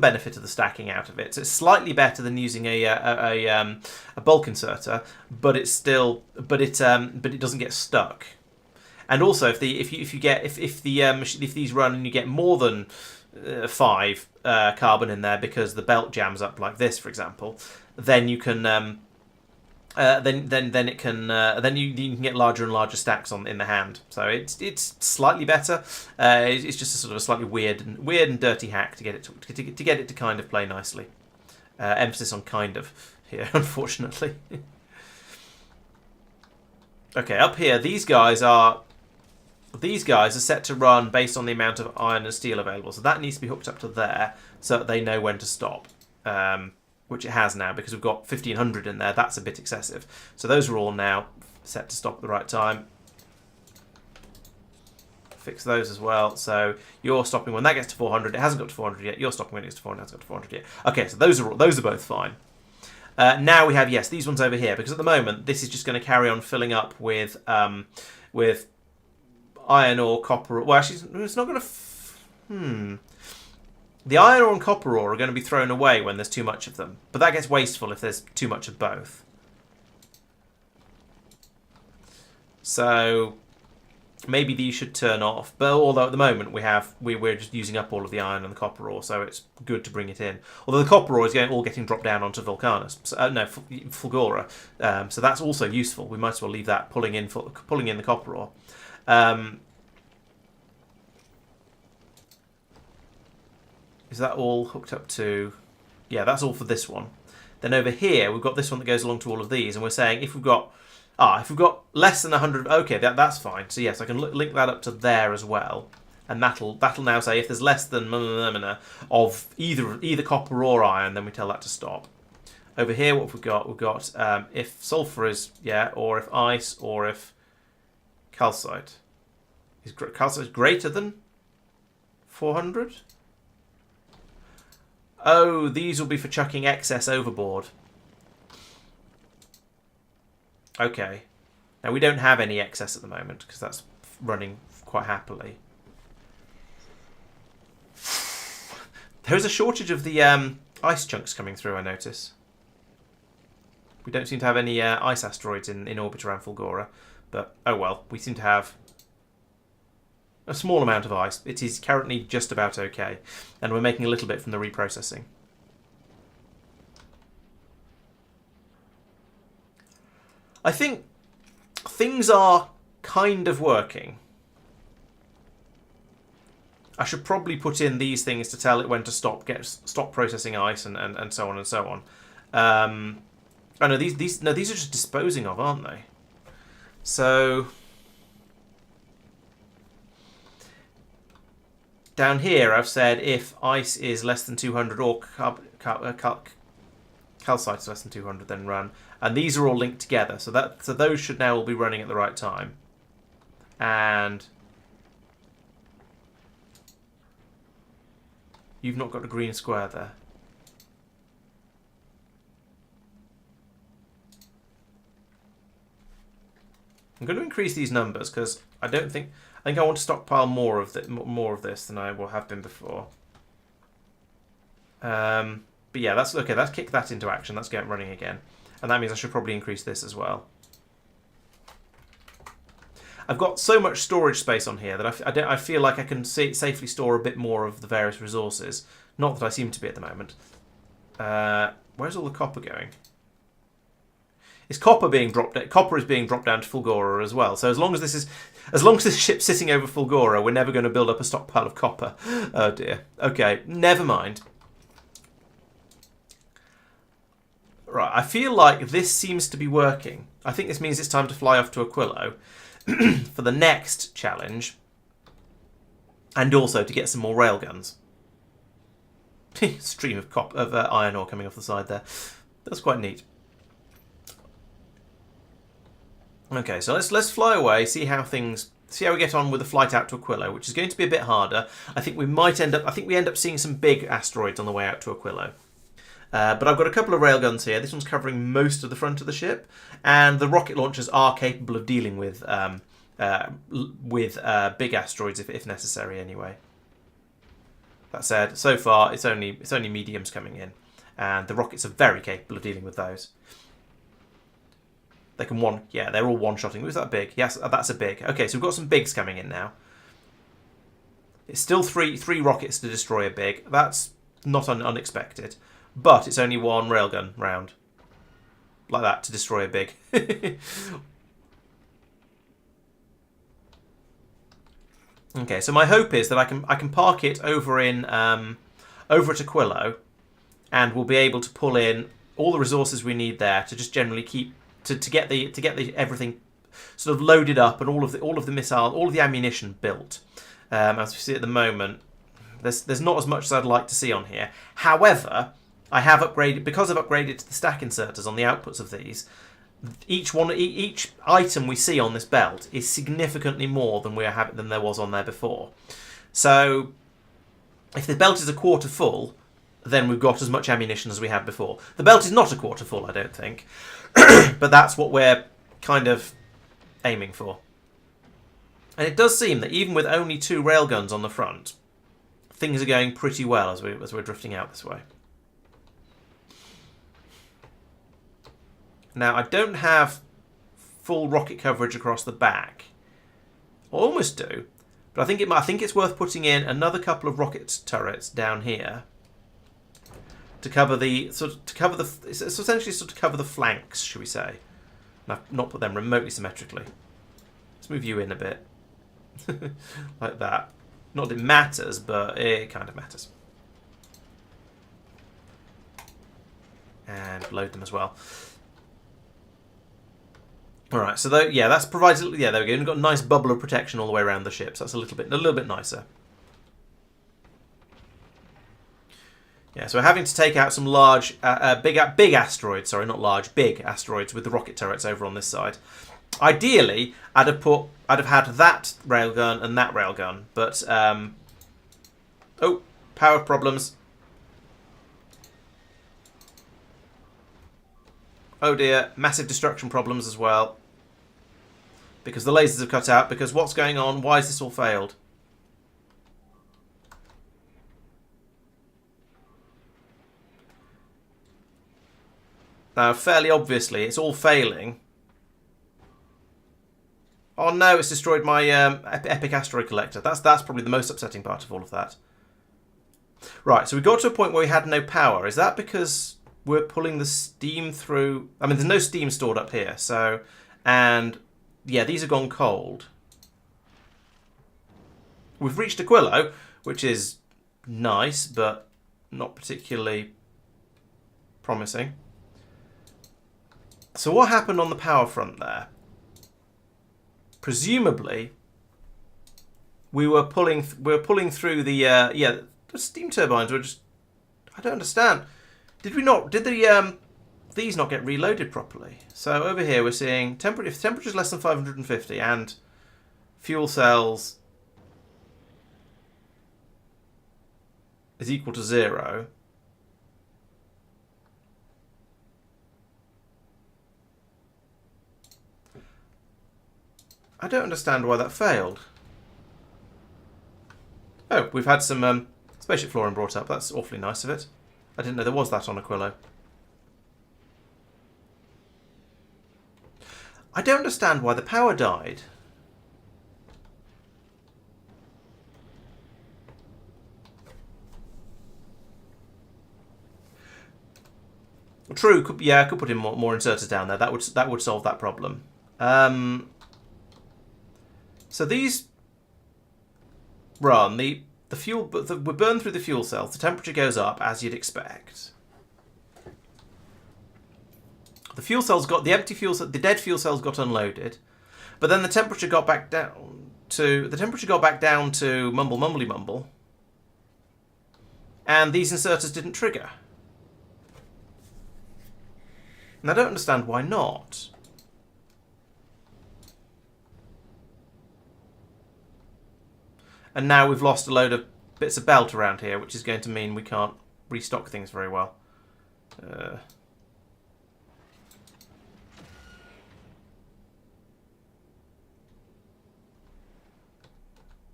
benefit of the stacking out of it. So it's slightly better than using a bulk inserter, but it doesn't get stuck. And also, if these run and you get more than 5 carbon in there because the belt jams up like this, for example, then you can then you can get larger and larger stacks in the hand. So it's slightly better. It's just a sort of a slightly weird and dirty hack to get it to kind of play nicely. Emphasis on kind of here, unfortunately. Okay, up here these guys are set to run based on the amount of iron and steel available. So that needs to be hooked up to there so that they know when to stop. Which it has now because we've got 1500 in there. That's a bit excessive. So those are all now set to stop at the right time. Fix those as well. So you're stopping when that gets to 400. It hasn't got to 400 yet. You're stopping when it gets to 400. It hasn't got to 400 yet. Okay, so those are both fine. Now we have these ones over here because at the moment this is just going to carry on filling up with iron ore, copper. Well, actually, it's not going to. The iron ore and copper ore are going to be thrown away when there's too much of them. But that gets wasteful if there's too much of both. So maybe these should turn off. But although at the moment we're just using up all of the iron and the copper ore, so it's good to bring it in. Although the copper ore is all getting dropped down onto Vulcanus. Fulgora. So that's also useful. We might as well leave that pulling in the copper ore. Is that all hooked up to... Yeah, that's all for this one. Then over here, we've got this one that goes along to all of these, and we're saying if we've got less than 100... Okay, that's fine. So yes, I can link that up to there as well. And that'll now say if there's less than of either copper or iron, then we tell that to stop. Over here, what have we got? We've got if sulfur is, or if ice, or if calcite. Is calcite greater than 400? Oh, these will be for chucking excess overboard. Okay. Now, we don't have any excess at the moment, because that's running quite happily. There is a shortage of the ice chunks coming through, I notice. We don't seem to have any ice asteroids in orbit around Fulgora, but oh well, we seem to have a small amount of ice. It is currently just about okay, and we're making a little bit from the reprocessing. I think things are kind of working. I should probably put in these things to tell it when to stop processing ice and so on and so on. Oh no, these are just disposing of, aren't they? So down here, I've said if ice is less than 200 or calcite is less than 200, then run. And these are all linked together, so those should now all be running at the right time. And you've not got a green square there. I'm going to increase these numbers because I think I want to stockpile more of this than I will have been before. But yeah, that's okay. Let's kick that into action. That's getting running again, and that means I should probably increase this as well. I've got so much storage space on here that I feel like I can safely store a bit more of the various resources. Not that I seem to be at the moment. Where's all the copper going? Is copper being dropped? Copper is being dropped down to Fulgora as well. So as long as this ship's sitting over Fulgora, we're never going to build up a stockpile of copper. Oh dear. Okay, never mind. Right, I feel like this seems to be working. I think this means it's time to fly off to Aquilo for the next challenge, and also to get some more railguns. Stream of iron ore coming off the side there. That's quite neat. Okay, so let's fly away, see how we get on with the flight out to Aquilo, which is going to be a bit harder. I think we end up seeing some big asteroids on the way out to Aquilo. But I've got a couple of railguns here. This one's covering most of the front of the ship, and the rocket launchers are capable of dealing with big asteroids if necessary. Anyway, that said, so far it's only mediums coming in, and the rockets are very capable of dealing with those. They can they're all one-shotting. Was that big? Yes, that's a big. Okay, so we've got some bigs coming in now. It's still three rockets to destroy a big. That's not unexpected. But it's only one railgun round. Like that to destroy a big. Okay, so my hope is that I can park it over at Aquilo, and we'll be able to pull in all the resources we need there to just generally keep to get the everything sort of loaded up and all of the missiles, all of the ammunition built. As we see at the moment, there's not as much as I'd like to see on here. However, I have upgraded, because I've upgraded to the stack inserters on the outputs of these. Each item we see on this belt is significantly more than there was on there before. So if the belt is a quarter full, then we've got as much ammunition as we had before. The belt is not a quarter full, I don't think, but that's what we're kind of aiming for. And it does seem that even with only 2 railguns on the front, things are going pretty well as we're drifting out this way. Now, I don't have full rocket coverage across the back. I almost do, but I think it's worth putting in another couple of rocket turrets down here to cover essentially cover the flanks, should we say? And I've not put them remotely symmetrically. Let's move you in a bit, like that. Not that it matters, but it kind of matters. and load them as well. All right, so yeah, that's provides. Yeah, there we go. We've got a nice bubble of protection all the way around the ship. So that's a little bit nicer. Yeah, so we're having to take out some large, big asteroids. Sorry, not large, big asteroids with the rocket turrets over on this side. Ideally, I'd have had that railgun and that railgun, but oh, power problems. Oh dear, massive destruction problems as well. Because the lasers have cut out. Because what's going on? Why has this all failed? Now, fairly obviously, it's all failing. Oh no, it's destroyed my epic asteroid collector. That's probably the most upsetting part of all of that. Right, so we got to a point where we had no power. Is that because we're pulling the steam through? I mean, there's no steam stored up here, so... And, yeah, these have gone cold. We've reached Aquilo, which is nice, but not particularly promising. So what happened on the power front there? Presumably, we were pulling through the the steam turbines were just, I don't understand. Did these not get reloaded properly? So over here we're seeing if temperature is less than 550 and fuel cells is equal to 0. I don't understand why that failed. Oh, we've had some spaceship flooring brought up. That's awfully nice of it. I didn't know there was that on Aquilo. I don't understand why the power died. True, I could put in more inserters down there. That would solve that problem. So these run we burn through the fuel cells. The temperature goes up as you'd expect. The fuel cells got the dead fuel cells got unloaded, but then the temperature got back down to mumble mumbly mumble, and these inserters didn't trigger. And I don't understand why not. And now we've lost a load of bits of belt around here, which is going to mean we can't restock things very well. Oh,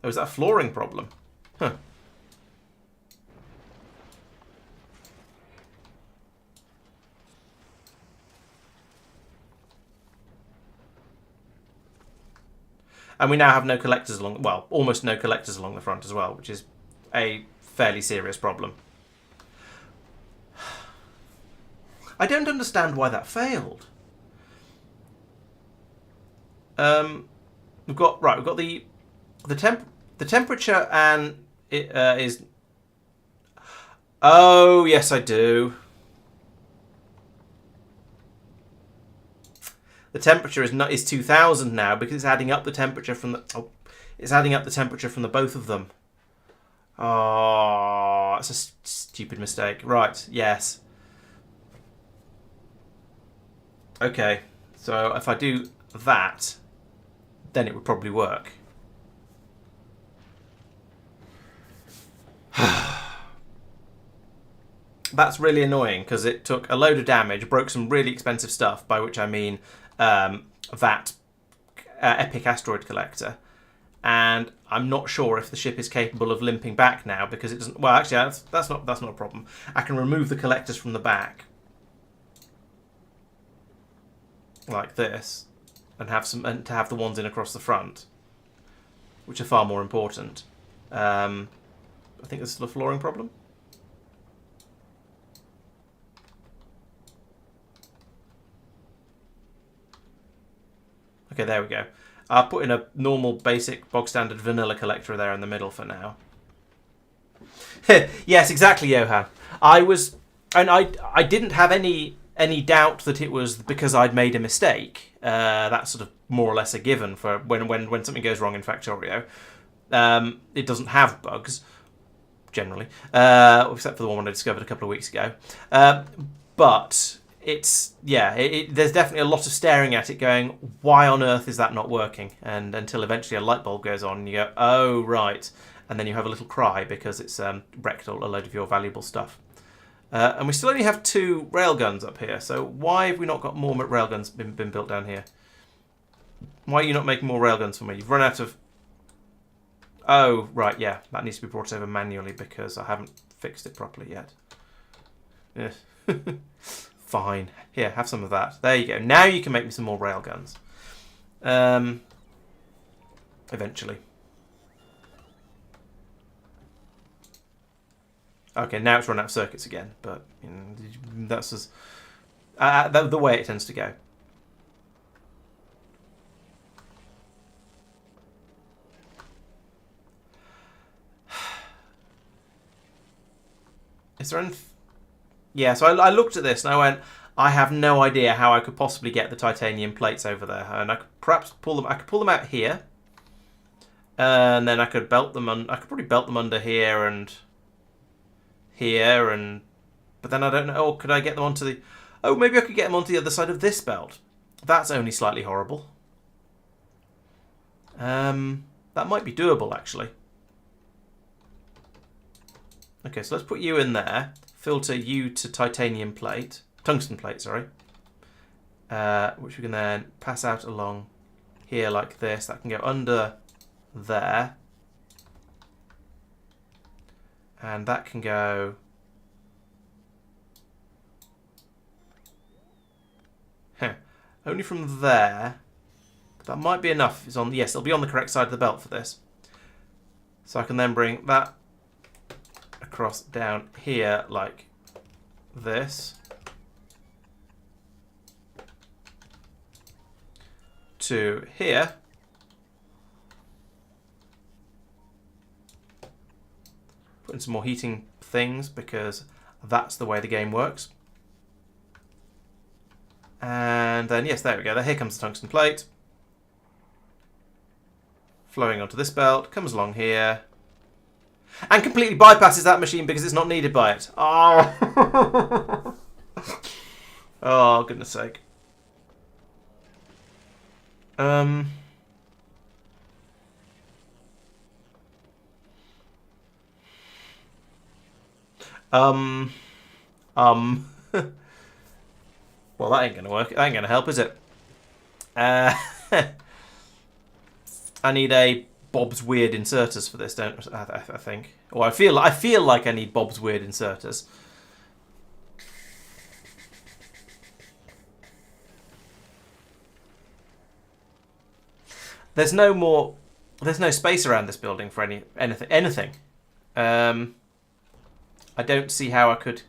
is that a flooring problem? Huh. And we now have no collectors along... Well, almost no collectors along the front as well, which is a fairly serious problem. I don't understand why that failed. We've got the temperature, and it is... Oh, yes, I do. The temperature is 2000 now because it's adding up the temperature from the both of them. Oh, that's a stupid mistake. Right, yes. Okay, so if I do that, then it would probably work. That's really annoying because it took a load of damage, broke some really expensive stuff, by which I mean that epic asteroid collector, and I'm not sure if the ship is capable of limping back now because it doesn't. Well, actually, that's not a problem. I can remove the collectors from the back like this, and to have the ones in across the front, which are far more important. I think this is a flooring problem. Okay, there we go. I'll put in a normal, basic, bog-standard vanilla collector there in the middle for now. Yes, exactly, Johan. I was And I didn't have any doubt that it was because I'd made a mistake. That's sort of more or less a given for when something goes wrong in Factorio. It doesn't have bugs, generally, except for the one I discovered a couple of weeks ago. But it's, yeah, there's definitely a lot of staring at it going, why on earth is that not working? And until eventually a light bulb goes on and you go, oh, right. And then you have a little cry because it's wrecked a load of your valuable stuff. And we still only have 2 railguns up here, so why have we not got more railguns been built down here? Why are you not making more railguns for me? You've run out of... Oh, right, yeah. That needs to be brought over manually because I haven't fixed it properly yet. Yeah. Fine. Here, have some of that. There you go. Now you can make me some more railguns. Eventually. Okay, now it's run out of circuits again, but you know, that's as, the way it tends to go. Is there any... Yeah, so I looked at this and I went, I have no idea how I could possibly get the titanium plates over there, and I could perhaps pull them. I could pull them out here, and then I could belt them. I could probably belt them under here and here, and but then I don't know. Oh, could I get them onto the? Oh, maybe I could get them onto the other side of this belt. That's only slightly horrible. That might be doable actually. Okay, so let's put you in there. Filter you to titanium plate, tungsten plate, sorry. Which we can then pass out along here like this. That can go under there. And that can go... Only from there. That might be enough. It's on, yes, it'll be on the correct side of the belt for this. So I can then bring that across down here like this. To here. Put in some more heating things because that's the way the game works. And then, yes, there we go. Here comes the tungsten plate. Flowing onto this belt, comes along here. And completely bypasses that machine because it's not needed by it. Oh, oh goodness sake. Well, that ain't gonna work. That ain't gonna help, is it? I need a Bob's Weird Inserters for this, don't I think? Or I feel like I need Bob's Weird Inserters. There's no space around this building for anything. I don't see how I could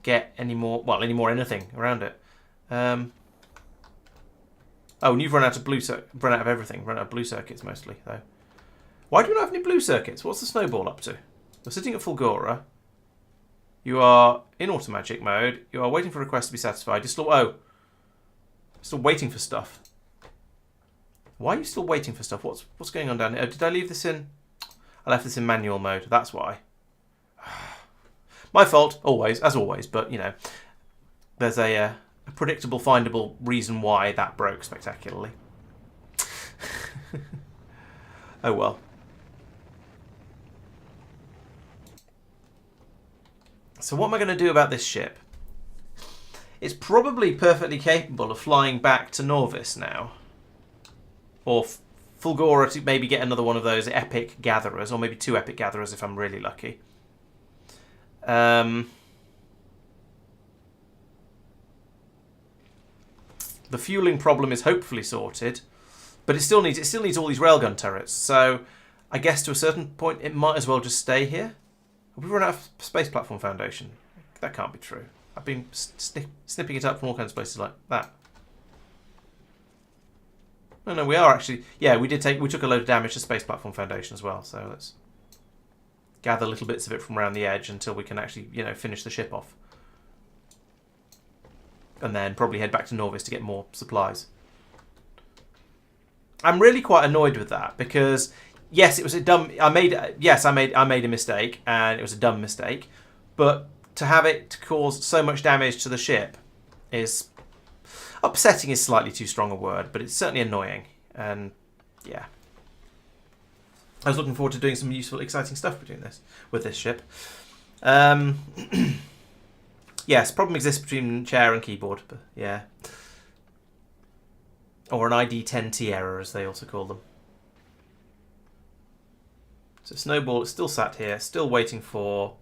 get any more anything around it. Oh, and you've run out of everything. Run out of blue circuits mostly, though. Why do we not have any blue circuits? What's the snowball up to? You're sitting at Fulgora. You are in automagic mode. You are waiting for requests to be satisfied. You're still waiting for stuff. Why are you still waiting for stuff? What's going on down here? Did I leave this in? I left this in manual mode. That's why. My fault, always, as always. But you know, there's a predictable, findable reason why that broke spectacularly. Oh well. So what am I going to do about this ship? It's probably perfectly capable of flying back to Norvis now. Or Fulgora to maybe get another one of those epic gatherers, or maybe 2 epic gatherers if I'm really lucky. The fueling problem is hopefully sorted, but it still needs all these railgun turrets. So I guess to a certain point it might as well just stay here. Have we run out of space platform foundation? That can't be true. I've been snipping it up from all kinds of places like that. Oh no, we are actually. Yeah, we took a load of damage to Space Platform Foundation as well. So let's gather little bits of it from around the edge until we can actually, finish the ship off. And then probably head back to Norvis to get more supplies. I'm really quite annoyed with that because yes, it was a dumb. I made a mistake and it was a dumb mistake, but to have it cause so much damage to the ship is upsetting. Is slightly too strong a word, but it's certainly annoying. And yeah, I was looking forward to doing some useful, exciting stuff with this ship. Yes, problem exists between chair and keyboard, but yeah. Or an ID10T error, as they also call them. So Snowball is still sat here, still waiting for...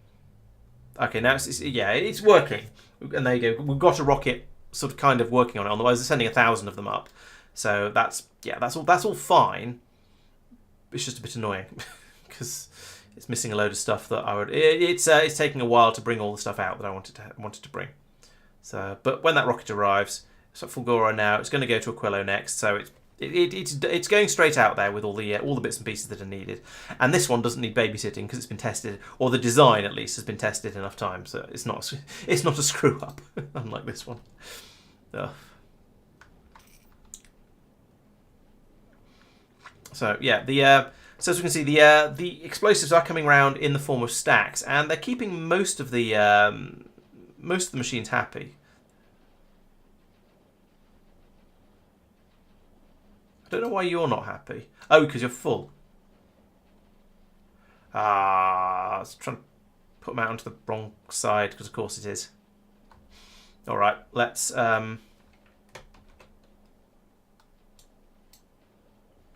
Okay, now it's working. And there you go. We've got a rocket sort of kind of working on it. Otherwise, they're sending 1,000 of them up. So that's all fine. It's just a bit annoying because it's missing a load of stuff that I would. It's taking a while to bring all the stuff out that I wanted to bring. So, but when that rocket arrives, it's at Fulgora now. It's going to go to Aquilo next. So it's going straight out there with all the bits and pieces that are needed. And this one doesn't need babysitting because it's been tested, or the design at least has been tested enough times. So it's not a screw up, unlike this one. Ugh. So yeah, so as we can see, the explosives are coming around in the form of stacks, and they're keeping most of the machines happy. I don't know why you're not happy. Oh, because you're full. I was trying to put them out onto the wrong side, because of course it is. All right, let's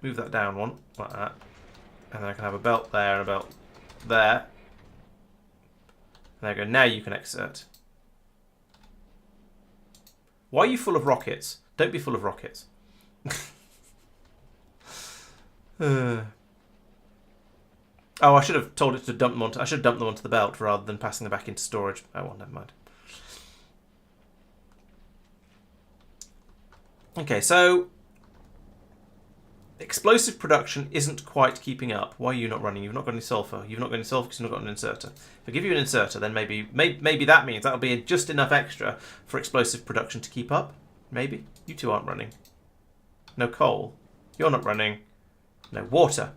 move that down one, like that. And then I can have a belt there and a belt there. There you go. Now you can exert. Why are you full of rockets? Don't be full of rockets. Oh, I should have told it to dump them onto... I should have dumped them onto the belt rather than passing them back into storage. Oh, well, never mind. Okay, so... explosive production isn't quite keeping up. Why are you not running? You've not got any sulfur. You've not got any sulfur because you've not got an inserter. If I give you an inserter, then maybe that means that'll be just enough extra for explosive production to keep up. Maybe. You two aren't running. No coal. You're not running. No water.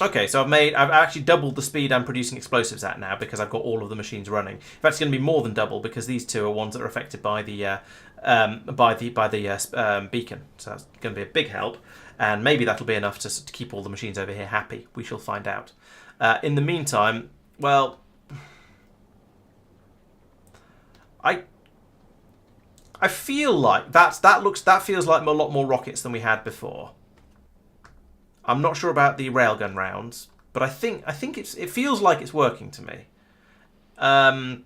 Okay, so I've actually doubled the speed I'm producing explosives at now because I've got all of the machines running. In fact, it's going to be more than double because these two are ones that are affected by the beacon. So that's going to be a big help, and maybe that'll be enough to keep all the machines over here happy. We shall find out. In the meantime, well, I feel like that feels like a lot more rockets than we had before. I'm not sure about the railgun rounds, but I think it feels like it's working to me. I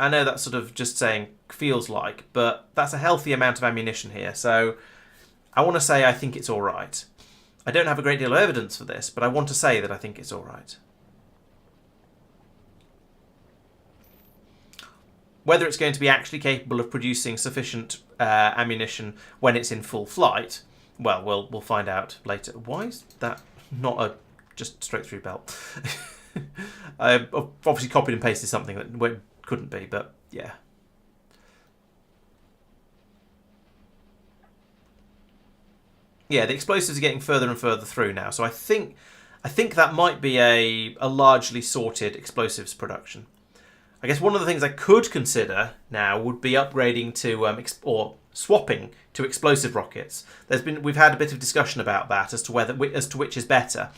know that's sort of just saying feels like, but that's a healthy amount of ammunition here, so I want to say I think it's all right. I don't have a great deal of evidence for this, but I want to say that I think it's all right. Whether it's going to be actually capable of producing sufficient ammunition when it's in full flight, well, we'll find out later. Why is that not a just straight through belt? I obviously copied and pasted something that couldn't be, but yeah. Yeah, the explosives are getting further and further through now, so I think that might be a largely sorted explosives production. I guess one of the things I could consider now would be upgrading to or swapping to explosive rockets. We've had a bit of discussion about that as to which is better.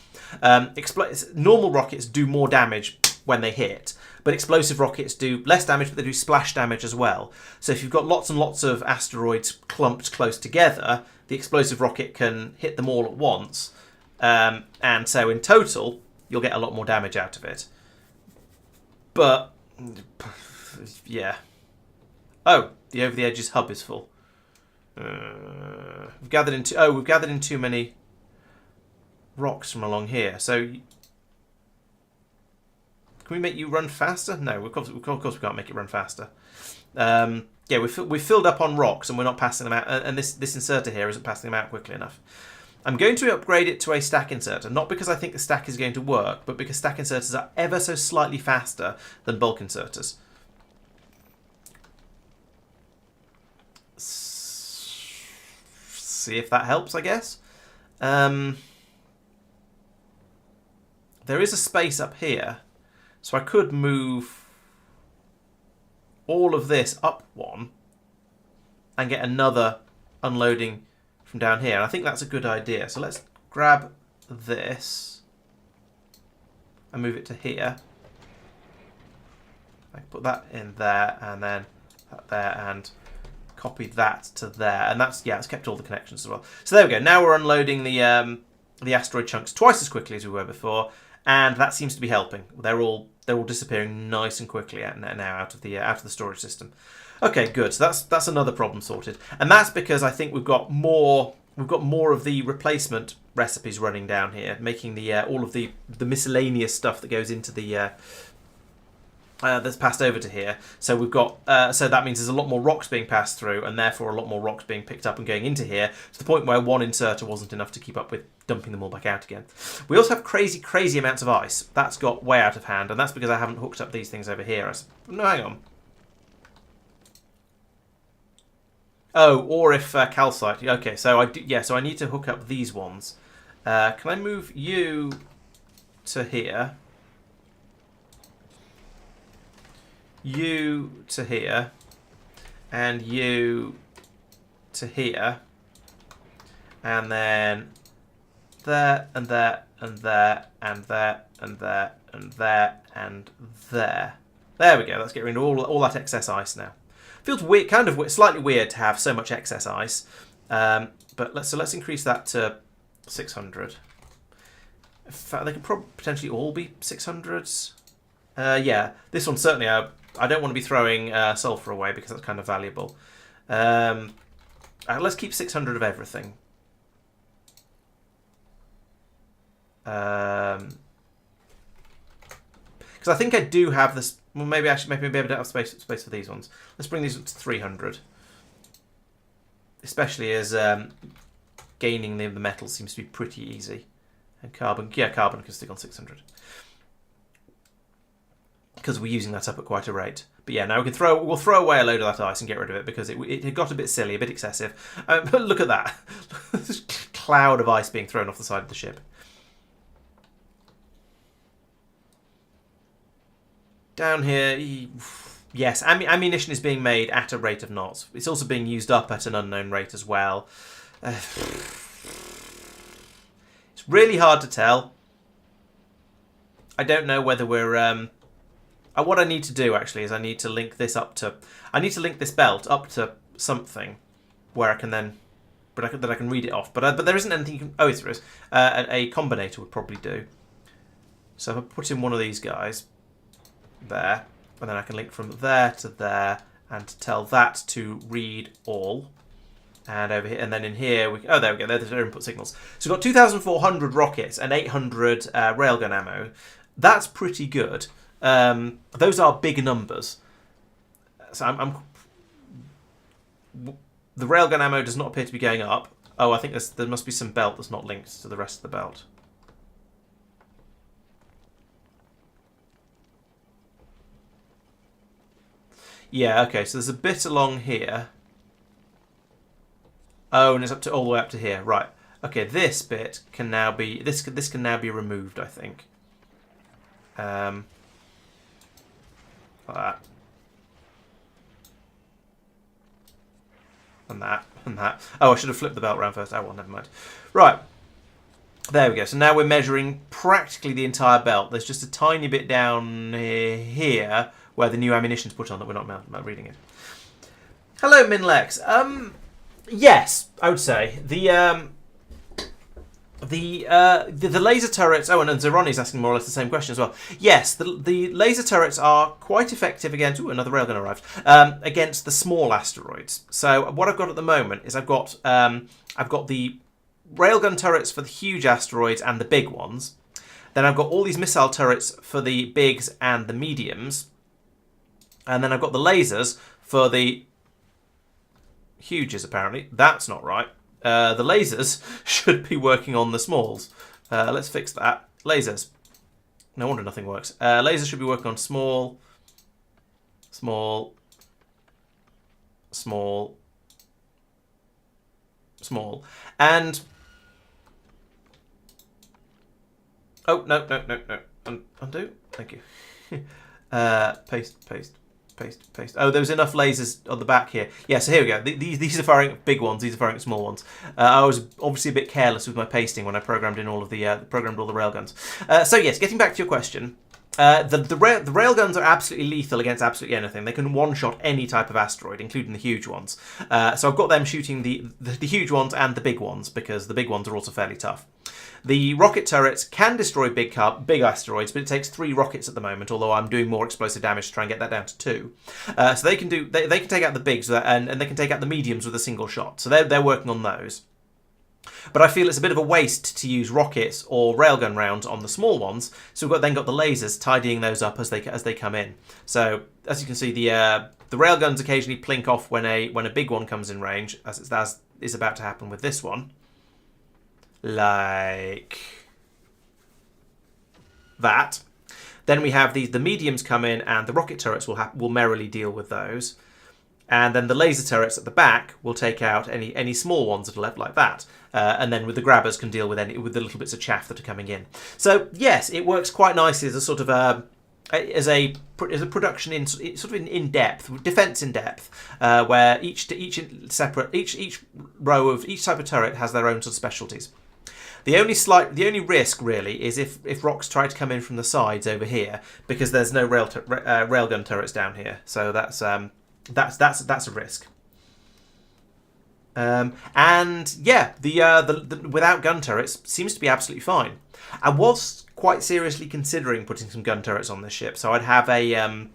Normal rockets do more damage when they hit, but explosive rockets do less damage, but they do splash damage as well. So if you've got lots and lots of asteroids clumped close together, the explosive rocket can hit them all at once, and so in total you'll get a lot more damage out of it. But yeah. Oh, the over the edges hub is full. We've gathered in too many Can we make you run faster? No, of course we can't make it run faster. Yeah, we've filled up on rocks and we're not passing them out. And this inserter here isn't passing them out quickly enough. I'm going to upgrade it to a stack inserter, not because I think the stack is going to work, but because stack inserters are ever so slightly faster than bulk inserters. See if that helps, I guess. There is a space up here, so I could move all of this up one and get another unloading from down here. And I think that's a good idea. So let's grab this and move it to here. I can put that in there and then that there and copy that to there. And that's, yeah, it's kept all the connections as well. So there we go. Now we're unloading the asteroid chunks twice as quickly as we were before, and that seems to be helping. They're all disappearing nice and quickly now out of the storage system. Okay, good. So that's another problem sorted, and that's because I think we've got more of the replacement recipes running down here, making the all of the miscellaneous stuff that goes into the that's passed over to here. So we've got so that means there's a lot more rocks being passed through, and therefore a lot more rocks being picked up and going into here, to the point where one inserter wasn't enough to keep up with dumping them all back out again. We also have crazy amounts of ice. That's got way out of hand, and that's because I haven't hooked up these things over here. No, hang on. Oh, or if calcite. Okay, so so I need to hook up these ones. Can I move you to here? You to here, and you to here, and then there, and there, and there, and there, and there, and there, and there. There we go. Let's get rid of all that excess ice now. Feels weird, kind of slightly weird to have so much excess ice, but let's increase that to 600. In fact, they could probably potentially all be 600s. Yeah, this one certainly. I don't want to be throwing sulfur away because that's kind of valuable. Let's keep 600 of everything. Because I think I do have this. Well, maybe I don't have space for these ones. Let's bring these up to 300. Especially as gaining the metal seems to be pretty easy. And carbon, yeah, carbon can stick on 600. Because we're using that up at quite a rate. But yeah, now we'll throw away a load of that ice and get rid of it, because it had got a bit silly, a bit excessive. But look at that. This cloud of ice being thrown off the side of the ship. Down here, yes, ammunition is being made at a rate of knots. It's also being used up at an unknown rate as well. It's really hard to tell. I don't know whether we're... what I need to do, actually, is I need to link this up to... I need to link this belt up to something where I can then... that I can read it off. But there isn't anything you can... Oh, there is. A combinator would probably do. So if I put in one of these guys... there, and then I can link from there to there and tell that to read all, and over here, and then in here oh, there we go, there's our input signals. So we've got 2,400 rockets and 800 railgun ammo. That's pretty good. Those are big numbers. So the railgun ammo does not appear to be going up. Oh, I think there must be some belt that's not linked to the rest of the belt. Yeah, okay, so there's a bit along here. Oh, and it's up to all the way up to here. Right. Okay, this bit can now be this can now be removed, I think. Like that. And that, and that. Oh, I should have flipped the belt around first. Oh, well, never mind. Right. There we go. So now we're measuring practically the entire belt. There's just a tiny bit down here where the new ammunition's put on that we're not reading it. Hello, Minlex. Yes, I would say the laser turrets. Oh, and Zeroni's asking more or less the same question as well. Yes, the laser turrets are quite effective against. Ooh, another railgun arrived. Against the small asteroids. So what I've got at the moment is I've got the railgun turrets for the huge asteroids and the big ones. Then I've got all these missile turrets for the bigs and the mediums. And then I've got the lasers for the huges, apparently. That's not right. The lasers should be working on the smalls. Let's fix that. Lasers. No wonder nothing works. Lasers should be working on small, small, small, small. And... oh, no. Undo. Thank you. Paste, paste. Paste, paste. Oh, there was enough lasers on the back here. Yeah, so here we go. These are firing at big ones. These are firing at small ones. I was obviously a bit careless with my pasting when I programmed in all of the programmed all the railguns. So yes, getting back to your question, the railguns are absolutely lethal against absolutely anything. They can one-shot any type of asteroid, including the huge ones. So I've got them shooting the huge ones and the big ones because the big ones are also fairly tough. The rocket turrets can destroy big asteroids, but it takes 3 rockets at the moment, although I'm doing more explosive damage to try and get that down to 2. So they can take out the bigs and they can take out the mediums with a single shot. So they're working on those. But I feel it's a bit of a waste to use rockets or railgun rounds on the small ones. So we've then got the lasers tidying those up as they come in. So as you can see, the railguns occasionally plink off when a big one comes in range, as is about to happen with this one. Like that. Then we have the mediums come in, and the rocket turrets will merrily deal with those. And then the laser turrets at the back will take out any small ones that are left like that. And then with the grabbers can deal with the little bits of chaff that are coming in. So yes, it works quite nicely as a sort of as a production in depth, defense in depth, where each row of each type of turret has their own sort of specialties. The only risk really is if rocks try to come in from the sides over here, because there's no railgun turrets down here. So that's a risk. And yeah, the without gun turrets seems to be absolutely fine. I was quite seriously considering putting some gun turrets on this ship, so I'd have a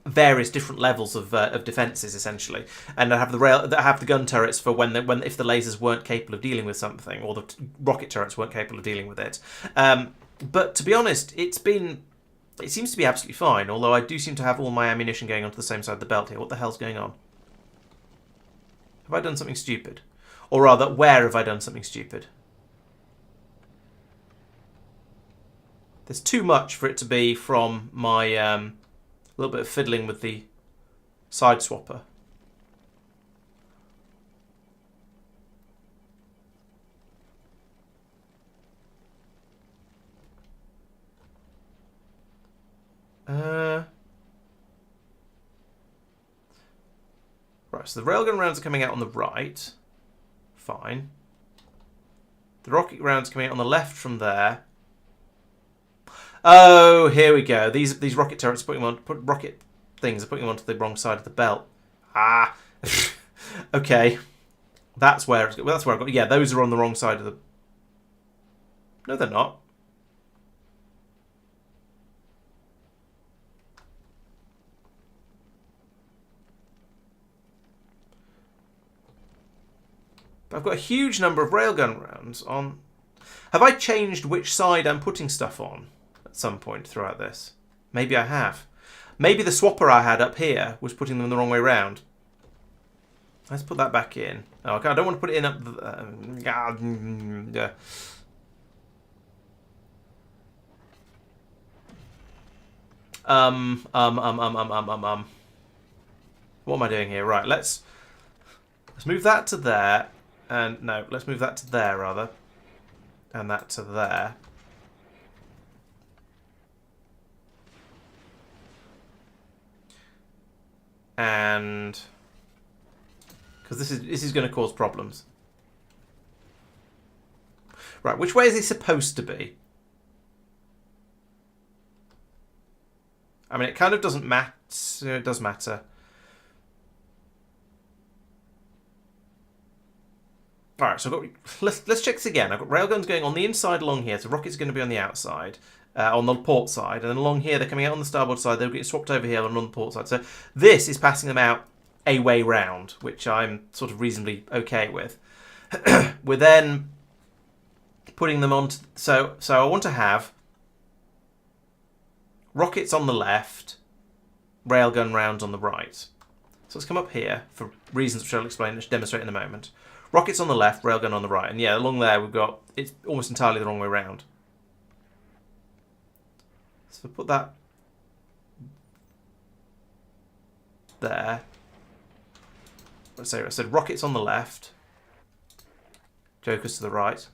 various different levels of defences essentially, and I'd have the gun turrets for if the lasers weren't capable of dealing with something, or the rocket turrets weren't capable of dealing with it. But to be honest, it seems to be absolutely fine. Although I do seem to have all my ammunition going onto the same side of the belt here. What the hell's going on? Have I done something stupid? Or rather, where have I done something stupid? There's too much for it to be from my little bit of fiddling with the side swapper. Right, so the railgun rounds are coming out on the right. Fine. The rocket rounds coming out on the left from there. Oh, here we go. These rocket turrets rocket things are putting them onto the wrong side of the belt. Ah, okay. That's where I've got. Yeah, those are on the wrong side of the. No, they're not. But I've got a huge number of railgun rounds on. Have I changed which side I'm putting stuff on at some point throughout this? Maybe I have. Maybe the swapper I had up here was putting them the wrong way round. Let's put that back in. Oh, okay, I don't want to put it in up. Yeah. What am I doing here? Right, let's move that to there. And no, let's move that to there rather. And that to there. And because this is going to cause problems. Right, which way is he supposed to be? I mean, it kind of doesn't matter. It does matter. All right, so let's check this again. I've got railguns going on the inside along here, so rockets are going to be on the outside, on the port side, and then along here they're coming out on the starboard side. They'll get swapped over here on the port side. So this is passing them out a way round, which I'm sort of reasonably okay with. We're then putting them on. So I want to have rockets on the left, railgun rounds on the right. So let's come up here for reasons which I'll explain, which demonstrate in a moment. Rockets on the left, railgun on the right. And yeah, along there we've got, it's almost entirely the wrong way round. So put that there. Let's say I said rockets on the left, jokers to the right.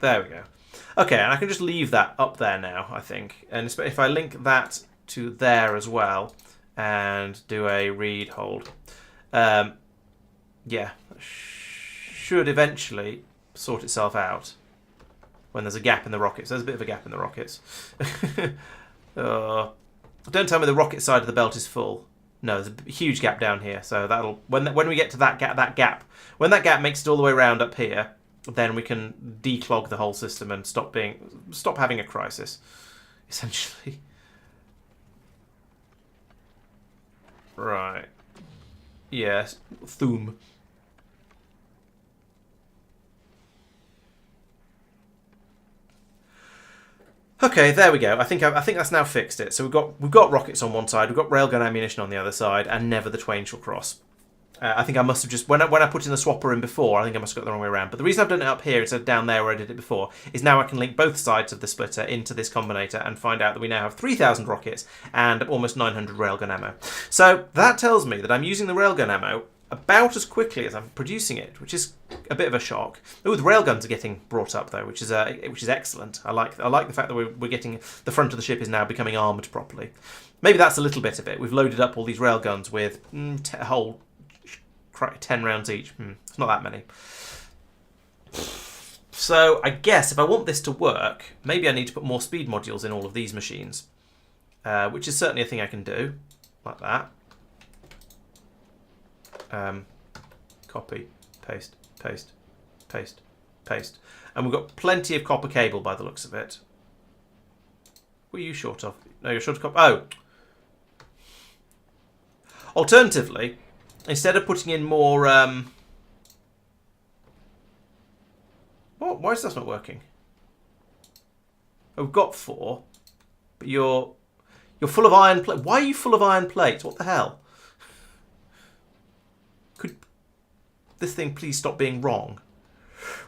There we go. Okay, and I can just leave that up there now, I think. And if I link that to there as well, and do a read hold, yeah, should eventually sort itself out when there's a gap in the rockets. There's a bit of a gap in the rockets. Don't tell me the rocket side of the belt is full. No, there's a huge gap down here. So that'll when we get to that gap, when that gap makes it all the way around up here, then we can declog the whole system and stop having a crisis, essentially. Right. Yes. Thum. Okay, there we go. I think that's now fixed it. So we've got rockets on one side, we've got railgun ammunition on the other side, and never the twain shall cross. I think I must have just when I put in the swapper in before, I think I must have got the wrong way around. But the reason I've done it up here instead of down there where I did it before is now I can link both sides of the splitter into this combinator and find out that we now have 3,000 rockets and almost 900 railgun ammo. So that tells me that I'm using the railgun ammo about as quickly as I'm producing it, which is a bit of a shock. Ooh, the railguns are getting brought up though, which is excellent. I like the fact that we're getting the front of the ship is now becoming armoured properly. Maybe that's a little bit of it. We've loaded up all these railguns with a whole 10 rounds each. It's not that many. So I guess if I want this to work, maybe I need to put more speed modules in all of these machines, which is certainly a thing I can do, like that. Copy, paste, paste, paste, paste. And we've got plenty of copper cable by the looks of it. What are you short of? No, you're short of copper. Oh. Alternatively, instead of putting in more... What? Why is this not working? Oh, we've got 4. But you're full of iron plate. Why are you full of iron plates? What the hell? Could this thing please stop being wrong?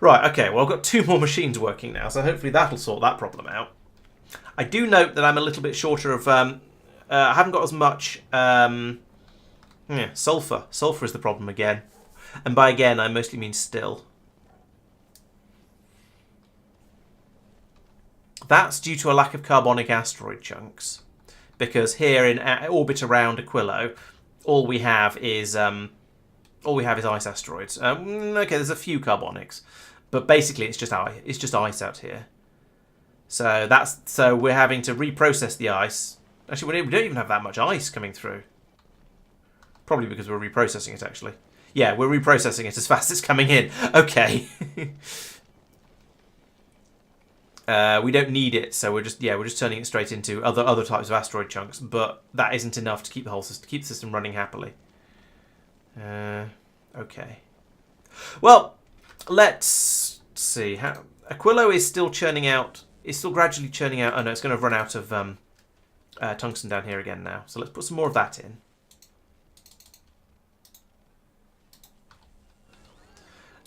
Right, okay, well I've got 2 more machines working now, so hopefully that'll sort that problem out. I do note that I'm a little bit shorter of... I haven't got as much... sulfur. Sulfur is the problem again. And by again, I mostly mean still. That's due to a lack of carbonic asteroid chunks. Because here in orbit around Aquilo, all we have is ice asteroids. Okay, there's a few carbonics, but basically it's just ice out here. So we're having to reprocess the ice. Actually, we don't even have that much ice coming through. Probably because we're reprocessing it, actually. Yeah, we're reprocessing it as fast as it's coming in. Okay. We don't need it, so we're just turning it straight into other types of asteroid chunks. But that isn't enough to keep the whole system, keep the system running happily. Okay. Well, let's see. Aquilo is still churning out. It's still gradually churning out. Oh no, it's going to run out of tungsten down here again now. So let's put some more of that in.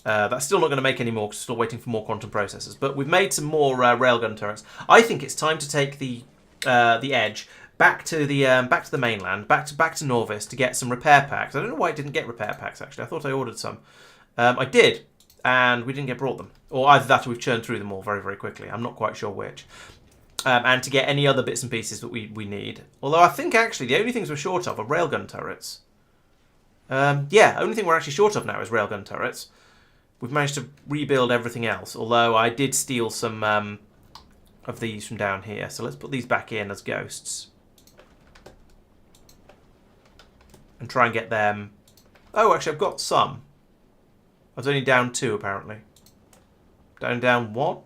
That's still not going to make any more because we're still waiting for more quantum processors. But we've made some more railgun turrets. I think it's time to take the Edge back to the mainland, back to Norvis to get some repair packs. I don't know why it didn't get repair packs. Actually, I thought I ordered some. I did, and we didn't get brought them. Or either that, or we've churned through them all very, very quickly. I'm not quite sure which. And to get any other bits and pieces that we need. Although I think actually the only things we're short of are railgun turrets. Yeah, only thing we're actually short of now is railgun turrets. We've managed to rebuild everything else, although I did steal some of these from down here. So let's put these back in as ghosts. And try and get them... Oh, actually, I've got some. I was only down 2, apparently. Down 1?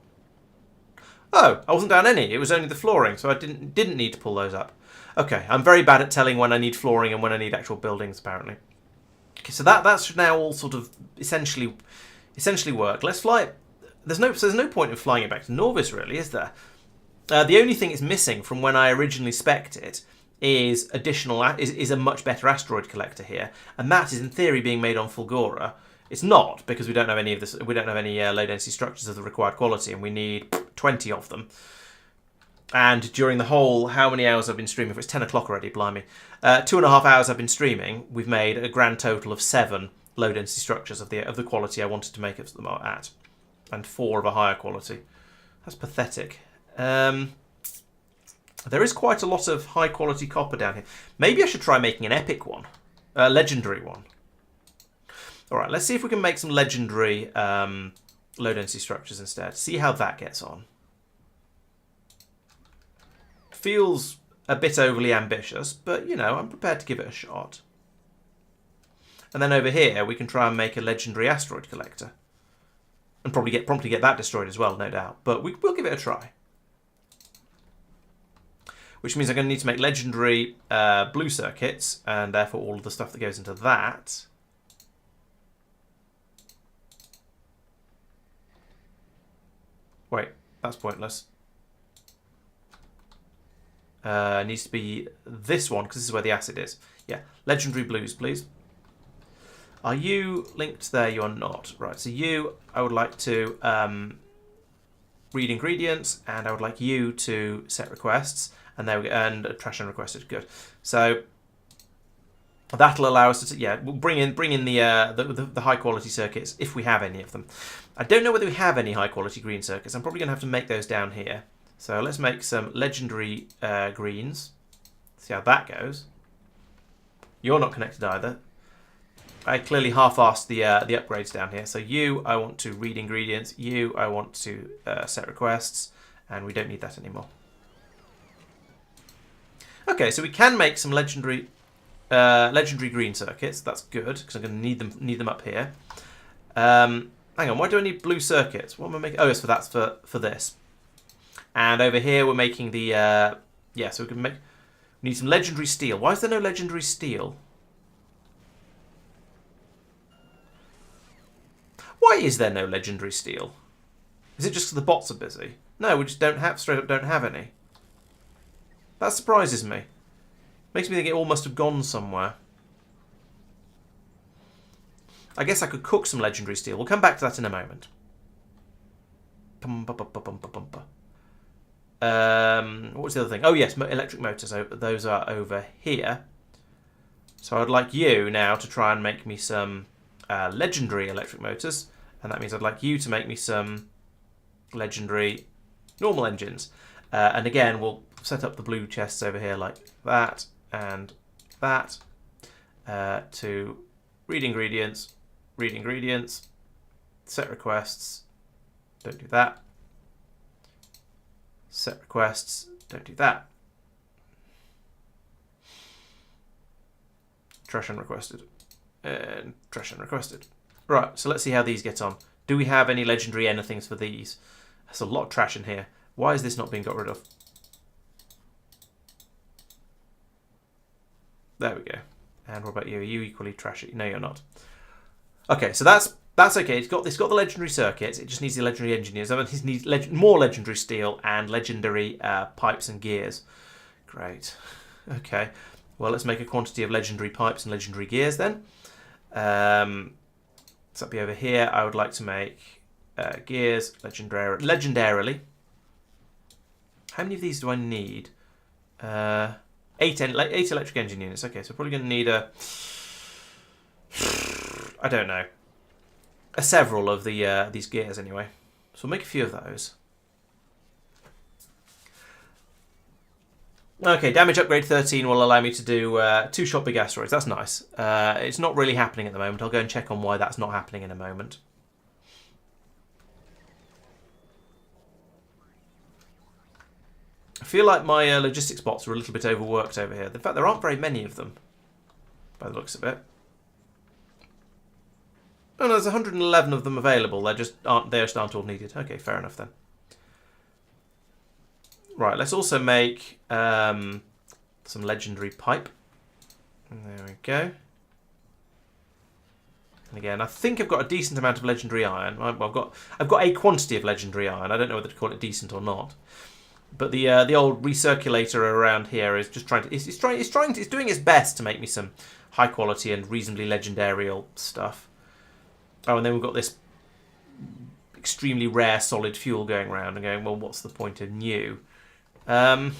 Oh, I wasn't down any. It was only the flooring, so I didn't need to pull those up. Okay, I'm very bad at telling when I need flooring and when I need actual buildings, apparently. Okay, so that should now all sort of essentially work. Let's fly it. There's no point in flying it back to Norvis, really, is there? The only thing it's missing from when I originally spec'd it is is a much better asteroid collector here, and that is in theory being made on Fulgora. It's not, because we don't have any of this. We don't have any low density structures of the required quality, and we need 20 of them. And during the whole, how many hours I've been streaming? For it's 10 o'clock already, blimey. 2.5 hours I've been streaming. We've made a grand total of 7 low density structures of the quality I wanted to make it at, and 4 of a higher quality. That's pathetic. There is quite a lot of high quality copper down here. Maybe I should try making an epic one, legendary one. All right, let's see if we can make some legendary low density structures instead. See how that gets on. Feels a bit overly ambitious, but you know, I'm prepared to give it a shot. And then over here, we can try and make a legendary asteroid collector, and promptly get that destroyed as well, no doubt. But we'll give it a try. Which means I'm going to need to make legendary blue circuits, and therefore all of the stuff that goes into that. Wait, that's pointless. Needs to be this one, because this is where the acid is. Yeah, legendary blues, please. Are you linked there? You are not. Right, so you, I would like to read ingredients, and I would like you to set requests. And there we go, and trash unrequested. Good. So that'll allow us to we'll bring in the high quality circuits if we have any of them. I don't know whether we have any high quality green circuits. I'm probably going to have to make those down here. So let's make some legendary greens. See how that goes. You're not connected either. I clearly half-assed the upgrades down here. So you, I want to read ingredients. You, I want to set requests, and we don't need that anymore. Okay, so we can make some legendary green circuits. That's good, because I'm going to need them up here. Hang on, why do I need blue circuits? What am I making? Oh, yes, that's for this. And over here we're making the so we need some legendary steel. Why is there no legendary steel? Why is there no legendary steel? Is it just because the bots are busy? No, we just straight up don't have any. That surprises me. Makes me think it all must have gone somewhere. I guess I could cook some legendary steel. We'll come back to that in a moment. What was the other thing? Oh yes, electric motors. Those are over here. So I'd like you now to try and make me some legendary electric motors. And that means I'd like you to make me some legendary normal engines. And again, we'll set up the blue chests over here like that and that to read ingredients, set requests, don't do that, set requests, don't do that, trash unrequested, and trash unrequested. Right, so let's see how these get on. Do we have any legendary anythings for these? There's a lot of trash in here. Why is this not being got rid of? There we go. And what about you? Are you equally trashy? No, you're not. Okay, so that's okay. It's got the legendary circuits. It just needs the legendary engineers. It needs more legendary steel and legendary pipes and gears. Great. Okay. Well, let's make a quantity of legendary pipes and legendary gears then. So that'll be over here. I would like to make gears legendarily. How many of these do I need? 8 electric engine units. Okay, so we're probably going to need I don't know, several of these gears anyway. So we'll make a few of those. Okay, damage upgrade 13 will allow me to do 2 shot big asteroids. That's nice. It's not really happening at the moment. I'll go and check on why that's not happening in a moment. I feel like my logistics bots are a little bit overworked over here. In fact, there aren't very many of them, by the looks of it. Oh, no, there's 111 of them available. They just aren't all needed. Okay, fair enough then. Right, let's also make some legendary pipe. There we go. And again, I think I've got a decent amount of legendary iron. Well, I've got a quantity of legendary iron. I don't know whether to call it decent or not. But the old recirculator around here is just trying to it's doing its best to make me some high quality and reasonably legendarial stuff. Oh, and then we've got this extremely rare solid fuel going around and going, well, what's the point of new? I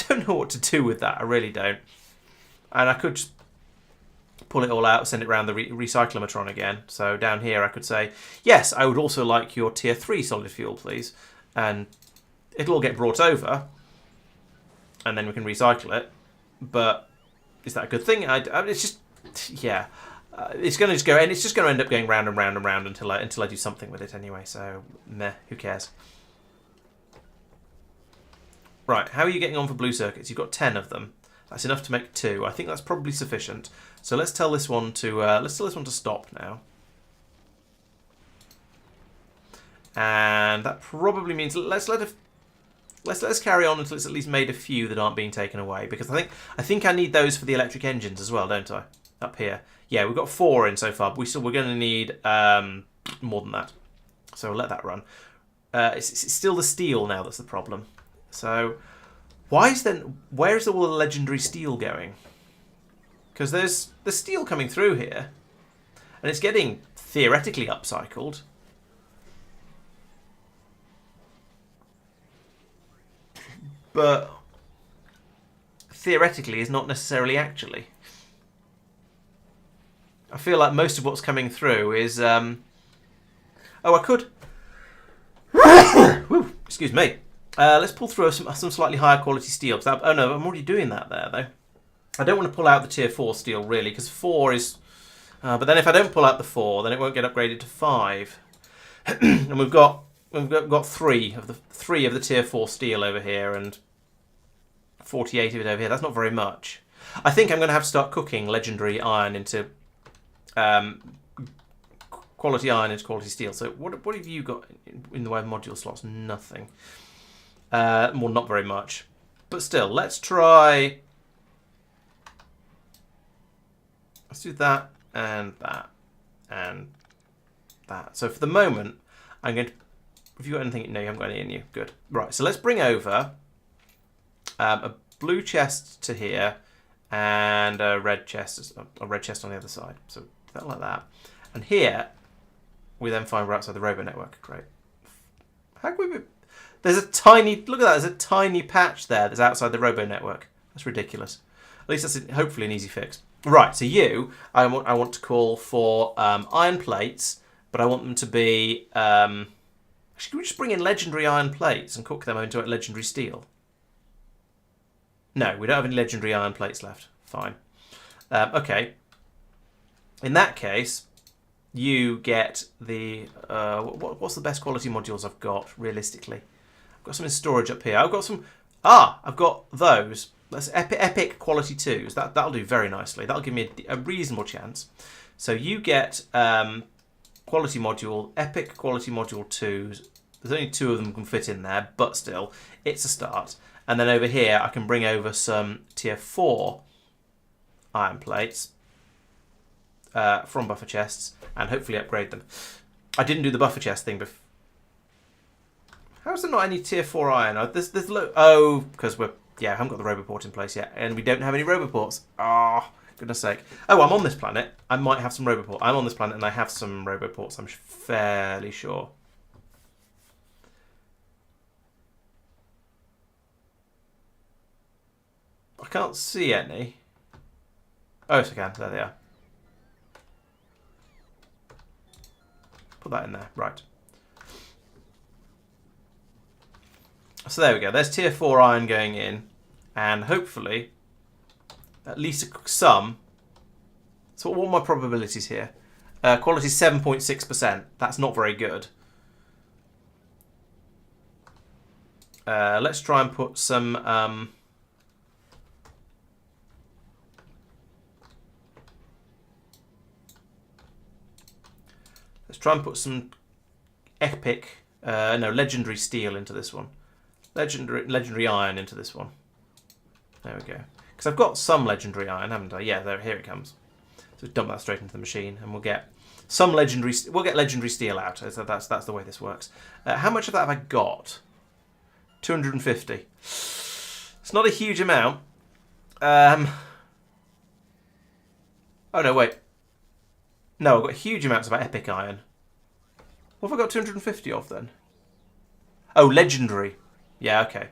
don't know what to do with that. I really don't. And I could just pull it all out, send it around the recyclometron again. So down here I could say, yes, I would also like your tier 3 solid fuel, please. And it'll all get brought over, and then we can recycle it. But is that a good thing? It's just, yeah. It's going to just go, and it's just going to end up going round and round and round until I do something with it anyway. So, meh, who cares? Right, how are you getting on for blue circuits? You've got 10 of them. That's enough to make 2. I think that's probably sufficient. So let's tell this one to stop now. And that probably means let's carry on until it's at least made a few that aren't being taken away, because I think I need those for the electric engines as well, don't I? Up here, yeah, we've got 4 in so far, but we're going to need more than that. So we'll let that run. It's still the steel now that's the problem. So where is all the legendary steel going? Because there's the steel coming through here, and it's getting theoretically upcycled. But theoretically is not necessarily actually. I feel like most of what's coming through is... Oh, I could... Whew, excuse me. Let's pull through some slightly higher quality steel. Oh no, I'm already doing that there, though. I don't want to pull out the tier 4 steel, really, because 4 is... but then if I don't pull out the 4, then it won't get upgraded to 5. And we've got 3 of the tier 4 steel over here, and 48 of it over here. That's not very much. I think I'm going to have to start cooking legendary iron into quality iron into quality steel. So what have you got in the way of module slots? Nothing. Well, not very much. But still, let's try... Let's do that and that and that. So for the moment, I'm going to... Have you got anything? No, you haven't got any in you. Good. Right, so let's bring over a blue chest to here and a red chest on the other side. So that like that. And here, we then find we're outside the robo network. Great. How can we be... There's a tiny... Look at that. There's a tiny patch there that's outside the robo network. That's ridiculous. At least that's hopefully an easy fix. Right, so I want to call for iron plates, but I want them to be... Actually, can we just bring in legendary iron plates and cook them into legendary steel? No, we don't have any legendary iron plates left. Fine. Okay. In that case, you get the... what's the best quality modules I've got, realistically? I've got some in storage up here. I've got some... I've got those. That's epic quality 2s. That'll do very nicely. That'll give me a reasonable chance. So you get quality module, epic quality module 2s. There's only 2 of them can fit in there, but still, it's a start. And then over here, I can bring over some tier 4 iron plates from buffer chests and hopefully upgrade them. I didn't do the buffer chest thing before. How is there not any tier 4 iron? Oh, because I haven't got the roboport in place yet, and we don't have any roboports. Oh, goodness sake. Oh, I'm on this planet. I might have some roboport. I'm on this planet and I have some roboports, I'm fairly sure. I can't see any. Oh, yes, I can. There they are. Put that in there. Right. So there we go. There's tier 4 iron going in. And hopefully, at least some. So what are my probabilities here? Quality 7.6%. That's not very good. Let's try and put some... Let's try and put some epic, legendary steel into this one. Legendary iron into this one. There we go. Because I've got some legendary iron, haven't I? Yeah, here it comes. So dump that straight into the machine, and we'll get some legendary. We'll get legendary steel out. So that's the way this works. How much of that have I got? 250. It's not a huge amount. Oh no, wait. No, I've got huge amounts of epic iron. What have I got 250 of then? Oh, legendary. Yeah, okay.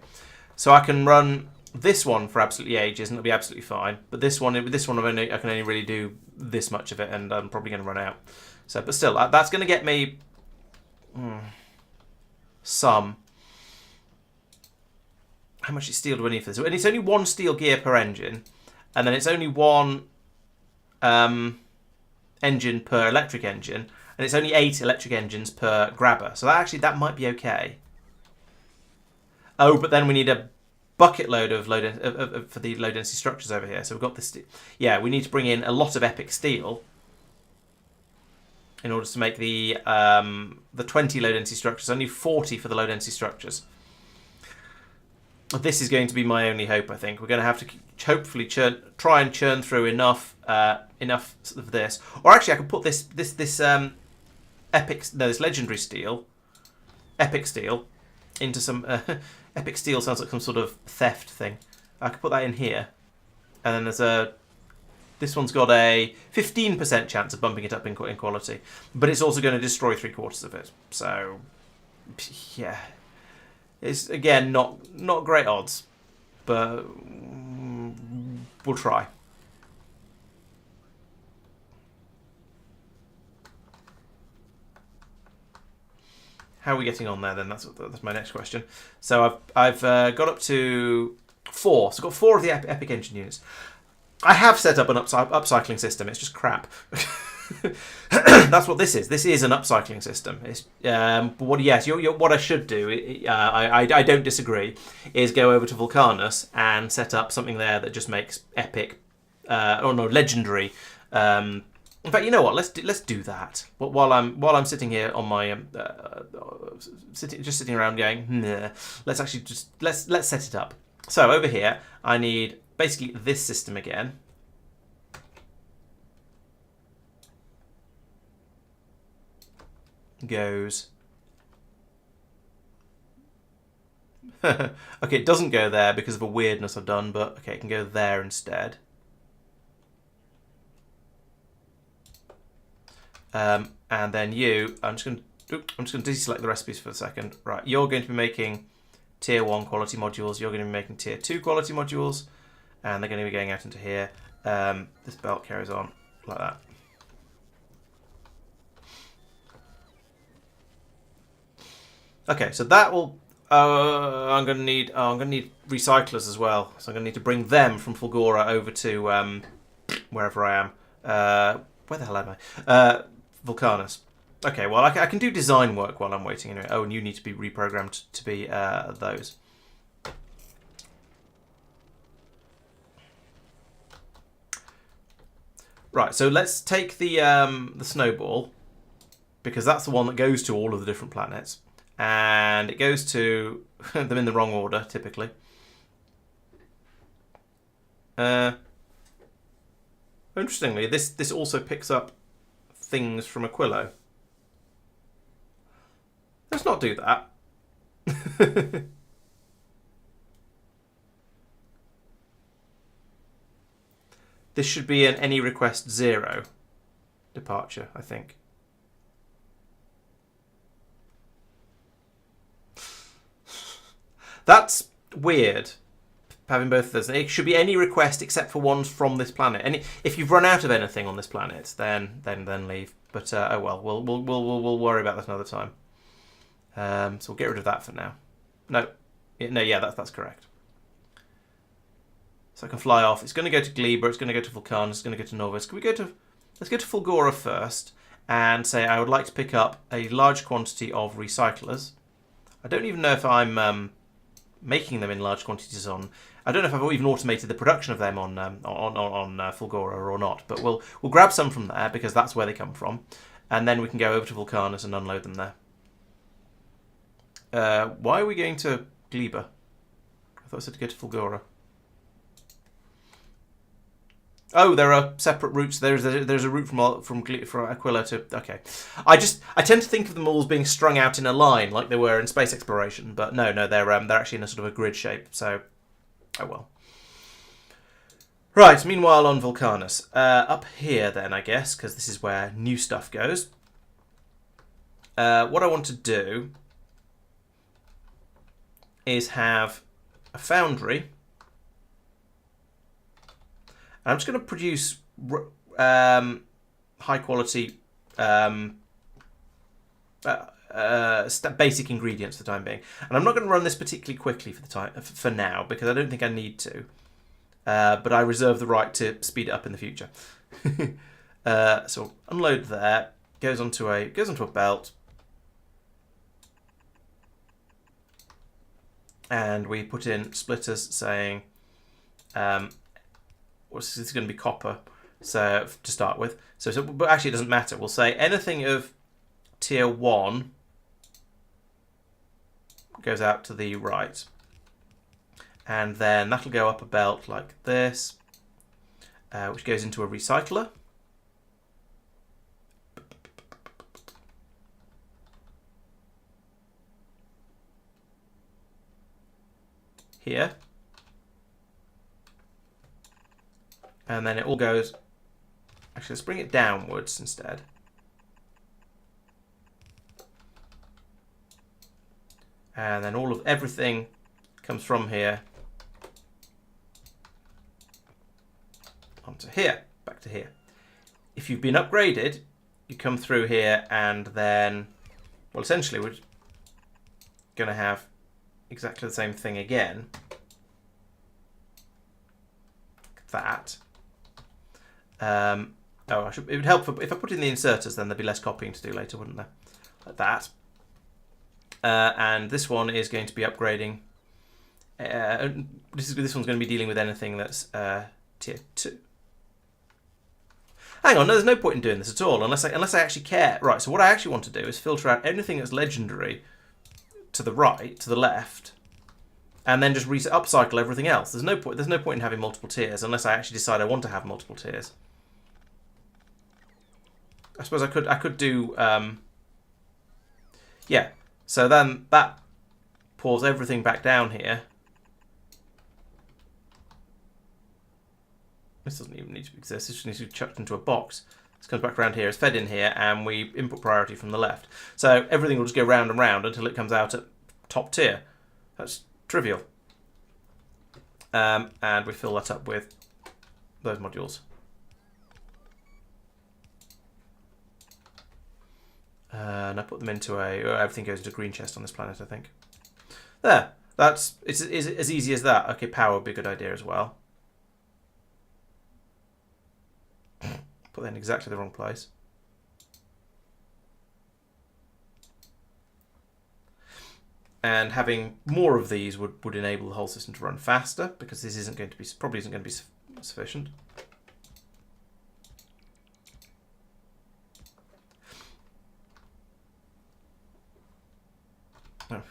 So I can run this one for absolutely ages, and it'll be absolutely fine. But this one, I can only really do this much of it, and I'm probably going to run out. So, but still, that's going to get me some. How much steel do I need for this? And it's only one steel gear per engine, and then it's only one engine per electric engine, and it's only 8 electric engines per grabber. So that might be okay. Oh, but then we need a bucket load of for the low density structures over here. So we've got this. Yeah, we need to bring in a lot of epic steel in order to make the 20 low density structures. Only 40 for the low density structures. This is going to be my only hope. I think we're going to have to hopefully try and churn through enough of this. Or actually, I could put this legendary steel, epic steel, into some. Epic steel sounds like some sort of theft thing. I could put that in here, and then there's this one's got a 15% chance of bumping it up in quality, but it's also going to destroy 3/4 of it. So, yeah, it's again not great odds, but we'll try. How are we getting on there then? That's my next question. So I've got up to 4. So I've got 4 of the epic engine units. I have set up an upcycling system. It's just crap. That's what this is. This is an upcycling system. It's what I should do. I don't disagree. Is go over to Vulcanus and set up something there that just makes epic, legendary. In fact, you know what? Let's do that. While I'm sitting here on my sitting around going, nah, let's actually just let's set it up. So over here, I need basically this system again. Goes. Okay, it doesn't go there because of a weirdness I've done, but okay, it can go there instead. And then I'm just going to deselect the recipes for a second. Right, you're going to be making tier 1 quality modules. You're going to be making tier 2 quality modules, and they're going to be going out into here. This belt carries on like that. Okay, so that will. I'm going to need recyclers as well. So I'm going to need to bring them from Fulgora over to wherever I am. Where the hell am I? Vulcanus. Okay, well, I can do design work while I'm waiting anyway. Oh, and you need to be reprogrammed to be those. Right, so let's take the snowball, because that's the one that goes to all of the different planets, and it goes to them in the wrong order typically. Interestingly, this also picks up things from Aquilo. Let's not do that. This should be an any request 0 departure, I think. That's weird, having both of those. It should be any request except for ones from this planet. If you've run out of anything on this planet, then leave. But oh well, we'll worry about that another time. So we'll get rid of that for now. Yeah, that's correct. So I can fly off. It's going to go to Gleba. It's going to go to Vulcan. It's going to go to Novus. Let's go to Fulgora first and say I would like to pick up a large quantity of recyclers. I don't even know if I'm making them in large quantities on. I don't know if I've even automated the production of them on Fulgora or not. But we'll grab some from there because that's where they come from, and then we can go over to Vulcanus and unload them there. Why are we going to Gleba? I thought I said to go to Fulgora. Oh, there are separate routes. There's a route from Aquila to. Okay, I tend to think of them all as being strung out in a line, like they were in space exploration. But no, they're actually in a sort of a grid shape. So, oh well. Right. Meanwhile, on Vulcanus, up here then, I guess, because this is where new stuff goes. What I want to do is have a foundry. And I'm just going to produce high quality basic ingredients for the time being. And I'm not going to run this particularly quickly for now because I don't think I need to. But I reserve the right to speed it up in the future. So unload there. Goes onto a belt. And we put in splitters saying, this is going to be copper, so to start with. But actually, it doesn't matter. We'll say anything of tier 1 goes out to the right, and then that'll go up a belt like this, which goes into a recycler. Here. And then it all goes... Actually, let's bring it downwards instead. And then everything comes from here onto here, back to here. If you've been upgraded, you come through here and then... Well, essentially, we're going to have exactly the same thing again. That. It would help if I put in the inserters, then there'd be less copying to do later, wouldn't there? Like that. And this one is going to be upgrading. This one's going to be dealing with anything that's tier 2. Hang on, no, there's no point in doing this at all unless I actually care. Right, so what I actually want to do is filter out anything that's legendary to the right, to the left, and then just upcycle everything else. There's no point in having multiple tiers unless I actually decide I want to have multiple tiers. I suppose I could do yeah. So then that pours everything back down here. This doesn't even need to exist. This just needs to be chucked into a box. This comes back around here. It's fed in here, and we input priority from the left. So everything will just go round and round until it comes out at top tier. That's trivial. And we fill that up with those modules. And I put them into everything goes into a green chest on this planet, I think. There. It's as easy as that. Okay, power would be a good idea as well. Put that in exactly the wrong place. And having more of these would enable the whole system to run faster, because this probably isn't going to be sufficient. Oh.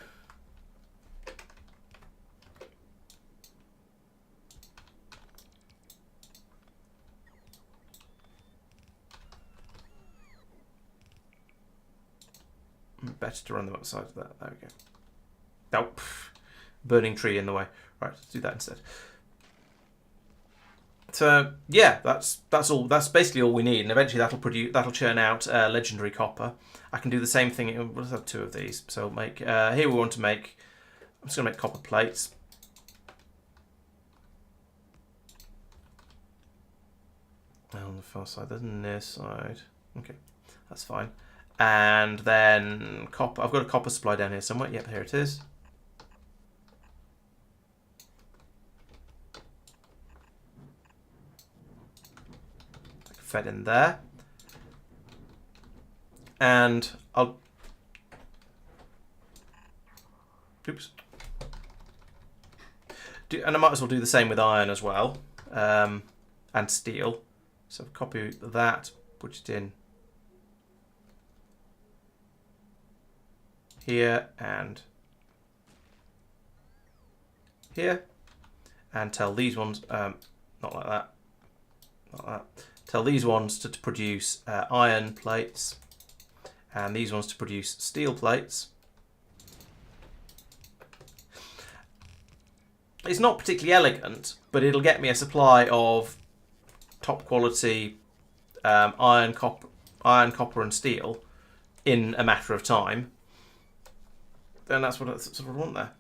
Better to run them outside of that. There we go. Oh, burning tree in the way. Right, let's do that instead. So yeah, that's all. That's basically all we need, and eventually that'll churn out legendary copper. I can do the same thing. Let's have 2 of these. So make here we want to make. I'm just going to make copper plates. On the far side, there's the near side. Okay, that's fine. And then copper. I've got a copper supply down here somewhere. Yep, here it is. Fed in there. And I'll... Oops. And I might as well do the same with iron as well. And steel. So copy that, put it in here and here, and tell these ones not like that, like that. Tell these ones to produce iron plates, and these ones to produce steel plates. It's not particularly elegant, but it'll get me a supply of top quality iron, copper, and steel in a matter of time. Then that's what I sort of want there.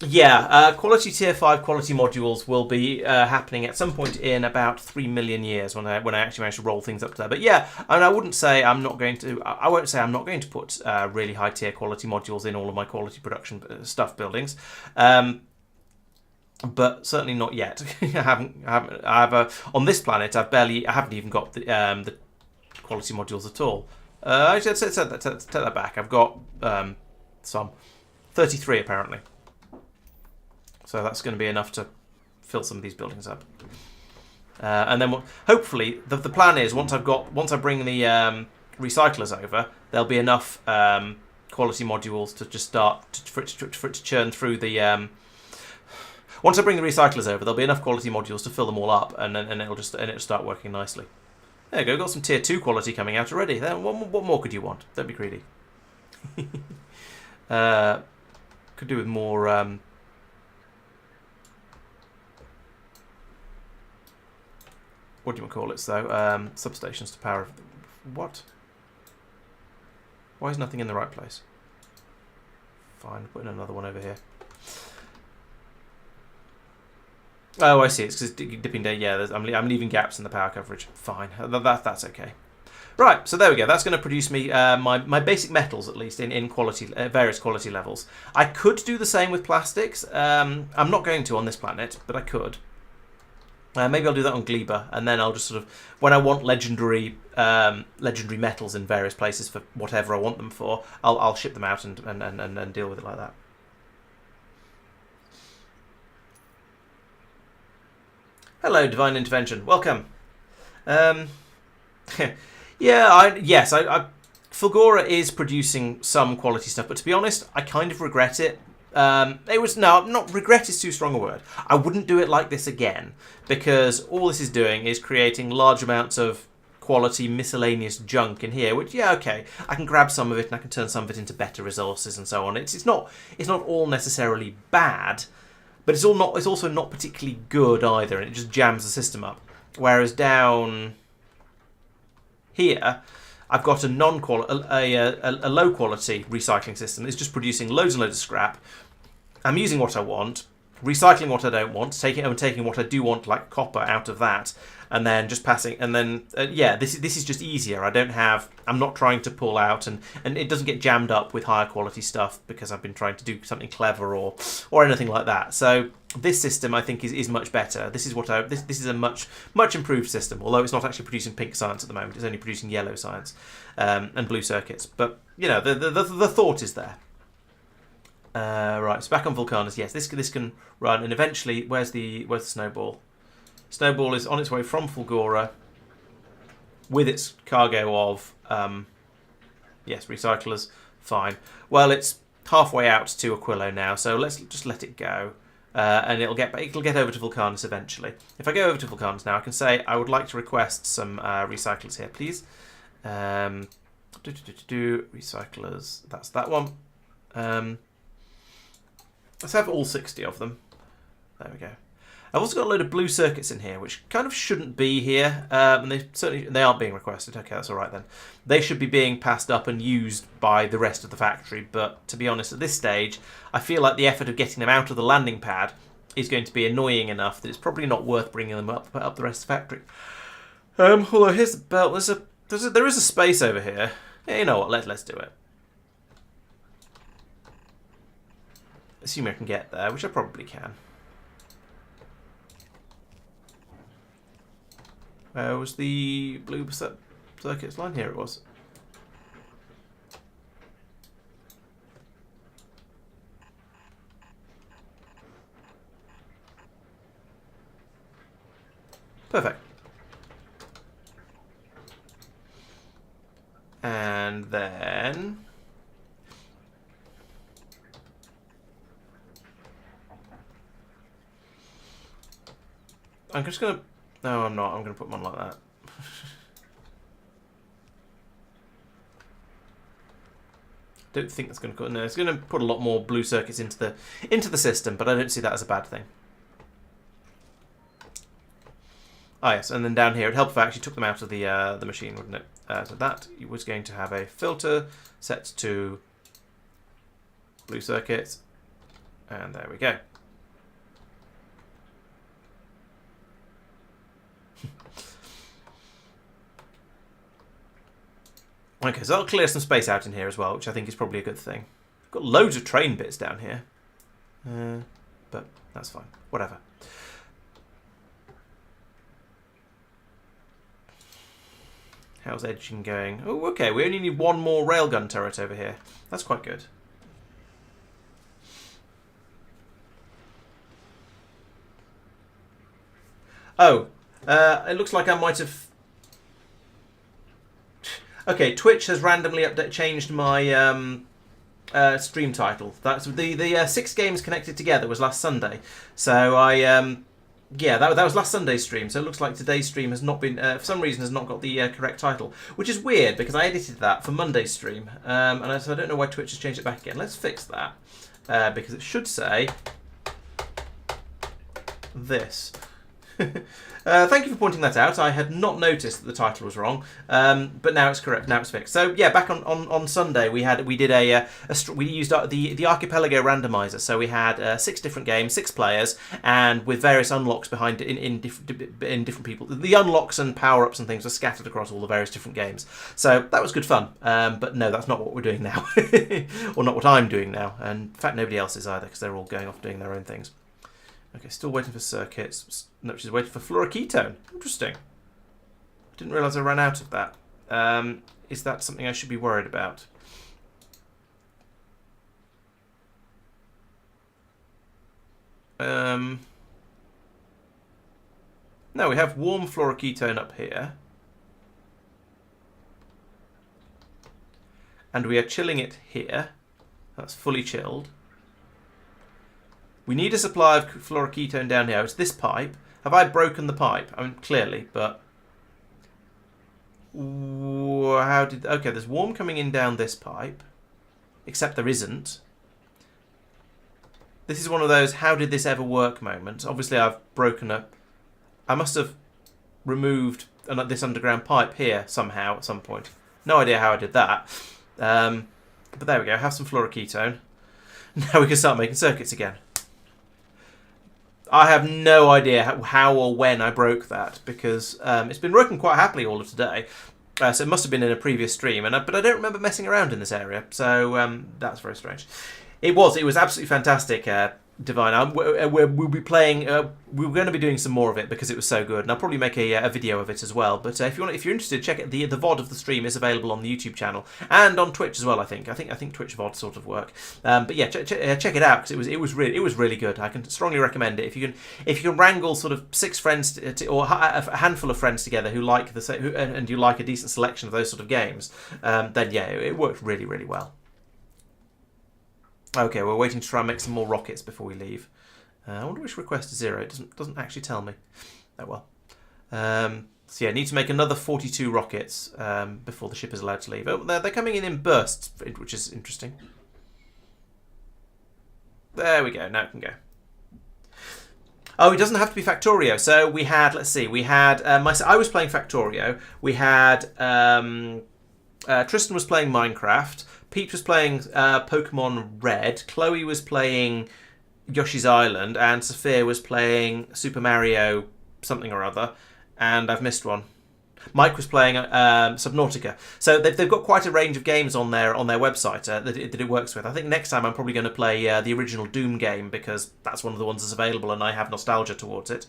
Yeah, quality tier 5 quality modules will be happening at some point in about 3 million years when I actually manage to roll things up to there. But yeah, I wouldn't say I'm not going to. I won't say I'm not going to put really high tier quality modules in all of my quality production stuff buildings. But certainly not yet. On this planet, I haven't even got the quality modules at all. Actually, take that back. I've got some 33 apparently. So that's going to be enough to fill some of these buildings up. And then hopefully the plan is once I bring the recyclers over, there'll be enough quality modules to just start for it to churn through the. Once I bring the recyclers over, there'll be enough quality modules to fill them all up, and it'll start working nicely. There you go. Got some tier 2 quality coming out already. Then what more could you want? Don't be greedy. Could do with more. What do you call it, though? Substations to power. What? Why is nothing in the right place? Fine, putting another one over here. Oh, I see. It's because dipping down. Yeah, I'm leaving gaps in the power coverage. Fine, that's okay. Right, so there we go. That's going to produce me my basic metals, at least in quality, various quality levels. I could do the same with plastics. I'm not going to on this planet, but I could. Maybe I'll do that on Gleba, and then I'll just sort of, when I want legendary metals in various places for whatever I want them for, I'll ship them out and deal with it like that. Hello, Divine Intervention. Welcome. Fulgora is producing some quality stuff, but to be honest, I kind of regret it. Regret is too strong a word. I wouldn't do it like this again, because all this is doing is creating large amounts of quality miscellaneous junk in here, which, yeah, okay, I can grab some of it and I can turn some of it into better resources and so on. It's not all necessarily bad, but it's also not particularly good either, and it just jams the system up. Whereas down here, I've got a low quality recycling system. It's just producing loads and loads of scrap. I'm using what I want, recycling what I don't want, taking what I do want, like copper, out of that, and then just passing. And then this is just easier. I'm not trying to pull out, and it doesn't get jammed up with higher quality stuff because I've been trying to do something clever or anything like that. So this system, I think, is much better. This is a much improved system. Although it's not actually producing pink science at the moment, it's only producing yellow science and blue circuits. But the thought is there. Right, so back on Vulcanus. Yes, this can run, and eventually, where's the snowball? Snowball is on its way from Fulgora with its cargo of recyclers. Fine. Well, it's halfway out to Aquilo now, so let's just let it go, and it'll get over to Vulcanus eventually. If I go over to Vulcanus now, I can say I would like to request some recyclers here, please. Recyclers. That's that one. Let's have all 60 of them. There we go. I've also got a load of blue circuits in here, which kind of shouldn't be here, and they aren't being requested. Okay, that's all right then. They should be being passed up and used by the rest of the factory, but to be honest, at this stage, I feel like the effort of getting them out of the landing pad is going to be annoying enough that it's probably not worth bringing them up the rest of the factory. Although here's the belt. There is a space over here. Yeah, you know what? Let's do it. Assuming I can get there, which I probably can. Where was the blue circuits line? Here it was. Perfect. And then I'm just going to... No, I'm not. I'm going to put them on like that. Don't think that's going to... No, it's going to put a lot more blue circuits into the system, but I don't see that as a bad thing. Ah, yes, and then down here, it'd help if I actually took them out of the machine, wouldn't it? So that was going to have a filter set to blue circuits, and there we go. Okay, so that'll clear some space out in here as well, which I think is probably a good thing. Got loads of train bits down here, but that's fine. Whatever. How's edging going? Oh, okay, we only need one more railgun turret over here. That's quite good. Oh, it looks like I might have... Okay, Twitch has randomly changed my stream title. That's the 6 games connected together was last Sunday. So yeah, that was last Sunday's stream. So it looks like today's stream has not been, for some reason, has not got the correct title, which is weird because I edited that for Monday's stream, and so I don't know why Twitch has changed it back again. Let's fix that because it should say this. Thank you for pointing that out. I had not noticed that the title was wrong, but now it's correct. Now it's fixed. So yeah, back on Sunday we used the Archipelago randomizer. So we had 6 different games, 6 players, and with various unlocks behind in different people. The unlocks and power ups and things were scattered across all the various different games. So that was good fun. But no, that's not what we're doing now, or not what I'm doing now. And in fact, nobody else is either because they're all going off doing their own things. Okay, still waiting for circuits. No, she's waiting for fluoroketone. Interesting. Didn't realise I ran out of that. Is that something I should be worried about? No, we have warm fluoroketone up here. And we are chilling it here. That's fully chilled. We need a supply of fluoroketone down here. It's this pipe. Have I broken the pipe? I mean, clearly, but... How did... Okay, there's warm coming in down this pipe. Except there isn't. This is one of those how did this ever work moments. Obviously, I've broken a... I must have removed this underground pipe here somehow at some point. No idea how I did that. But there we go. Have some fluoroketone. Now we can start making circuits again. I have no idea how or when I broke that because it's been working quite happily all of today. So it must have been in a previous stream, but I don't remember messing around in this area. So that's very strange. It was absolutely fantastic. Divine. We'll be playing. We were going to be doing some more of it because it was so good, and I'll probably make a video of it as well. But if you're interested, check it. The VOD of the stream is available on the YouTube channel and on Twitch as well. I think Twitch VOD sort of work. But yeah, check it out because it was really good. I can strongly recommend it if you can wrangle sort of 6 friends or a handful of friends together who like and you like a decent selection of those sort of games. Then yeah, it worked really well. Okay, we're waiting to try and make some more rockets before we leave. I wonder which request is 0. It doesn't actually tell me. Oh well. So yeah, need to make another 42 rockets before the ship is allowed to leave. Oh, they're coming in bursts, which is interesting. There we go. Now it can go. Oh, it doesn't have to be Factorio. So we had, let's see, we had I was playing Factorio. We had Tristan was playing Minecraft. Pete was playing Pokemon Red, Chloe was playing Yoshi's Island, and Sophia was playing Super Mario something or other, and I've missed one. Mike was playing Subnautica. So they've got quite a range of games on their website that it works with. I think next time I'm probably going to play the original Doom game because that's one of the ones that's available and I have nostalgia towards it.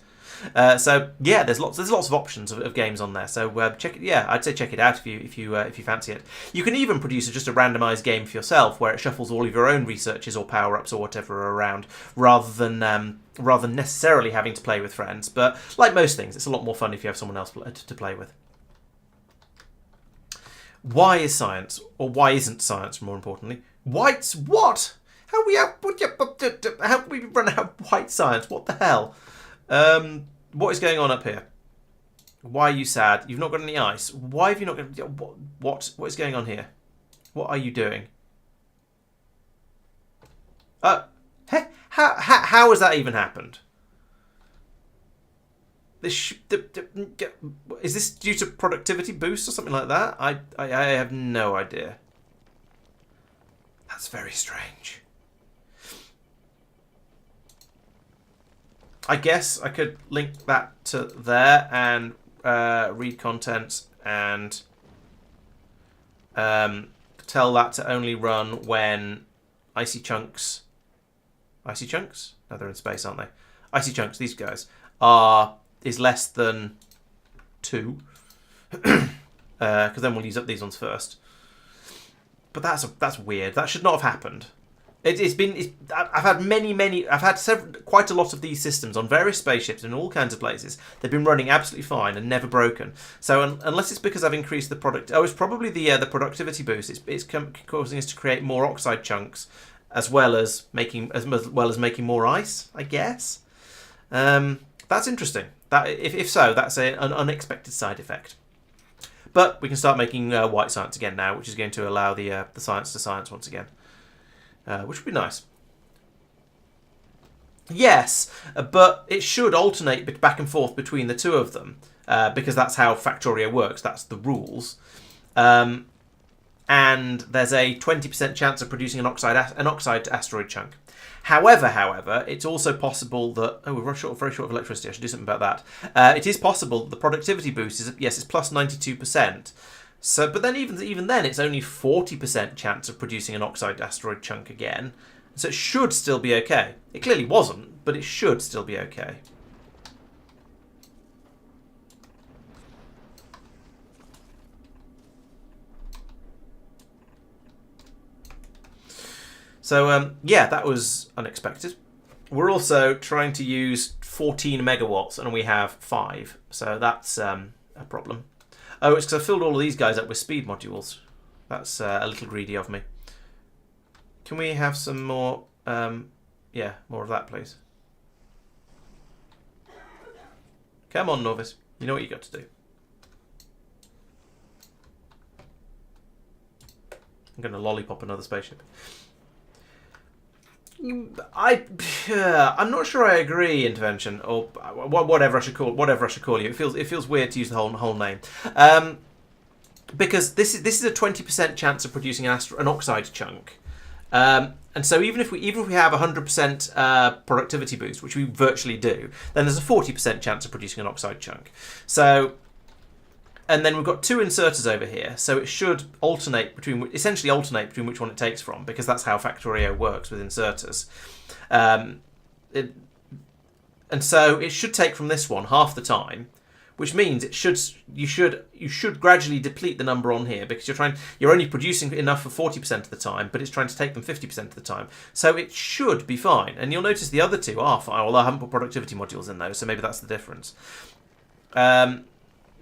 So yeah, there's lots of options of games on there. So check it. Yeah, I'd say check it out if you fancy it. You can even produce just a randomised game for yourself where it shuffles all of your own researches or power ups or whatever around, rather than necessarily having to play with friends. But like most things, it's a lot more fun if you have someone else to play with. Why is science, or why isn't science, more importantly? Whites what? How we run out of white science? What the hell? What is going on up here? Why are you sad? You've not got any ice. Why have you not got... What is going on here? What are you doing? How has that even happened? Is this due to productivity boost or something like that? I have no idea. That's very strange. I guess I could link that to there and read contents and tell that to only run when icy chunks... Icy chunks? No, they're in space, aren't they? Icy chunks, these guys, is less than 2. Because then we'll use up these ones first. But that's weird. That should not have happened. I've had quite a lot of these systems on various spaceships in all kinds of places. They've been running absolutely fine and never broken. So unless it's because I've increased the product, it's probably the productivity boost. It's causing us to create more oxide chunks, as well as making more ice, I guess. That's interesting. That if so, that's an unexpected side effect. But we can start making white science again now, which is going to allow the science to science once again. Which would be nice. Yes, but it should alternate back and forth between the two of them, because that's how Factorio works. That's the rules. And there's a 20% chance of producing an oxide asteroid chunk. However, it's also possible that... Oh, we're very short of electricity. I should do something about that. It is possible that the productivity boost is, yes, it's plus 92%. So, but then even then, it's only 40% chance of producing an oxide asteroid chunk again. So it should still be okay. It clearly wasn't, but it should still be okay. So, yeah, that was unexpected. We're also trying to use 14 megawatts, and we have 5. So that's a problem. Oh, it's because I filled all of these guys up with speed modules. That's a little greedy of me. Can we have some more... yeah, more of that, please. Come on, Novice. You know what you got to do. I'm going to lollipop another spaceship. I'm not sure I agree, intervention, or whatever I should call you. It feels weird to use the whole name, because this is a 20% chance of producing an oxide chunk, and so even if we have 100% productivity boost, which we virtually do, then there's a 40% chance of producing an oxide chunk. So. And then we've got 2 inserters over here, so it should essentially alternate between which one it takes from, because that's how Factorio works with inserters. And so it should take from this one half the time, which means you should gradually deplete the number on here, because you're only producing enough for 40% of the time, but it's trying to take them 50% of the time. So it should be fine. And you'll notice the other 2 are fine, although I haven't put productivity modules in those, so maybe that's the difference.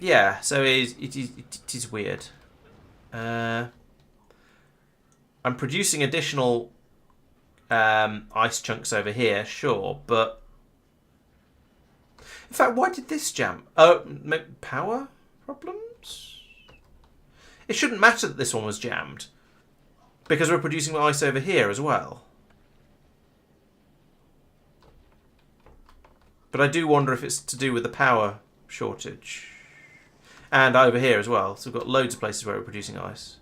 Yeah, so it is weird. I'm producing additional ice chunks over here, sure, but... In fact, why did this jam? Oh, power problems? It shouldn't matter that this one was jammed, because we're producing ice over here as well. But I do wonder if it's to do with the power shortage. And over here as well. So we've got loads of places where we're producing ice.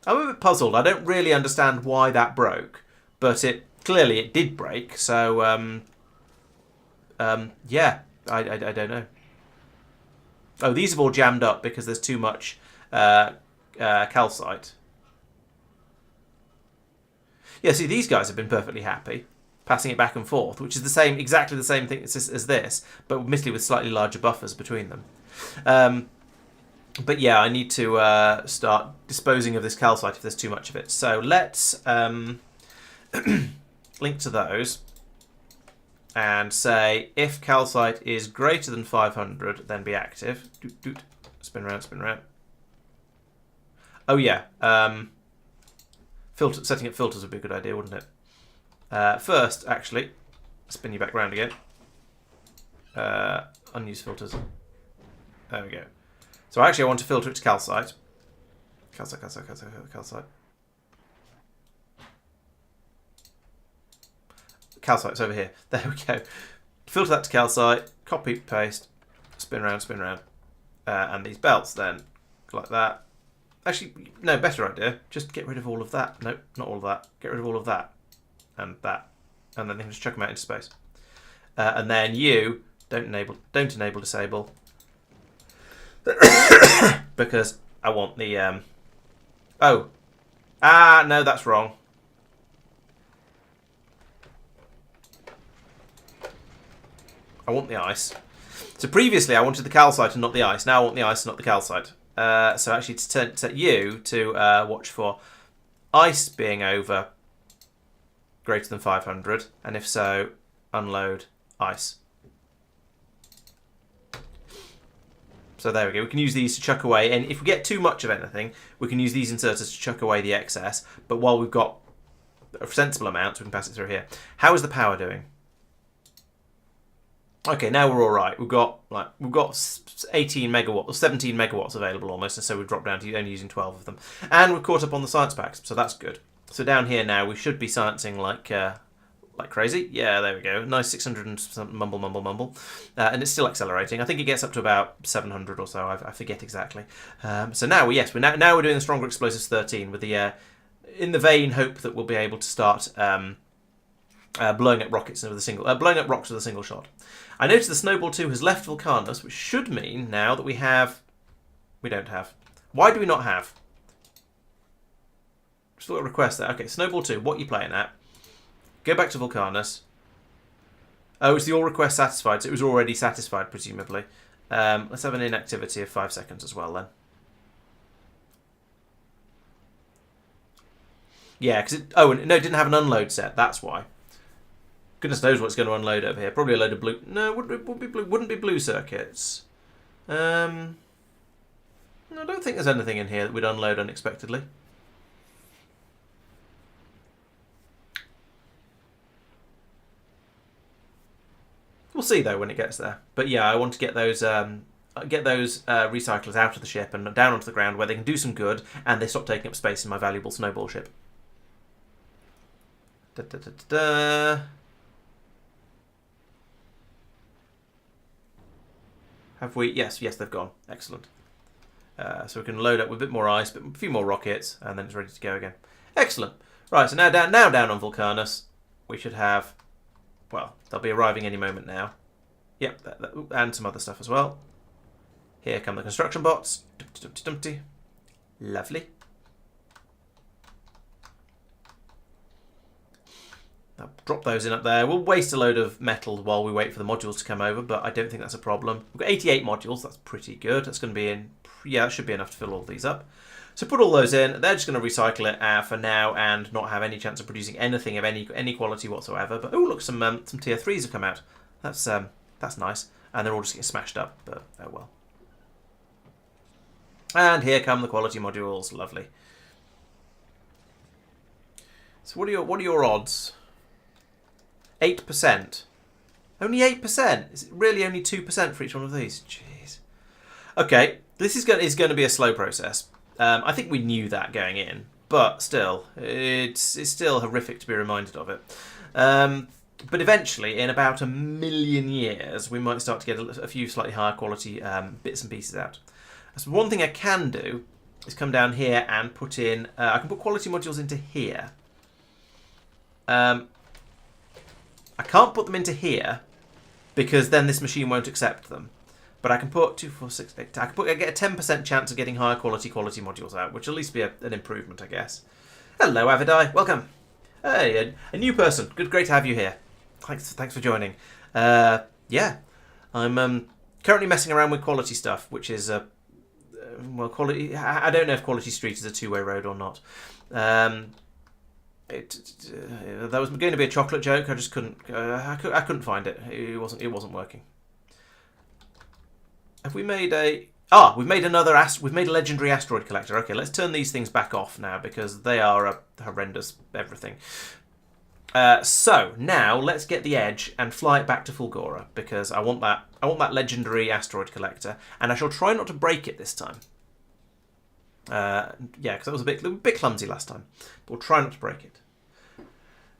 I'm a bit puzzled. I don't really understand why that broke. But clearly it did break. So, yeah. I don't know. Oh, these have all jammed up because there's too much calcite. Yeah, see, these guys have been perfectly happy. Passing it back and forth, which is exactly the same thing as this, but admittedly with slightly larger buffers between them. But yeah, I need to start disposing of this calcite if there's too much of it. So let's link to those and say if calcite is greater than 500, then be active. Doot, doot. Spin around, spin around. Oh yeah, setting up filters would be a good idea, wouldn't it? First, actually, spin you back round again. Unused filters. There we go. So actually I want to filter it to calcite. Calcite. Calcite's over here. There we go. Filter that to calcite, copy, paste, spin round. And these belts then, like that. Actually, no, better idea. Just get rid of all of that. Nope, not all of that. Get rid of all of that. And that. And then you can just chuck them out into space. And then you, don't enable, disable. Because I want the, no, that's wrong. I want the ice. So previously I wanted the calcite and not the ice. Now I want the ice and not the calcite. So actually to set you to watch for ice being over greater than 500, and if so, unload ice. So there we go. We can use these to chuck away, and if we get too much of anything, we can use these inserters to chuck away the excess. But while we've got a sensible amount, we can pass it through here. How is the power doing? Okay, now we're all right. We've got 18 megawatts or 17 megawatts available almost, and so we've dropped down to only using 12 of them, and we've caught up on the science packs, so that's good. So down here now we should be sciencing like crazy. Yeah, there we go. Nice 600 and some mumble. And it's still accelerating. I think it gets up to about 700 or so. I forget exactly. So now we're doing the stronger explosives 13 with the in the vain hope that we'll be able to start blowing up rocks with a single shot. I noticed the Snowball 2 has left Vulcanus, which should mean now that we don't have. Why do we not have? Just a little request there. Okay, Snowball 2, what are you playing at? Go back to Vulcanus. Oh, it's the all request satisfied, so it was already satisfied, presumably. Let's have an inactivity of 5 seconds as well, then. Yeah, because it didn't have an unload set, that's why. Goodness knows what's going to unload over here. Probably a load of blue... No, wouldn't be blue circuits. No, I don't think there's anything in here that would unload unexpectedly. We'll see though when it gets there. But yeah, I want to get those recyclers out of the ship and down onto the ground where they can do some good and they stop taking up space in my valuable snowball ship. Have we? Yes, they've gone. Excellent. So we can load up with a bit more ice, but a few more rockets, and then it's ready to go again. Excellent. Right, so now down on Vulcanus, we should have. Well, they'll be arriving any moment now. Yep, and some other stuff as well. Here come the construction bots. Dumpty. Lovely. I'll drop those in up there. We'll waste a load of metal while we wait for the modules to come over, but I don't think that's a problem. We've got 88 modules. That's pretty good. That's going to be in... Yeah, that should be enough to fill all these up. So put all those in. They're just going to recycle it for now and not have any chance of producing anything of any quality whatsoever. But oh, look, some tier 3s have come out. That's nice. And they're all just getting smashed up, but oh well. And here come the quality modules. Lovely. So what are your odds? 8%. Only 8%? Is it really only 2% for each one of these? Jeez. Okay, this is going to be a slow process. I think we knew that going in, but still, it's still horrific to be reminded of it. But eventually, in about 1 million years, we might start to get a few slightly higher quality bits and pieces out. So one thing I can do is come down here and put in... I can put quality modules into here. I can't put them into here because then this machine won't accept them. But I can put 2, 4, 6, 8. I get a 10% chance of getting higher quality modules out, which will at least be an improvement, I guess. Hello, Avidai. Welcome. Hey, a new person. Great to have you here. Thanks for joining. Yeah, I'm currently messing around with quality stuff, which is well, quality. I don't know if Quality Street is a two-way road or not. That was going to be a chocolate joke. I just couldn't. I couldn't find it. It wasn't working. Have we made a? We've made another. We've made a legendary asteroid collector. Okay, let's turn these things back off now because they are a horrendous everything. So now let's get the Edge and fly it back to Fulgora, because I want that. I want that legendary asteroid collector, and I shall try not to break it this time. Yeah, because that was a bit clumsy last time. But we'll try not to break it.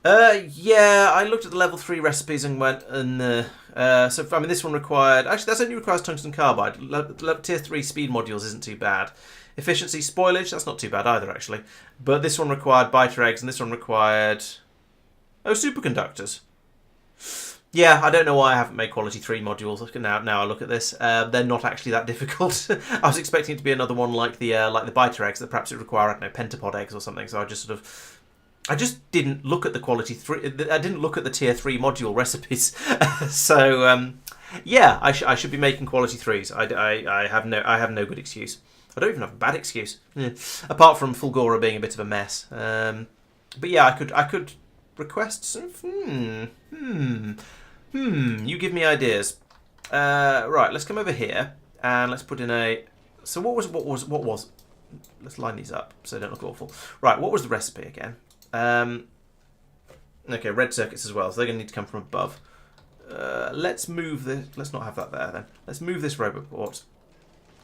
Yeah, I looked at the level 3 recipes and went, so I mean, this one required. Actually, that only requires tungsten carbide. Tier 3 speed modules isn't too bad. Efficiency spoilage, that's not too bad either, actually. But this one required biter eggs, and this one required superconductors. Yeah, I don't know why I haven't made quality 3 modules. Now I look at this, they're not actually that difficult. I was expecting it to be another one like the biter eggs that perhaps it would require, I don't know, pentapod eggs or something. So I just didn't look at the quality 3. I didn't look at the tier 3 module recipes. So yeah, I should be making quality 3s. I have no good excuse. I don't even have a bad excuse, apart from Fulgora being a bit of a mess. But yeah, I could request some. You give me ideas. Right, let's come over here and let's put in a. So what was? Let's line these up so they don't look awful. Right, what was the recipe again? Okay, red circuits as well, so they're going to need to come from above. Let's move this. Let's not have that there then. Let's move this robot port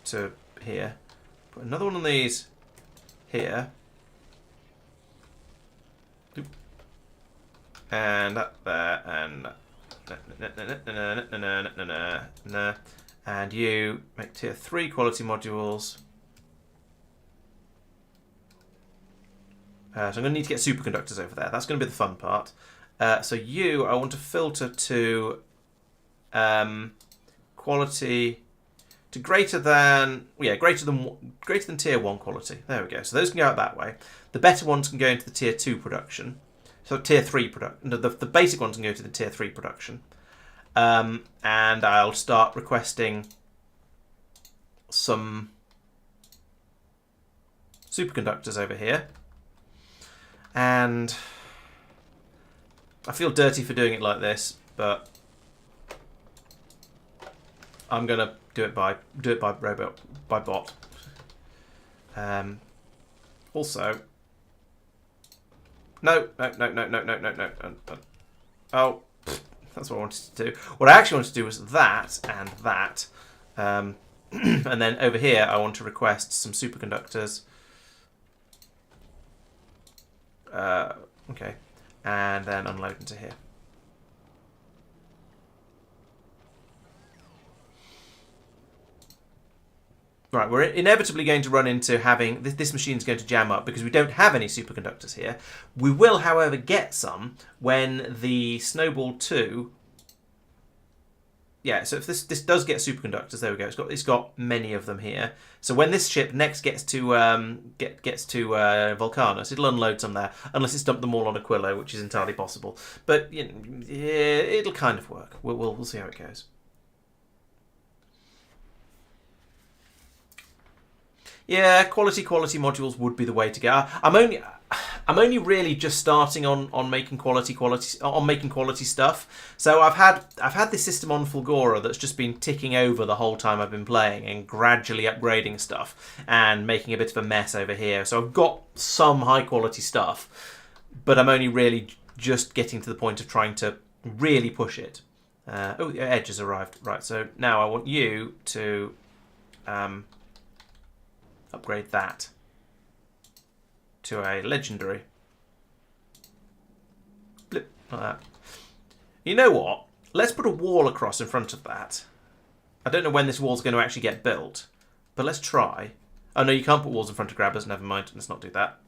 to here. Put another one of these here. And that there, and and you make tier 3 quality modules. So I'm going to need to get superconductors over there. That's going to be the fun part. So I want to filter to quality to greater than tier 1 quality. There we go. So those can go out that way. The better ones can go into the tier 2 production. So tier 3 production. The basic ones can go to the tier 3 production. And I'll start requesting some superconductors over here. And I feel dirty for doing it like this, but I'm gonna do it by bot. Also, no. Oh, that's what I wanted to do. What I actually wanted to do was that and that, and then over here I want to request some superconductors. Okay, and then unload into here. Right, we're inevitably going to run into having this machine's going to jam up because we don't have any superconductors here. We will, however, get some when the Snowball 2. Yeah, so if this does get superconductors, there we go. It's got many of them here. So when this ship next gets to Vulcanus, it'll unload some there, unless it's dumped them all on Aquilo, which is entirely possible. But yeah, it'll kind of work. We'll see how it goes. Yeah, quality modules would be the way to go. I'm only really just starting on making quality stuff. So I've had this system on Fulgora that's just been ticking over the whole time I've been playing and gradually upgrading stuff and making a bit of a mess over here. So I've got some high quality stuff, but I'm only really just getting to the point of trying to really push it. Oh, the Edge has arrived. Right, so now I want you to upgrade that to a legendary. Blip, like that. You know what? Let's put a wall across in front of that. I don't know when this wall's going to actually get built, but let's try. Oh no, you can't put walls in front of grabbers. Never mind. Let's not do that.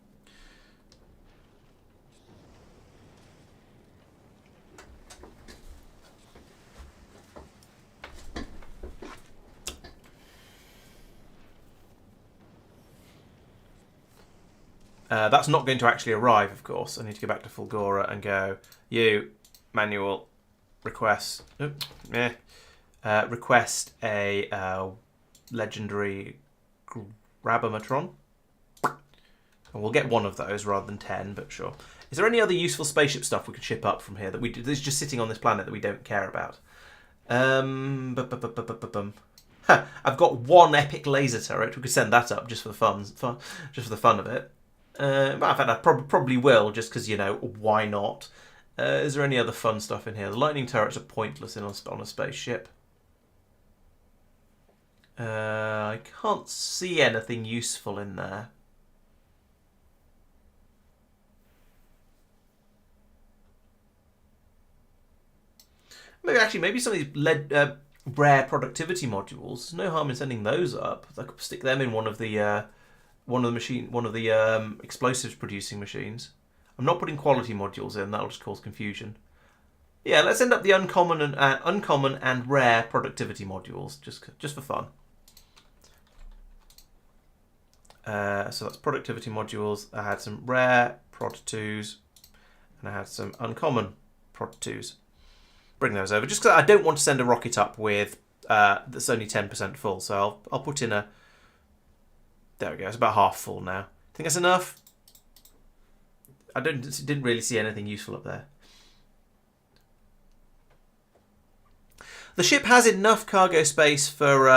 That's not going to actually arrive, of course. I need to go back to Fulgora and go, you, manual, request, request a legendary Grabomatron. And we'll get one of those rather than 10, but sure. Is there any other useful spaceship stuff we could ship up from here that's just sitting on this planet that we don't care about? I've got one epic laser turret. We could send that up just for the fun of it. But in fact, I probably will, just because, you know, why not? Is there any other fun stuff in here? The lightning turrets are pointless on a spaceship. I can't see anything useful in there. Maybe some of these rare productivity modules. There's no harm in sending those up. I could stick them in one of the explosives producing machines. I'm not putting quality modules in. That'll just cause confusion. Yeah, let's end up the uncommon and rare productivity modules just for fun. So that's productivity modules. I had some rare prod 2s and I had some uncommon prod 2s. Bring those over, just because I don't want to send a rocket up with that's only 10% full. So I'll put in a. There we go. It's about half full now. Think that's enough? I didn't really see anything useful up there. The ship has enough cargo space for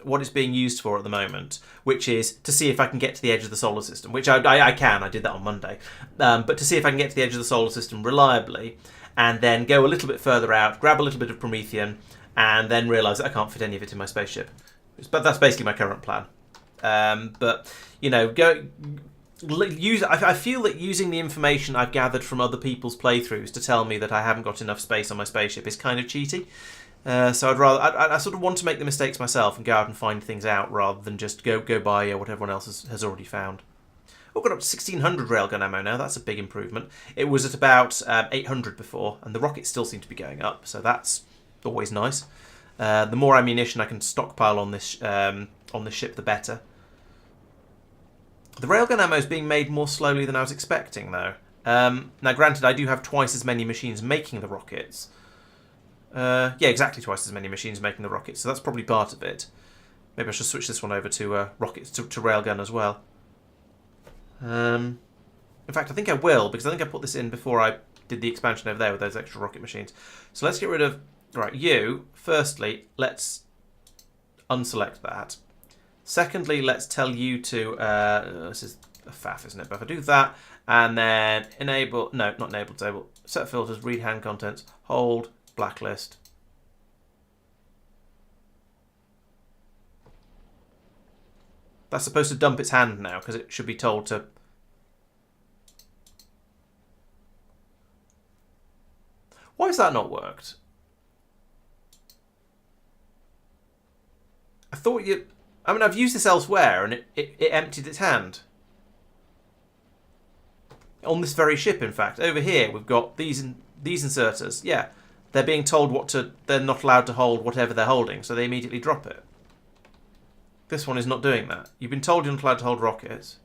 what it's being used for at the moment, which is to see if I can get to the edge of the solar system, which I can. I did that on Monday, but to see if I can get to the edge of the solar system reliably. And then go a little bit further out, grab a little bit of promethium, and then realise that I can't fit any of it in my spaceship. But that's basically my current plan. But you know, I feel that using the information I've gathered from other people's playthroughs to tell me that I haven't got enough space on my spaceship is kind of cheaty. So I sort of want to make the mistakes myself and go out and find things out rather than just go by what everyone else has already found. We've got up to 1600 railgun ammo now. That's a big improvement. It was at about 800 before, and the rockets still seem to be going up, so that's always nice. The more ammunition I can stockpile on this ship, the better. The railgun ammo is being made more slowly than I was expecting, though. Now, granted, I do have twice as many machines making the rockets. Yeah, exactly twice as many machines making the rockets, so that's probably part of it. Maybe I should switch this one over to rockets to railgun as well. In fact, I think I will, because I think I put this in before I did the expansion over there with those extra rocket machines. So let's get rid of... Right, you. Firstly, let's unselect that. Secondly, let's tell you to... this is a faff, isn't it? But if I do that, and then enable... No, not enable, disable. Set filters, read hand contents, hold, blacklist. That's supposed to dump its hand now, because it should be told to... Why has that not worked? I thought you... I mean, I've used this elsewhere, and it emptied its hand. On this very ship, in fact. Over here, we've got these inserters. Yeah, they're being told what to... They're not allowed to hold whatever they're holding, so they immediately drop it. This one is not doing that. You've been told you're not allowed to hold rockets.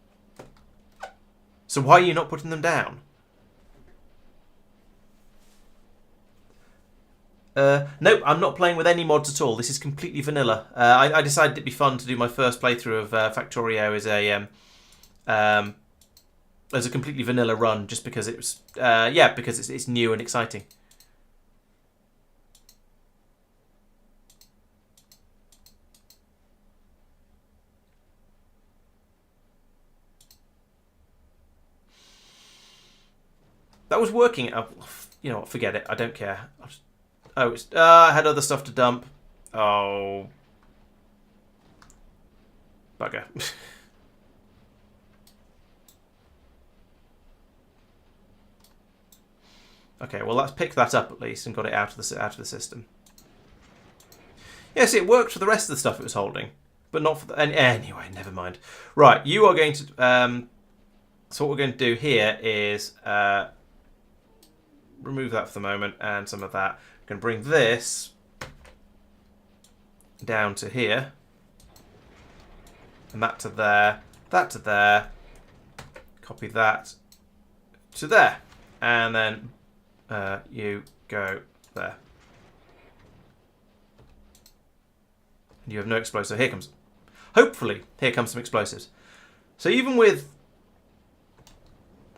So why are you not putting them down? Nope, I'm not playing with any mods at all. This is completely vanilla. I decided it'd be fun to do my first playthrough of Factorio as a completely vanilla run, just because it was because it's new and exciting. That was working. You know what? Forget it. I don't care. I had other stuff to dump. Oh. Bugger. Okay, well, let's pick that up at least and got it out of the system. Yeah, see, it worked for the rest of the stuff it was holding, but not for the... Anyway, never mind. Right, you are going to... so what we're going to do here is... remove that for the moment and some of that. I'm going to bring this down to here. And that to there. That to there. Copy that to there. And then you go there. And you have no explosives. So here comes... Hopefully, here comes some explosives. So even with...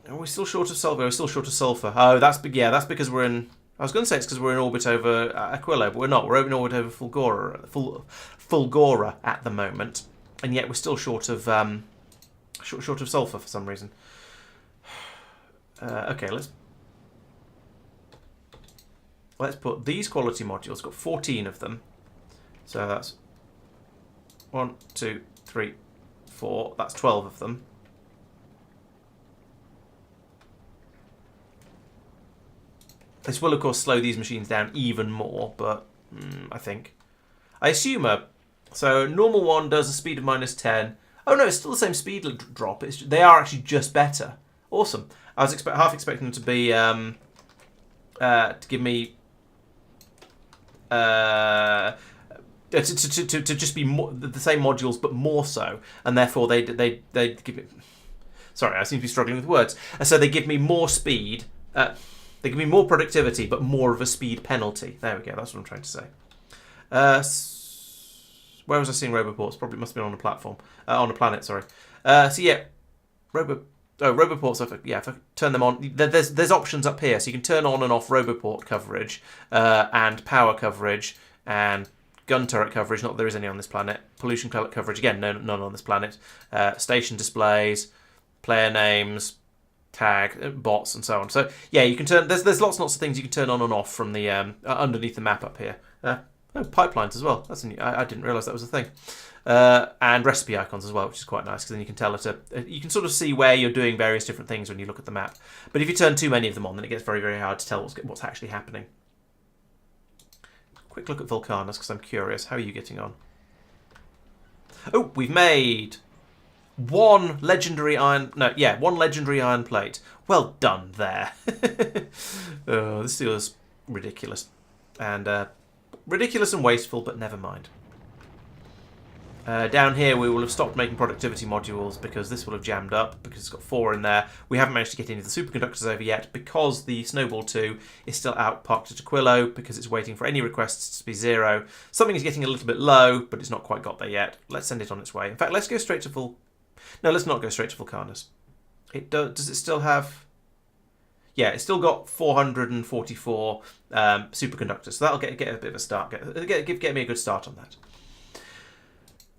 Are we still short of sulfur? We're still short of sulfur. Oh, that's because we're in... I was going to say it's because we're in orbit over Aquilo, but we're not. We're in orbit over Fulgora at the moment, and yet we're still short of sulfur for some reason. Okay, let's let's put these quality modules, got 14 of them. So that's 1, 2, 3, 4. That's 12 of them. This will, of course, slow these machines down even more, but I assume so normal one does a speed of -10. Oh no, it's still the same speed drop. They are actually just better. Awesome. I was half expecting them to be to give me to just be more, the same modules but more so, and therefore they give me. Sorry, I seem to be struggling with words. And so they give me more speed. They give me more productivity, but more of a speed penalty. There we go. That's what I'm trying to say. Where was I seeing Roboports? Probably must have been on a platform, on a planet. Sorry. So yeah, Roboports. If I turn them on, there's options up here, so you can turn on and off Roboport coverage, and power coverage, and gun turret coverage. Not that there is any on this planet. Pollution pellet coverage. Again, none on this planet. Station displays, player names, tag, bots, and so on. So yeah, you can turn. There's lots and lots of things you can turn on and off from the underneath the map up here. Pipelines as well. That's I didn't realise that was a thing. And recipe icons as well, which is quite nice because then you can tell you can sort of see where you're doing various different things when you look at the map. But if you turn too many of them on, then it gets very, very hard to tell what's actually happening. Quick look at Vulcanus because I'm curious. How are you getting on? Oh, we've made one legendary iron plate. Well done there. Oh, this feels ridiculous. And ridiculous and wasteful, but never mind. Down here we will have stopped making productivity modules because this will have jammed up because it's got 4 in there. We haven't managed to get any of the superconductors over yet because the Snowball 2 is still out parked at Aquilo because it's waiting for any requests to be 0. Something is getting a little bit low, but it's not quite got there yet. Let's send it on its way. In fact, let's go straight to No, let's not go straight to Vulcanus. Does it still have... Yeah, it's still got 444 superconductors, so that'll get a bit of a start. Get me a good start on that.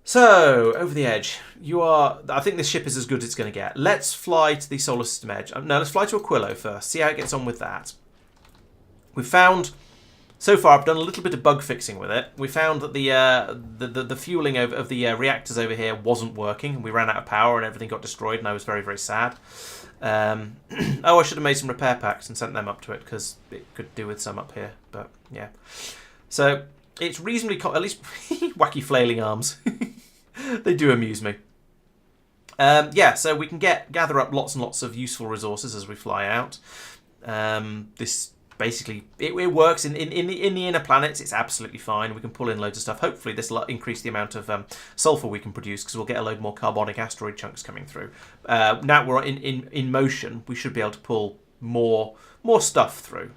So, over the edge. I think this ship is as good as it's going to get. Let's fly to the solar system edge. No, let's fly to Aquilo first. See how it gets on with that. We've found... So far, I've done a little bit of bug fixing with it. We found that the fueling of the reactors over here wasn't working. We ran out of power and everything got destroyed, and I was very, very sad. I should have made some repair packs and sent them up to it because it could do with some up here. But yeah, so it's reasonably at least wacky flailing arms. They do amuse me. Yeah, so we can gather up lots and lots of useful resources as we fly out. This basically it works in the inner planets. It's absolutely fine. We can pull in loads of stuff. Hopefully this will increase the amount of sulfur we can produce because we'll get a load more carbonic asteroid chunks coming through. Now we're in motion, we should be able to pull more stuff through.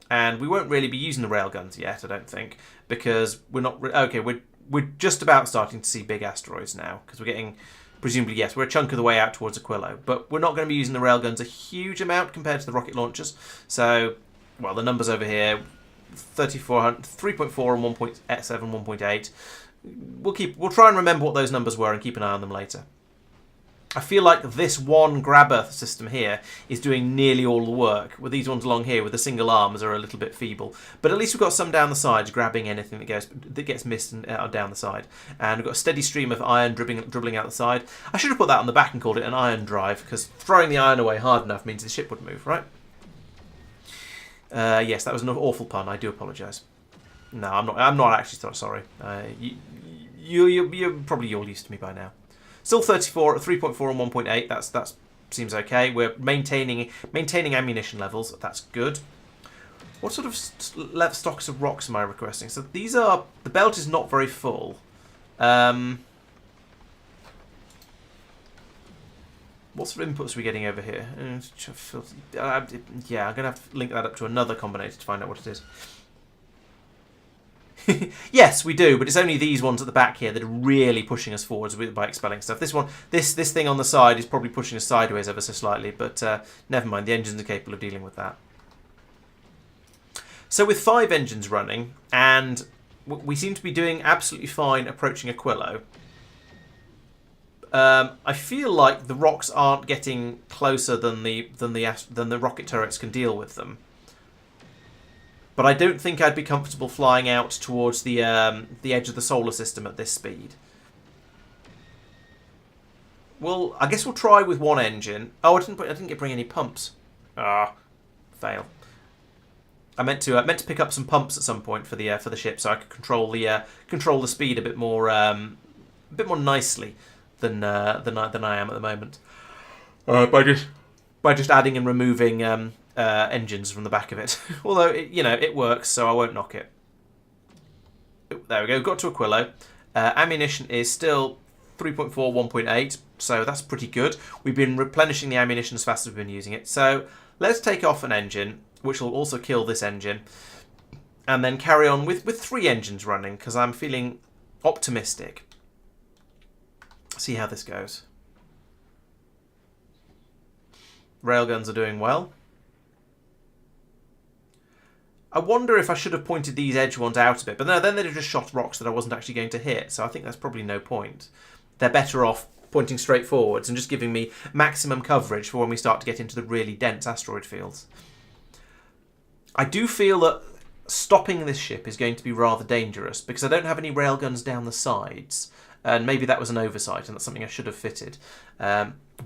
And we won't really be using the railguns yet, I don't think, because we're not... We're just about starting to see big asteroids now because we're getting... Presumably, yes, we're a chunk of the way out towards Aquilo, but we're not going to be using the railguns a huge amount compared to the rocket launchers. So, well, the numbers over here, 3.4 and 1.7, 1.8. We'll try and remember what those numbers were and keep an eye on them later. I feel like this one grabber system here is doing nearly all the work, with these ones along here with the single arms are a little bit feeble. But at least we've got some down the sides grabbing anything that gets missed down the side. And we've got a steady stream of iron dribbling out the side. I should have put that on the back and called it an iron drive, because throwing the iron away hard enough means the ship would move, right? Yes, that was an awful pun. I do apologise. No, I'm not actually sorry. You're probably all used to me by now. Still 34 at 3.4 and 1.8. That seems okay. We're maintaining ammunition levels. That's good. What sort of stocks of rocks am I requesting? So these are... The belt is not very full. What sort of inputs are we getting over here? Yeah, I'm going to have to link that up to another combinator to find out what it is. Yes, we do, but it's only these ones at the back here that are really pushing us forwards by expelling stuff. This thing on the side is probably pushing us sideways ever so slightly, but never mind. The engines are capable of dealing with that. So with 5 engines running, and we seem to be doing absolutely fine approaching Aquilo. I feel like the rocks aren't getting closer than the rocket turrets can deal with them. But I don't think I'd be comfortable flying out towards the edge of the solar system at this speed. Well, I guess we'll try with one engine. Oh, I didn't bring any pumps. Ah, fail. I meant to pick up some pumps at some point for the ship, so I could control the speed a bit more nicely than I am at the moment. By just adding and removing engines from the back of it. Although it works, so I won't knock it. There we go. Got to Aquilo. Ammunition is still 3.4, 1.8, so that's pretty good. We've been replenishing the ammunition as fast as we've been using it. So let's take off an engine, which will also kill this engine, and then carry on with 3 engines running, because I'm feeling optimistic. See how this goes. Railguns are doing well. I wonder if I should have pointed these edge ones out a bit, but no, then they'd have just shot rocks that I wasn't actually going to hit, so I think that's probably no point. They're better off pointing straight forwards and just giving me maximum coverage for when we start to get into the really dense asteroid fields. I do feel that stopping this ship is going to be rather dangerous, because I don't have any railguns down the sides, and maybe that was an oversight and that's something I should have fitted.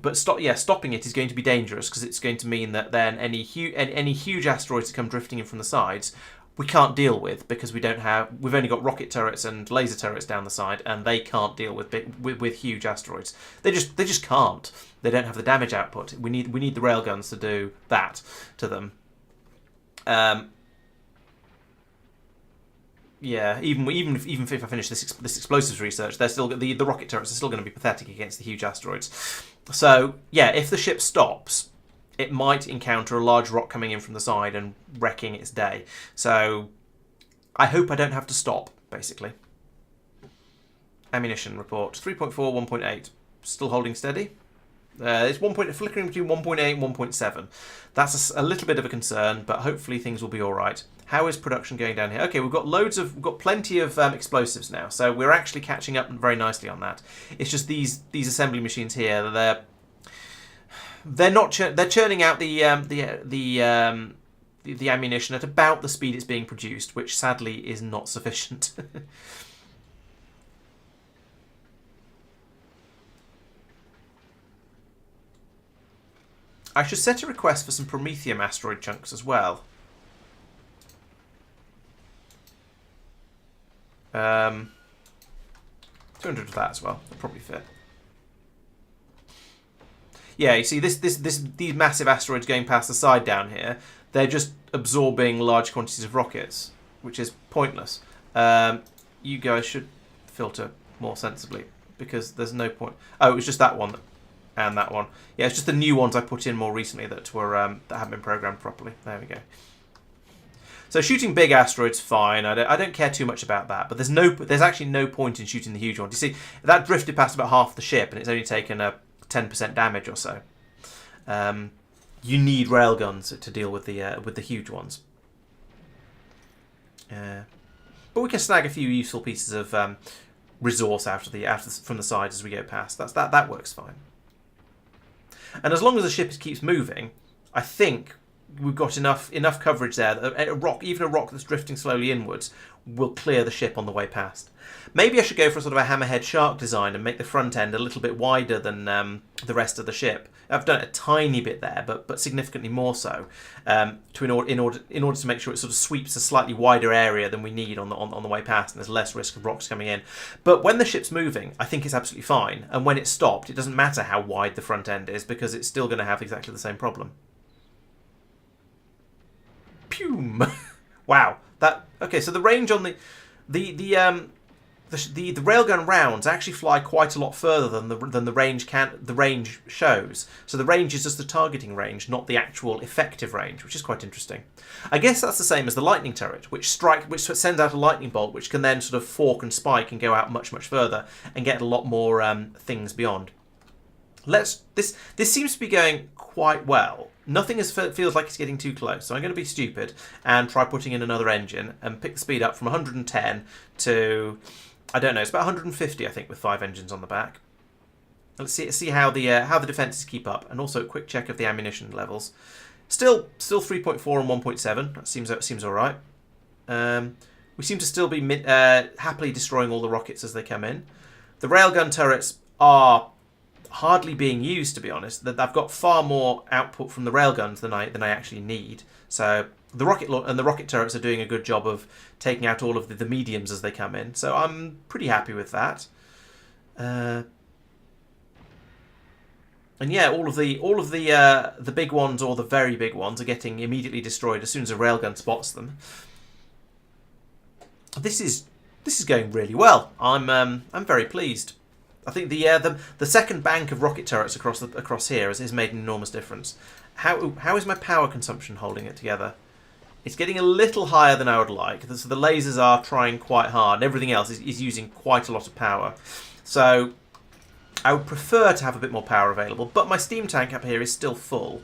But stopping it is going to be dangerous, because it's going to mean that then any huge asteroids that come drifting in from the sides we can't deal with, because we've only got rocket turrets and laser turrets down the side, and they can't deal with huge asteroids. They just can't. They don't have the damage output. We need the railguns to do that to them. Yeah, even if I finish this explosives research, they're still the rocket turrets are still going to be pathetic against the huge asteroids. So yeah, if the ship stops, it might encounter a large rock coming in from the side and wrecking its day. So I hope I don't have to stop, basically. Ammunition report 3.4, 1.8, still holding steady. It's flickering between 1.8 and 1.7. That's a little bit of a concern, but hopefully things will be all right. How is production going down here? Okay, we've got plenty of explosives now, so we're actually catching up very nicely on that. It's just these assembly machines here, they're churning out the ammunition at about the speed it's being produced, which sadly is not sufficient. I should set a request for some promethium asteroid chunks as well. 200 of that as well. That'll probably fit. Yeah, you see, these massive asteroids going past the side down here, they're just absorbing large quantities of rockets, which is pointless. You guys should filter more sensibly, because there's no point. Oh, it was just that one and that one. Yeah, it's just the new ones I put in more recently that haven't been programmed properly. There we go. So shooting big asteroids, fine. I don't care too much about that. But there's actually no point in shooting the huge ones. You see, that drifted past about half the ship, and it's only taken a 10% damage or so. You need railguns to deal with the huge ones. But we can snag a few useful pieces of resource from the sides as we go past. That works fine. And as long as the ship keeps moving, I think we've got enough coverage there that even a rock that's drifting slowly inwards will clear the ship on the way past. Maybe I should go for a sort of a hammerhead shark design and make the front end a little bit wider than the rest of the ship. I've done it a tiny bit there, but significantly more so, in order to make sure it sort of sweeps a slightly wider area than we need on the way past, and there's less risk of rocks coming in. But when the ship's moving, I think it's absolutely fine, and when it's stopped, it doesn't matter how wide the front end is, because it's still going to have exactly the same problem. Pum! Wow. Okay, so the range on the railgun rounds actually fly quite a lot further than the range shows. So the range is just the targeting range, not the actual effective range, which is quite interesting. I guess that's the same as the lightning turret, which sends out a lightning bolt, which can then sort of fork and spike and go out much further and get a lot more things beyond. This seems to be going quite well. Nothing feels like it's getting too close, so I'm going to be stupid and try putting in another engine and pick the speed up from 110 to, I don't know, it's about 150, I think, with 5 engines on the back. Let's see how the defences keep up, and also a quick check of the ammunition levels. Still 3.4 and 1.7. That seems all right. We seem to still be happily destroying all the rockets as they come in. The railgun turrets are hardly being used, to be honest. I've got far more output from the railguns than I actually need. So the rocket turrets are doing a good job of taking out all of the mediums as they come in. So I'm pretty happy with that. And yeah, all of the big ones or the very big ones are getting immediately destroyed as soon as a railgun spots them. This is going really well. I'm very pleased. I think the second bank of rocket turrets across here has made an enormous difference. How is my power consumption holding it together? It's getting a little higher than I would like. So the lasers are trying quite hard, and everything else is using quite a lot of power. So I would prefer to have a bit more power available, but my steam tank up here is still full.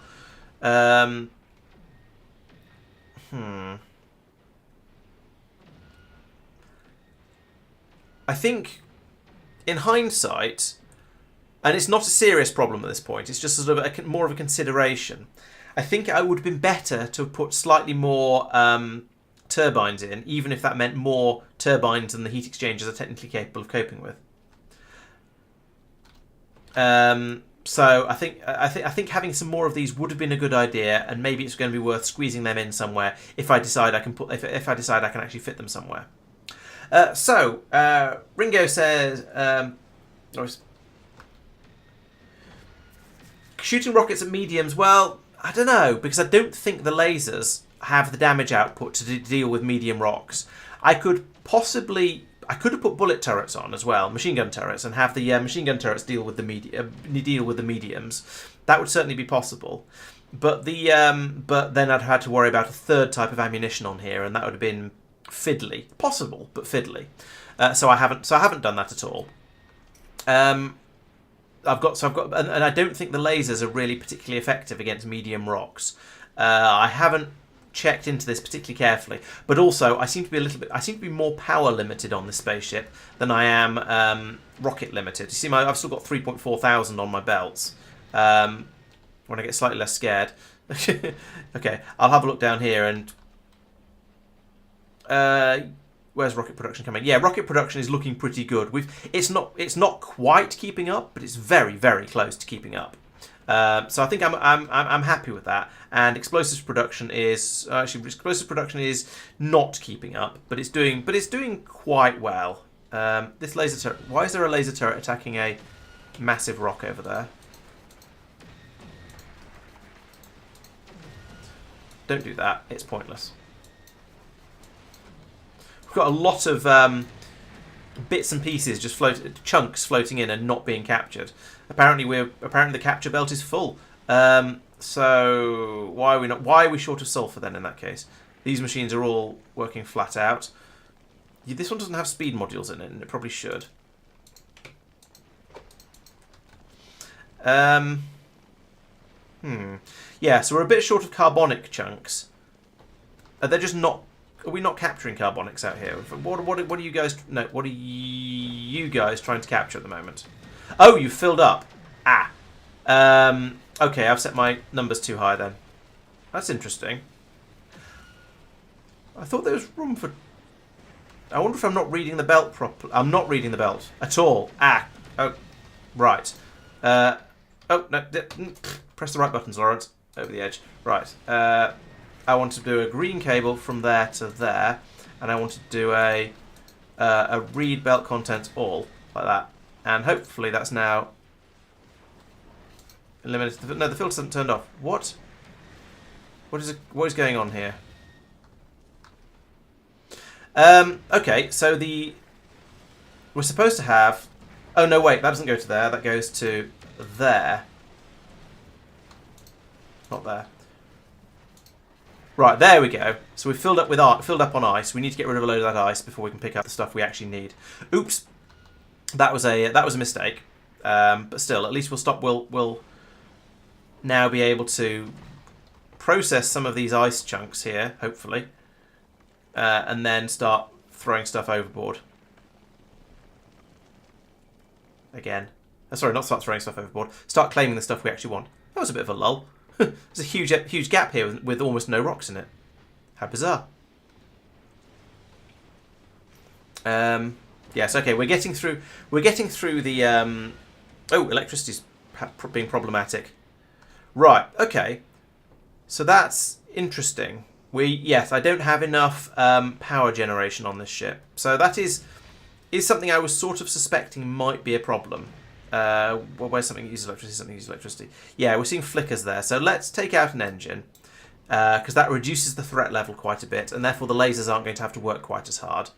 I think, in hindsight, and it's not a serious problem at this point, it's just sort of more of a consideration. I think I would have been better to have put slightly more turbines in, even if that meant more turbines than the heat exchangers are technically capable of coping with. So I think having some more of these would have been a good idea, and maybe it's going to be worth squeezing them in somewhere if I decide I can actually fit them somewhere. Ringo says, shooting rockets at mediums. Well, I don't know, because I don't think the lasers have the damage output to deal with medium rocks. I could have put bullet turrets on as well, machine gun turrets, and have the machine gun turrets deal with the mediums. That would certainly be possible. But then I'd have had to worry about a third type of ammunition on here, and that would have been fiddly. Possible, but fiddly. So I haven't done that at all. And I don't think the lasers are really particularly effective against medium rocks. I haven't checked into this particularly carefully, but also I seem to be more power limited on this spaceship than I am rocket limited. You see, I've still got 3.4 thousand on my belts. When I get slightly less scared. Okay, I'll have a look down here and where's rocket production coming? Yeah, rocket production is looking pretty good. It's not quite keeping up, but it's very, very close to keeping up. So I think I'm happy with that. And explosives production is not keeping up, but it's doing quite well. This laser turret. Why is there a laser turret attacking a massive rock over there? Don't do that. It's pointless. We've got a lot of bits and pieces, chunks floating in and not being captured. Apparently the capture belt is full. So why are we short of sulfur then in that case? These machines are all working flat out. This one doesn't have speed modules in it, and it probably should. Yeah, so we're a bit short of carbonic chunks. They're just not. Are we not capturing carbonics out here? What are you guys? No, what are you guys trying to capture at the moment? Oh, you filled up. Okay, I've set my numbers too high then. That's interesting. I thought there was room for. I wonder if I'm not reading the belt properly. I'm not reading the belt at all. Oh, right. Oh no! Press the right buttons, Laurence. Over the edge. Right. I want to do a green cable from there to there, and I want to do a read belt contents all like that, and hopefully that's now eliminated. No, the filter hasn't turned off. What? What is going on here? Okay, so we're supposed to have. Oh no, wait, that doesn't go to there. That goes to there. Not there. Right, there we go. So we've filled up on ice. We need to get rid of a load of that ice before we can pick up the stuff we actually need. Oops, that was a mistake. But still, at least we'll now be able to process some of these ice chunks here, hopefully, and then start throwing stuff overboard. Again, sorry, not start throwing stuff overboard. Start claiming the stuff we actually want. That was a bit of a lull. There's a huge gap here with almost no rocks in it. How bizarre. Yes, okay, we're getting through. We're getting through the. Oh, electricity's being problematic. Right. Okay. So that's interesting. Yes, I don't have enough power generation on this ship, so that is something I was sort of suspecting might be a problem. Where's something that uses electricity? Something that uses electricity. Yeah, we're seeing flickers there. So let's take out an engine because that reduces the threat level quite a bit, and therefore the lasers aren't going to have to work quite as hard.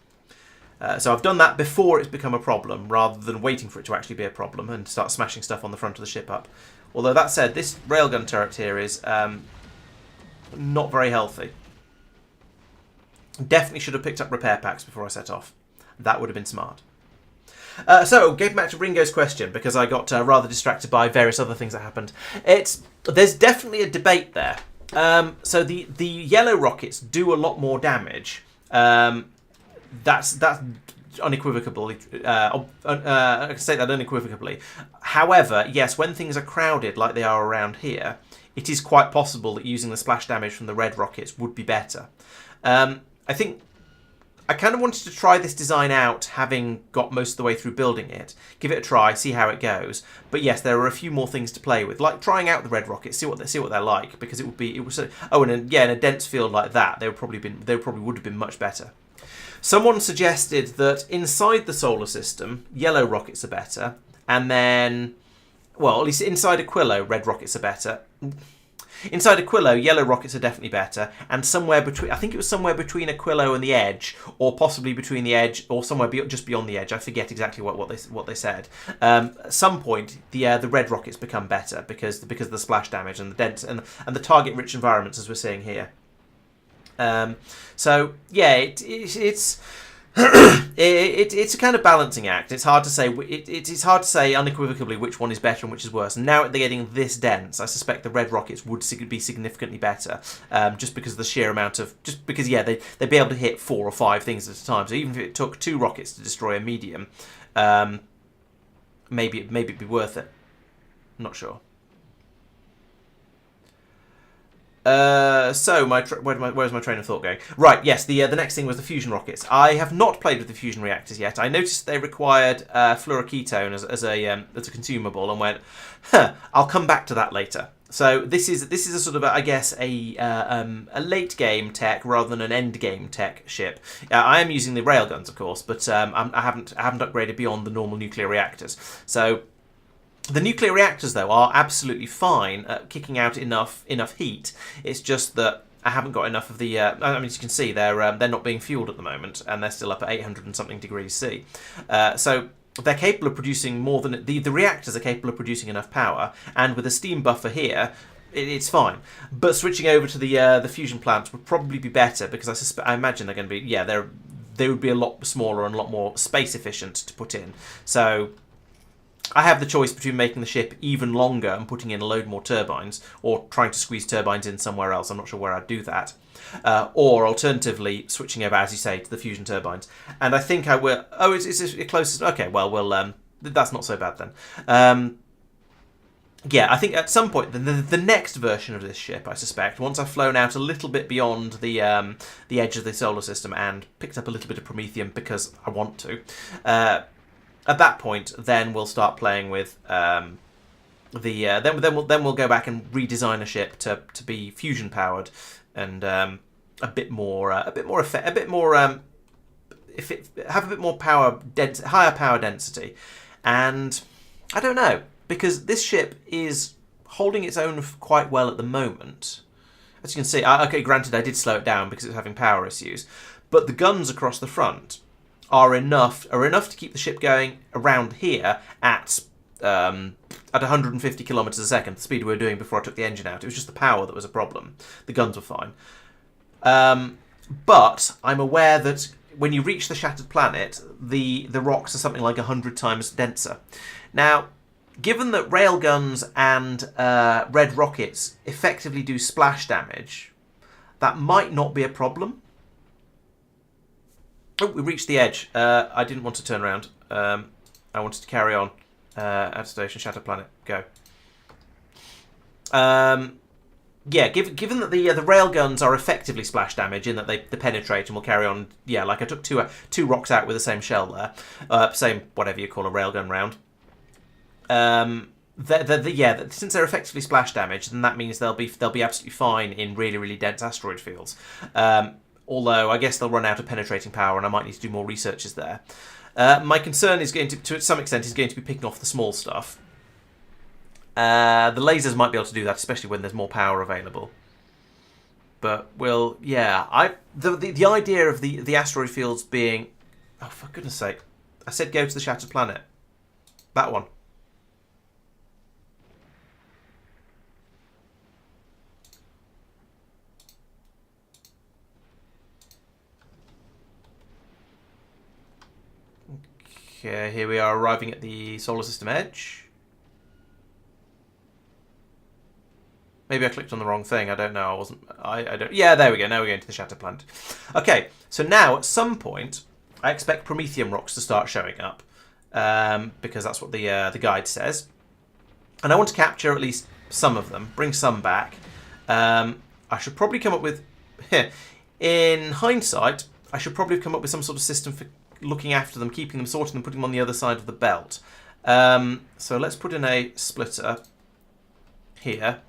So I've done that before it's become a problem, rather than waiting for it to actually be a problem and start smashing stuff on the front of the ship up. Although that said, this railgun turret here is not very healthy. Definitely should have picked up repair packs before I set off. That would have been smart. So, getting back to Ringo's question, because I got rather distracted by various other things that happened. There's definitely a debate there. So the yellow rockets do a lot more damage. That's unequivocally. I can say that unequivocally. However, yes, when things are crowded like they are around here, it is quite possible that using the splash damage from the red rockets would be better. I think I kind of wanted to try this design out, having got most of the way through building it. Give it a try, see how it goes. But yes, there are a few more things to play with, like trying out the red rockets, see what they're like, because it was in a dense field like that, they probably would have been much better. Someone suggested that inside the solar system, yellow rockets are better, and then, well, at least inside Aquilo, red rockets are better. Inside Aquilo, yellow rockets are definitely better, and somewhere between, I think it was somewhere between Aquilo and the Edge, or possibly between the Edge, or somewhere just beyond the Edge. I forget exactly what they said. At some point, the red rockets become better because of the splash damage and the dense and the target-rich environments, as we're seeing here. So yeah, it's it's a kind of balancing act. It's hard to say. It's hard to say unequivocally which one is better and which is worse. And now they're getting this dense, I suspect the red rockets would be significantly better, just because of the sheer amount of they'd be able to hit 4 or 5 things at a time. So even if it took 2 rockets to destroy a medium, maybe it'd be worth it. I'm not sure. So where's my train of thought going? Right, yes, the next thing was the fusion rockets. I have not played with the fusion reactors yet. I noticed they required fluoroketone as a consumable, and went, I'll come back to that later. So this is a sort of I guess a late game tech rather than an end game tech ship. I am using the railguns, of course, but I haven't upgraded beyond the normal nuclear reactors. So. The nuclear reactors, though, are absolutely fine at kicking out enough heat. It's just that I haven't got enough of the. I mean, as you can see, they're not being fueled at the moment, and they're still up at 800 and something degrees C. So they're capable of producing more than the reactors are capable of producing enough power, and with a steam buffer here, it's fine. But switching over to the fusion plants would probably be better, because I imagine they're going to be they would be a lot smaller and a lot more space efficient to put in. So. I have the choice between making the ship even longer and putting in a load more turbines, or trying to squeeze turbines in somewhere else. I'm not sure where I'd do that. Or alternatively, switching over, as you say, to the fusion turbines. And I think I will. Oh, it's closest. Okay, well, that's not so bad then. Yeah, I think at some point, the next version of this ship, I suspect, once I've flown out a little bit beyond the edge of the solar system and picked up a little bit of promethium because I want to. At that point, then we'll start playing with then we'll go back and redesign a ship to be fusion powered and have a bit more higher power density. And I don't know, because this ship is holding its own quite well at the moment. As you can see, okay, granted I did slow it down because it was having power issues, but the guns across the front are enough to keep the ship going around here at 150 kilometers a second, the speed we were doing before I took the engine out. It was just the power that was a problem. The guns were fine. But I'm aware that when you reach the shattered planet, the rocks are something like 100 times denser. Now, given that railguns and red rockets effectively do splash damage, that might not be a problem. Oh, we reached the edge. I didn't want to turn around. I wanted to carry on. At station, Shattered Planet, go. yeah, given that the rail guns are effectively splash damage in that they penetrate and will carry on. Yeah, like I took two rocks out with the same shell there, same whatever you call a railgun round. Yeah, since they're effectively splash damage, then that means they'll be absolutely fine in really really dense asteroid fields. Although I guess they'll run out of penetrating power, and I might need to do more researches there. My concern is going to some extent, is going to be picking off the small stuff. The lasers might be able to do that, especially when there's more power available. But the idea of the asteroid fields being, oh for goodness sake, I said go to the shattered planet. That one. Okay, here we are arriving at the solar system edge. Maybe I clicked on the wrong thing. I don't know. I don't. Yeah, there we go. Now we're going to the shattered planet. Okay, so now at some point, I expect promethium rocks to start showing up, because that's what the guide says, and I want to capture at least some of them. Bring some back. I should probably come up with, in hindsight, I should probably have come up with some sort of system for looking after them, keeping them, sorting them, putting them on the other side of the belt. So let's put in a splitter here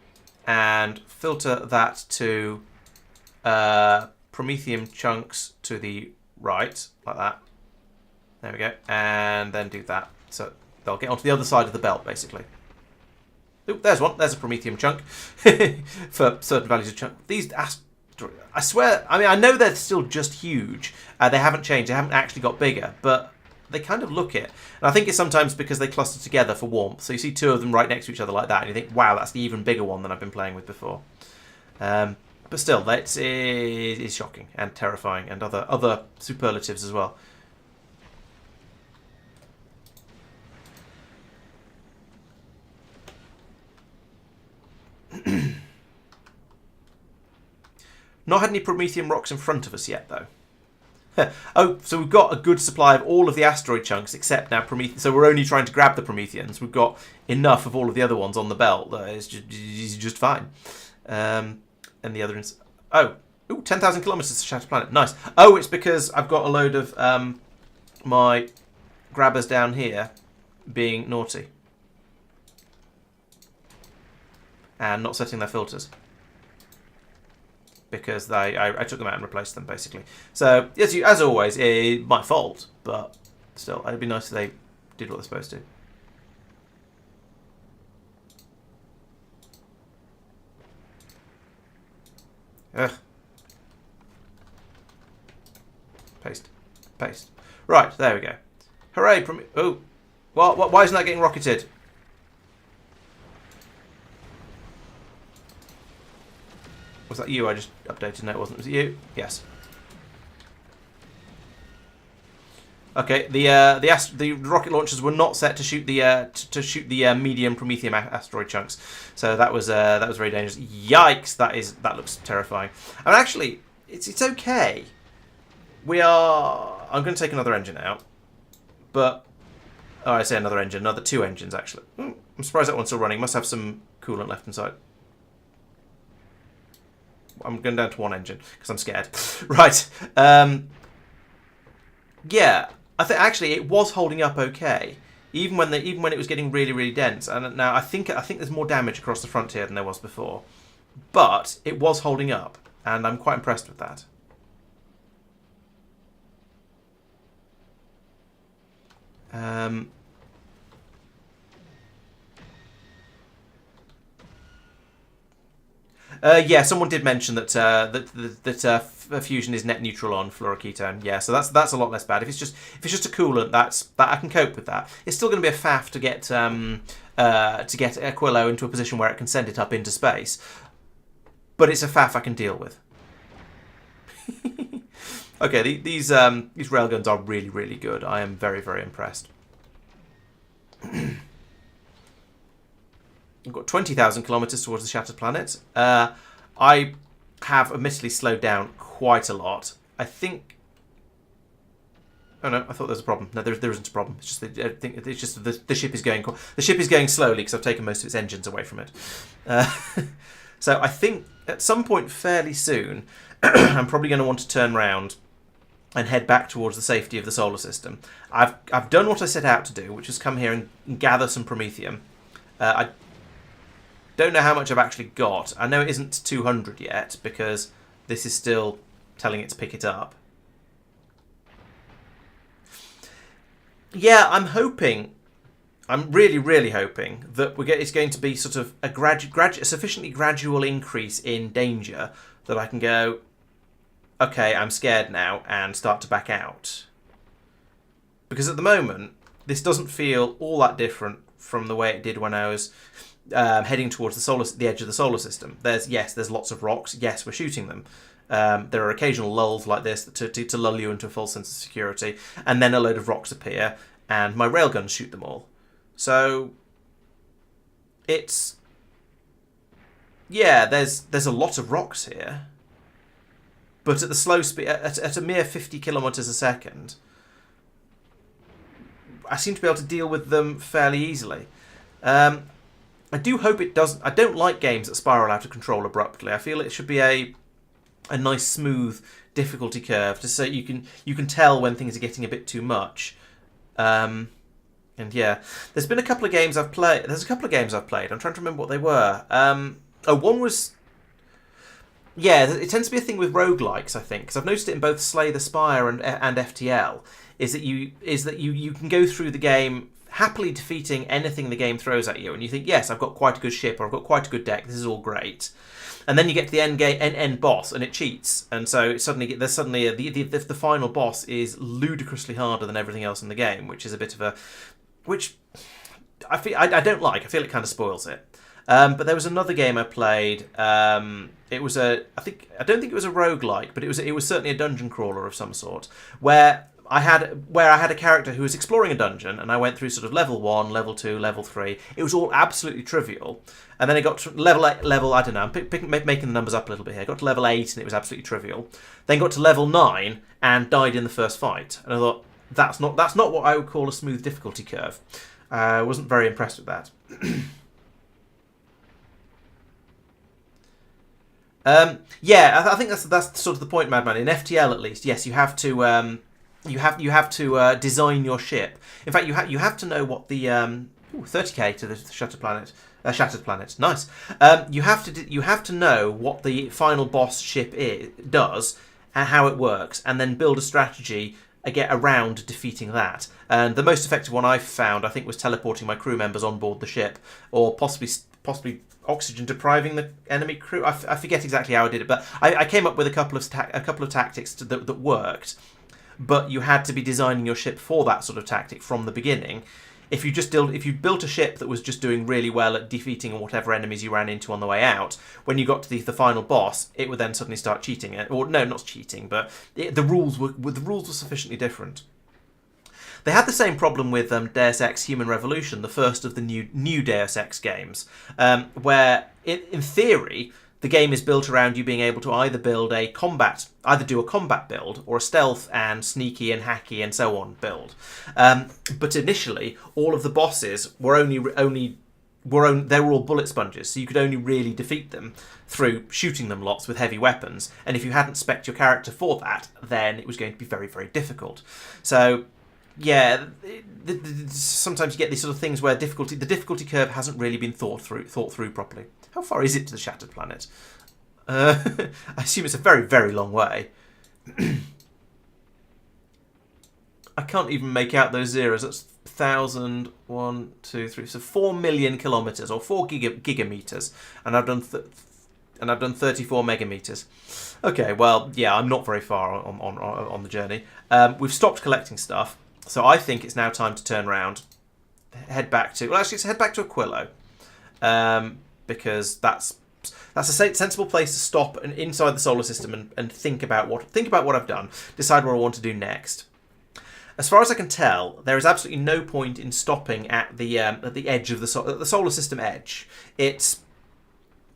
and filter that to promethium chunks to the right, like that. There we go. And then do that. So they'll get onto the other side of the belt, basically. Oop, there's one. There's a promethium chunk for certain values of chunk. These, I swear, I mean, I know they're still just huge. They haven't changed. They haven't actually got bigger, but they kind of look it. And I think it's sometimes because they cluster together for warmth. So you see two of them right next to each other like that, and you think, wow, that's the even bigger one than I've been playing with before. But still, that is shocking and terrifying, and other superlatives as well. Not had any promethium rocks in front of us yet, though. Oh, so we've got a good supply of all of the asteroid chunks, except now Prometheus. So we're only trying to grab the Prometheans. We've got enough of all of the other ones on the belt. It's just fine. And the other... Ooh, 10,000 kilometers to Shattered Planet. Nice. Oh, it's because I've got a load of my grabbers down here being naughty. And not setting their filters. Because I took them out and replaced them, basically. So, as always, it's my fault. But still, it'd be nice if they did what they're supposed to. Ugh. Paste. Paste. Right, there we go. Hooray! Oh! Why isn't that getting rocketed? Was that you? I just updated. No, it wasn't. Was it you? Yes. Okay. The rocket launchers were not set to shoot the medium promethium asteroid chunks, so that was very dangerous. Yikes! That looks terrifying. And actually, it's okay. I'm going to take another engine out, but I say another engine, another two engines actually. I'm surprised that one's still running. Must have some coolant left inside. I'm going down to one engine because I'm scared. Right. Yeah, I think actually it was holding up okay, even when it was getting really really dense. And now I think there's more damage across the front here than there was before, but it was holding up, and I'm quite impressed with that. Yeah, someone did mention that fusion is net neutral on fluoroketone. Yeah, so that's a lot less bad. If it's just a coolant, that I can cope with that. It's still going to be a faff to get Aquilo into a position where it can send it up into space, but it's a faff I can deal with. Okay, these railguns are really really good. I am very very impressed. I've got 20,000 kilometers towards the Shattered Planet. I have admittedly slowed down quite a lot. I think... Oh no, I thought there was a problem. No, there isn't a problem. It's just I think it's just the ship is going slowly because I've taken most of its engines away from it. So I think at some point fairly soon, I'm probably going to want to turn around and head back towards the safety of the solar system. I've done what I set out to do, which is come here and gather some promethium. I don't know how much I've actually got. I know it isn't 200 yet, because this is still telling it to pick it up. Yeah, I'm hoping, I'm really, really hoping that it's going to be sort of a sufficiently gradual increase in danger that I can go, okay, I'm scared now, and start to back out. Because at the moment, this doesn't feel all that different from the way it did when I was heading towards the edge of the solar system. There's lots of rocks. Yes, we're shooting them. There are occasional lulls like this to lull you into a false sense of security, and then a load of rocks appear, and my railguns shoot them all. So it's, yeah, there's a lot of rocks here, but at the slow speed, at a mere 50 kilometers a second, I seem to be able to deal with them fairly easily. I do hope it doesn't. I don't like games that spiral out of control abruptly. I feel it should be a nice smooth difficulty curve, just so you can tell when things are getting a bit too much. And yeah, there's been a couple of games I've played. There's a couple of games I've played. I'm trying to remember what they were. One was, yeah, it tends to be a thing with roguelikes, I think, because I've noticed it in both Slay the Spire and FTL. Is that you can go through the game happily defeating anything the game throws at you, and you think, yes, I've got quite a good ship, or I've got quite a good deck. This is all great. And then you get to the end boss, and it cheats, and so the final boss is ludicrously harder than everything else in the game, which is a bit of a, which I don't like. I feel it kind of spoils it. But there was another game I played. It was I don't think it was a roguelike, but it was certainly a dungeon crawler of some sort, where I had a character who was exploring a dungeon, and I went through sort of level 1, level 2, level 3. It was all absolutely trivial, and then I got to level I don't know, I'm making the numbers up a little bit here. I got to level 8, and it was absolutely trivial. Then got to level 9 and died in the first fight, and I thought that's not what I would call a smooth difficulty curve. I wasn't very impressed with that. Yeah, I think that's sort of the point, Madman. In FTL, at least, yes, you have to. You have to design your ship. In fact, you have to know what the 30k to the Shattered Planet. Nice. You have to know what the final boss ship does and how it works, and then build a strategy around defeating that. And the most effective one I've found, I think, was teleporting my crew members on board the ship, or possibly oxygen depriving the enemy crew. I forget exactly how I did it, but I came up with a couple of tactics that worked. But you had to be designing your ship for that sort of tactic from the beginning. If you built a ship that was just doing really well at defeating whatever enemies you ran into on the way out, when you got to the final boss, it would then suddenly start cheating it. Or no, not cheating, but the rules were sufficiently different. They had the same problem with Deus Ex Human Revolution, the first of the new Deus Ex games, where in theory, the game is built around you being able to either do a combat build or a stealth and sneaky and hacky and so on build. But initially, all of the bosses were they were all bullet sponges, so you could only really defeat them through shooting them lots with heavy weapons. And if you hadn't spec'd your character for that, then it was going to be very, very difficult. So yeah, sometimes you get these sort of things where the difficulty curve hasn't really been thought through properly. How far is it to the Shattered Planet? I assume it's a very, very long way. I can't even make out those zeros. That's 1,000, 1, 2, 3, so 4 million kilometers, or 4 gigameters, and I've done 34 megameters. Okay, well, yeah, I'm not very far on the journey. We've stopped collecting stuff, so I think it's now time to turn around, head back to Aquilo, because that's a sensible place to stop and inside the solar system and think about what I've done, decide what I want to do next. As far as I can tell, there is absolutely no point in stopping at the edge of the solar system edge. It's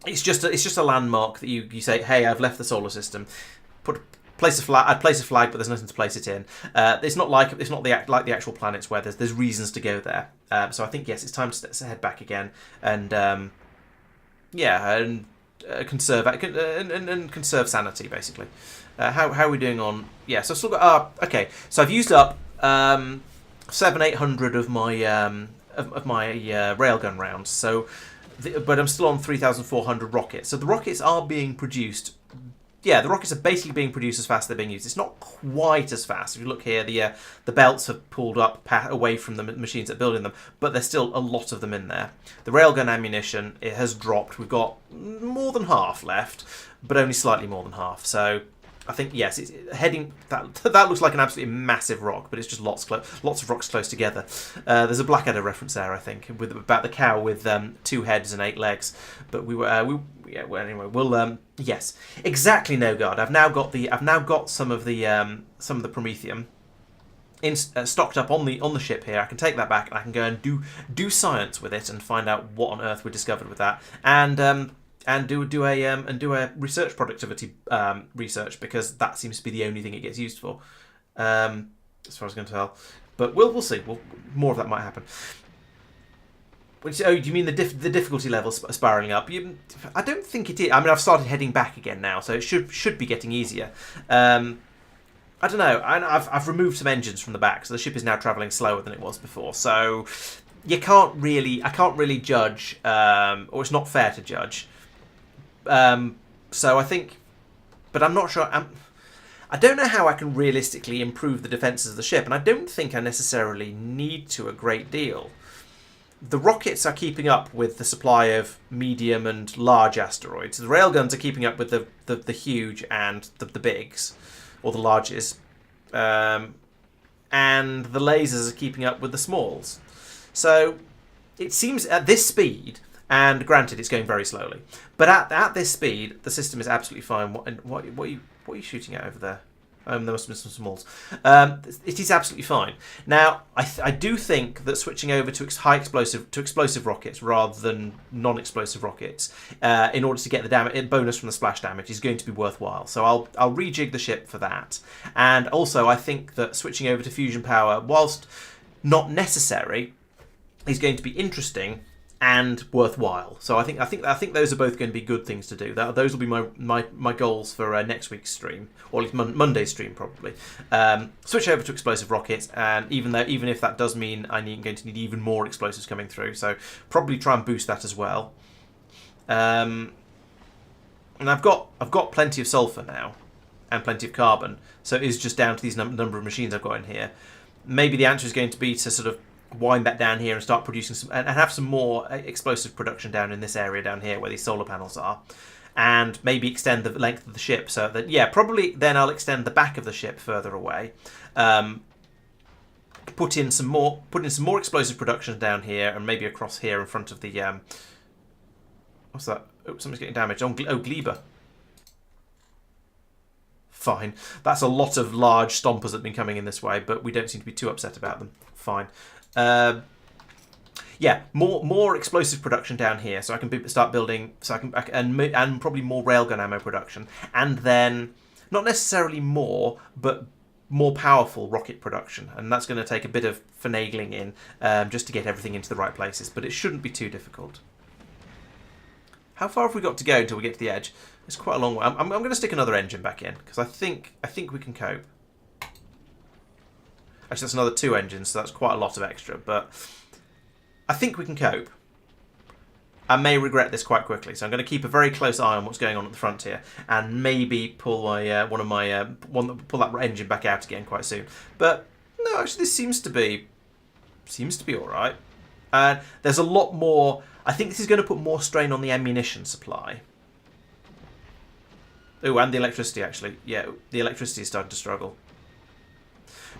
just a landmark that you say, hey, I've left the solar system. Place a flag. I'd place a flag, but there's nothing to place it in. It's not like the actual planets where there's reasons to go there. So I think yes, it's time to head back again and conserve and conserve sanity basically. How are we doing on? Yeah, so I've still got. Okay, so I've used up 700-800 of my railgun rounds. So, but I'm still on 3,400 rockets. So the rockets are being produced. Yeah, the rockets are basically being produced as fast as they're being used. It's not quite as fast. If you look here, the belts have pulled up away from the machines that are building them, but there's still a lot of them in there. The railgun ammunition, it has dropped. We've got more than half left, but only slightly more than half. So I think, yes, it's heading. That looks like an absolutely massive rock, but it's just lots of rocks close together. There's a Blackadder reference there, I think, about the cow with 2 heads and 8 legs. But anyway, we'll yes, exactly. No guard. I've now got some of the promethium stocked up on the ship here. I can take that back and I can go and do science with it and find out what on earth we discovered with that, and do a research productivity research, because that seems to be the only thing it gets used for, as far as I can tell. But we'll see. More of that might happen. Do you mean the difficulty level spiraling up? I don't think it is. I mean, I've started heading back again now, so it should be getting easier. I don't know. I've removed some engines from the back, so the ship is now travelling slower than it was before. So I can't really judge, or it's not fair to judge. So I think, but I'm not sure. I don't know how I can realistically improve the defences of the ship, and I don't think I necessarily need to a great deal. The rockets are keeping up with the supply of medium and large asteroids. The railguns are keeping up with the huge and the bigs, or the larges. And the lasers are keeping up with the smalls. So it seems at this speed, and granted it's going very slowly, but at this speed the system is absolutely fine. What are you shooting at over there? There must have been some smalls. It is absolutely fine. Now, I do think that switching over to explosive rockets rather than non-explosive rockets, in order to get the bonus from the splash damage, is going to be worthwhile. So I'll rejig the ship for that. And also, I think that switching over to fusion power, whilst not necessary, is going to be interesting and worthwhile. So I think those are both going to be good things to do. Those will be my goals for next week's stream, or at least Monday's stream probably. Switch over to explosive rockets, and even if that does mean I'm going to need even more explosives coming through, so probably try and boost that as well. And I've got plenty of sulfur now, and plenty of carbon, so it is just down to these number of machines I've got in here. Maybe the answer is going to be to sort of wind that down here and start producing some, and have some more explosive production down in this area down here where these solar panels are, and maybe extend the length of the ship, so that probably then I'll extend the back of the ship further away, put in some more explosive production down here, and maybe across here in front of the what's that? Oh, something's getting damaged. Oh, Gleba. Fine. That's a lot of large stompers that have been coming in this way, but we don't seem to be too upset about them. Fine. Yeah, more explosive production down here, so I can start building. So and probably more railgun ammo production, and then not necessarily more, but more powerful rocket production, and that's going to take a bit of finagling in, just to get everything into the right places. But it shouldn't be too difficult. How far have we got to go until we get to the edge? It's quite a long way. I'm going to stick another engine back in, because I think we can cope. Actually, that's another 2 engines, so that's quite a lot of extra, but I think we can cope. I may regret this quite quickly, so I'm going to keep a very close eye on what's going on at the front here, and maybe pull my pull that engine back out again quite soon. But no, actually, this seems to be all right. And there's a lot more. I think this is going to put more strain on the ammunition supply. Oh, and the electricity, actually. Yeah, the electricity is starting to struggle.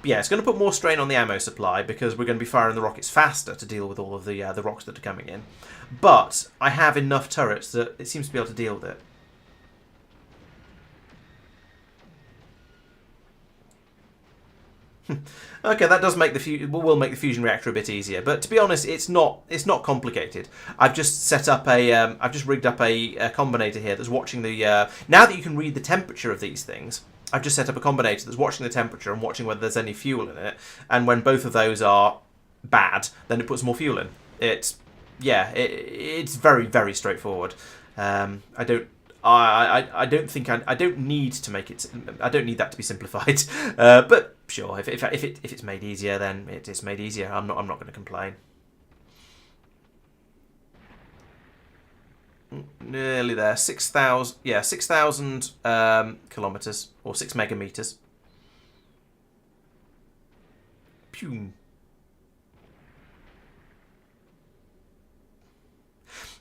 But yeah, it's going to put more strain on the ammo supply, because we're going to be firing the rockets faster to deal with all of the rocks that are coming in. But I have enough turrets that it seems to be able to deal with it. Okay, that does make will make the fusion reactor a bit easier, but to be honest, it's not complicated. I've just set up I've just rigged up a combinator here that's watching the now that you can read the temperature of these things. I've just set up a combinator that's watching the temperature and watching whether there's any fuel in it, and when both of those are bad, then it puts more fuel in. It's very, very straightforward. I don't. I don't think I don't need to make it. I don't need that to be simplified. But sure, if it's made easier, then it is made easier. I'm not going to complain. Nearly there. 6,000. Yeah, 6,000 kilometers or 6 megameters. Pew.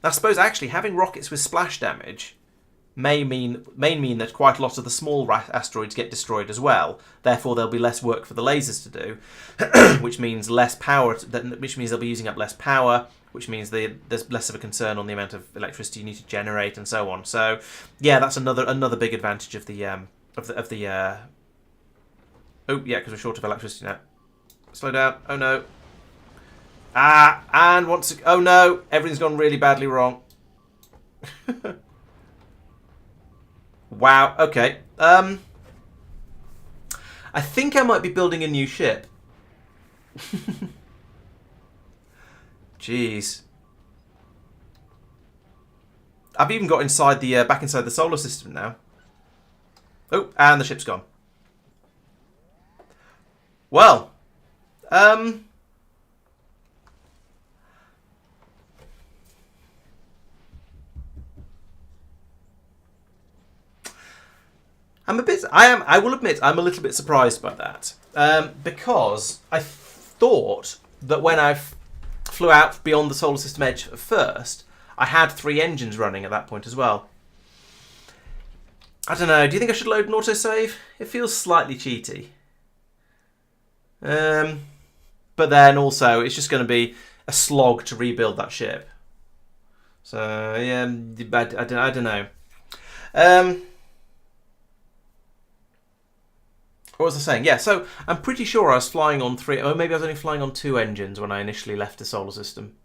I suppose actually having rockets with splash damage may mean that quite a lot of the small asteroids get destroyed as well. Therefore, there'll be less work for the lasers to do, which means less power. Which means they'll be using up less power. Which means there's less of a concern on the amount of electricity you need to generate and so on. So, yeah, that's another big advantage of the Oh yeah, because we're short of electricity now. Slow down. Oh no. And oh no, everything's gone really badly wrong. Wow. Okay. I think I might be building a new ship. Jeez. I've even got inside the back inside the solar system now. Oh, and the ship's gone. Well, I'm a bit. I will admit, I'm a little bit surprised by that because I thought that when I flew out beyond the solar system edge first, I had 3 engines running at that point as well. I don't know. Do you think I should load an autosave? It feels slightly cheaty. But then also, it's just going to be a slog to rebuild that ship. So yeah, I don't know. What was I saying? Yeah, so I'm pretty sure I was flying on 3... Oh, maybe I was only flying on 2 engines when I initially left the solar system.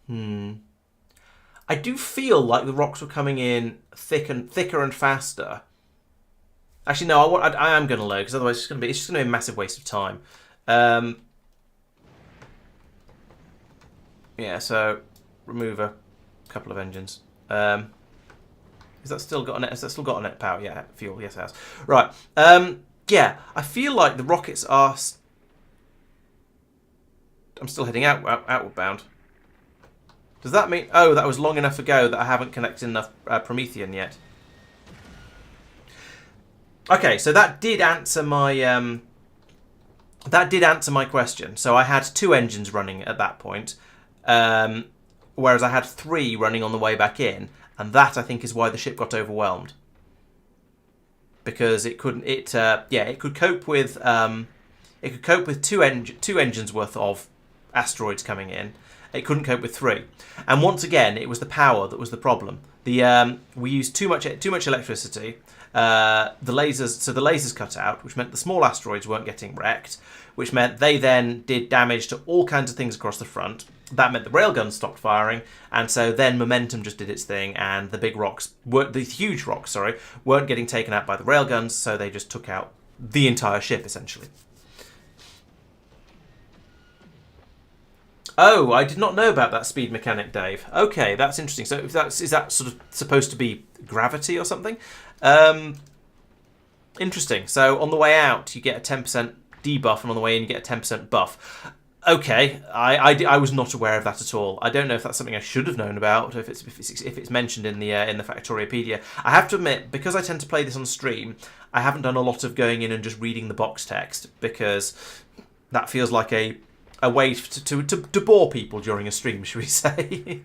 I do feel like the rocks were coming in thicker and faster. Actually, no, I am going to load, because otherwise it's just going to be a massive waste of time. Yeah, so remove a couple of engines. Has that still got a net power? Yeah, fuel. Yes, it has. Right. Yeah, I feel like the rockets are. I'm still heading outward bound. Does that mean? Oh, that was long enough ago that I haven't connected enough promethium yet. Okay, so that did answer my question. So I had 2 engines running at that point, whereas I had 3 running on the way back in. And that, I think, is why the ship got overwhelmed, because it couldn't. It could cope with 2 engines worth of asteroids coming in. It couldn't cope with 3, and once again, it was the power that was the problem. We used too much electricity. The lasers cut out, which meant the small asteroids weren't getting wrecked, which meant they then did damage to all kinds of things across the front. That meant the railguns stopped firing, and so then momentum just did its thing, and the huge rocks, weren't getting taken out by the railguns, so they just took out the entire ship, essentially. Oh, I did not know about that speed mechanic, Dave. Okay, that's interesting. So is that sort of supposed to be gravity or something? Interesting. So on the way out, you get a 10% debuff, and on the way in, you get a 10% buff. Okay, I was not aware of that at all. I don't know if that's something I should have known about, if it's mentioned in the Factoriopedia. I have to admit, because I tend to play this on stream, I haven't done a lot of going in and just reading the box text, because that feels like a way to bore people during a stream, should we say?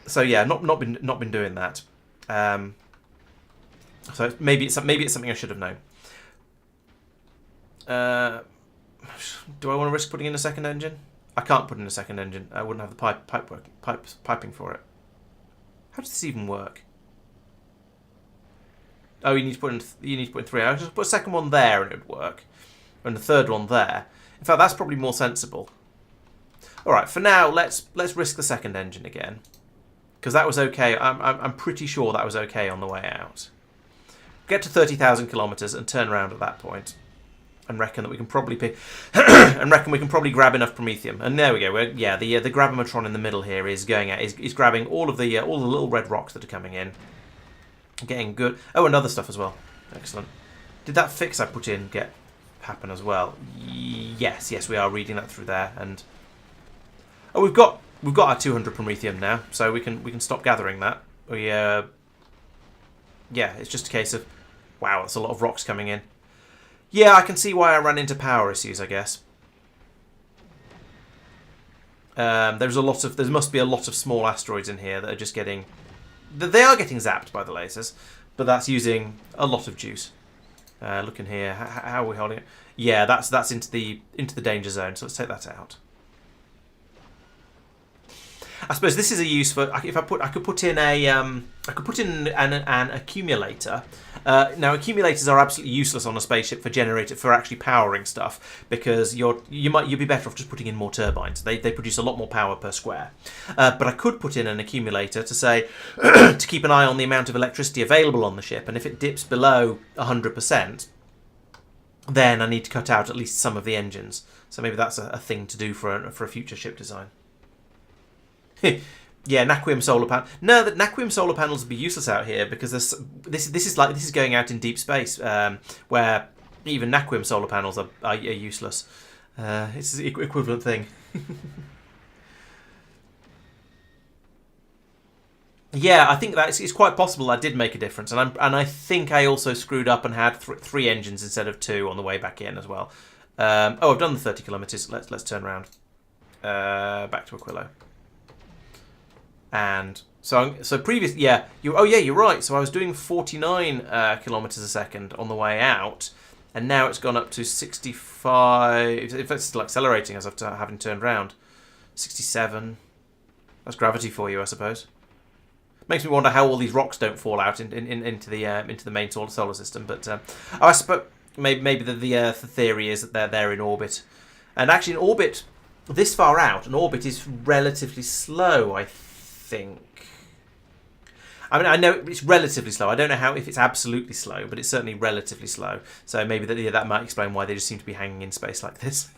So yeah, not been doing that. So maybe it's something I should have known. Do I want to risk putting in a second engine? I can't put in a second engine. I wouldn't have the piping for it. How does this even work? Oh, you need to put in 3. I'll just put a second one there and it would work, and the third one there. In fact, that's probably more sensible. All right, for now, let's risk the second engine again, because that was okay. I'm pretty sure that was okay on the way out. Get to 30,000 kilometers and turn around at that point. and reckon that we can probably pick and reckon we can probably grab enough promethium. And there we go. Yeah, the gravimetron in the middle here is going out, is grabbing all the little red rocks that are coming in, getting good. Oh, and other stuff as well. Excellent. Did that fix I put in happen as well? Yes, we are reading that through there. And oh, we've got our 200 promethium now, so we can stop gathering that. Yeah, it's just a case of, wow, that's a lot of rocks coming in. Yeah, I can see why I ran into power issues, I guess. There must be a lot of small asteroids in here that are just getting... They are getting zapped by the lasers, but that's using a lot of juice. Look in here. How are we holding it? Yeah, that's into the danger zone, so let's take that out. I suppose this is a use for I could put in an accumulator. Now accumulators are absolutely useless on a spaceship for actually powering stuff, because you'd be better off just putting in more turbines. They produce a lot more power per square. But I could put in an accumulator to say to keep an eye on the amount of electricity available on the ship, and if it dips below 100%, then I need to cut out at least some of the engines. So maybe that's a thing to do for a future ship design. Yeah, Naquium solar panel. No, the Naquium solar panels would be useless out here, because this is going out in deep space, where even Naquium solar panels are useless. It's the equivalent thing. Yeah, I think that it's quite possible that did make a difference, and I think I also screwed up and had 3 engines instead of 2 on the way back in as well. Oh, I've done the 30 kilometers. Let's turn around. Back to Aquilo. And so previous, you're right. So I was doing 49 kilometers a second on the way out, and now it's gone up to 65. If it's still accelerating as after having turned round, 67. That's gravity for you, I suppose. Makes me wonder how all these rocks don't fall out into the main solar system. But I suppose maybe the theory is that they're in orbit, and actually in orbit this far out, an orbit is relatively slow, I think. I mean, I know it's relatively slow. I don't know if it's absolutely slow, but it's certainly relatively slow. So maybe that might explain why they just seem to be hanging in space like this.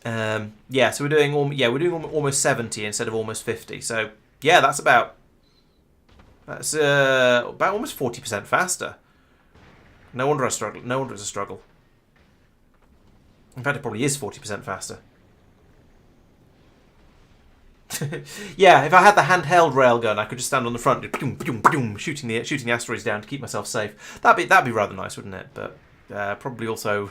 Yeah, so we're doing almost 70 instead of almost 50. So yeah, that's about almost 40% faster. No wonder I struggle. No wonder it's a struggle. In fact, it probably is 40% faster. Yeah, if I had the handheld railgun, I could just stand on the front, shooting the asteroids down to keep myself safe. That'd be rather nice, wouldn't it? But probably also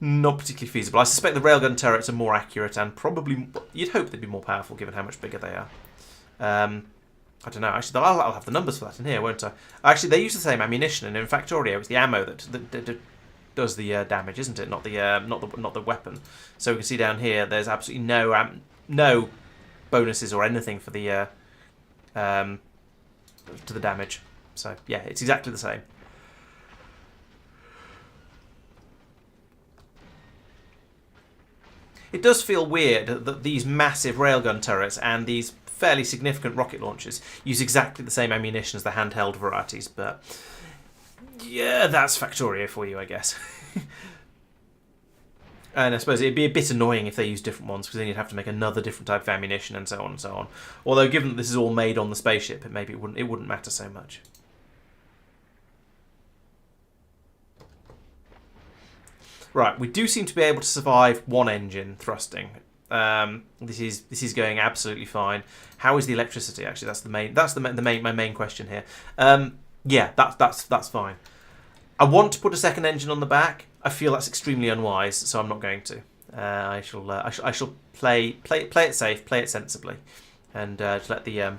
not particularly feasible. I suspect the railgun turrets are more accurate, and probably you'd hope they'd be more powerful given how much bigger they are. I don't know. Actually, I'll have the numbers for that in here, won't I? Actually, they use the same ammunition, and in Factorio, it's the ammo that does the damage, isn't it? Not the weapon. So we can see down here, there's absolutely no bonuses or anything for the to the damage. So yeah, it's exactly the same. It does feel weird that these massive railgun turrets and these fairly significant rocket launchers use exactly the same ammunition as the handheld varieties, but yeah, that's Factorio for you, I guess. And I suppose it'd be a bit annoying if they use different ones, because then you'd have to make another different type of ammunition and so on and so on. Although, given that this is all made on the spaceship, maybe it wouldn't matter so much. Right, we do seem to be able to survive one engine thrusting. This is going absolutely fine. How is the electricity? Actually, that's my main question here. Yeah, that's fine. I want to put a second engine on the back. I feel that's extremely unwise, so I'm not going to. I shall play it safe, play it sensibly, and just let the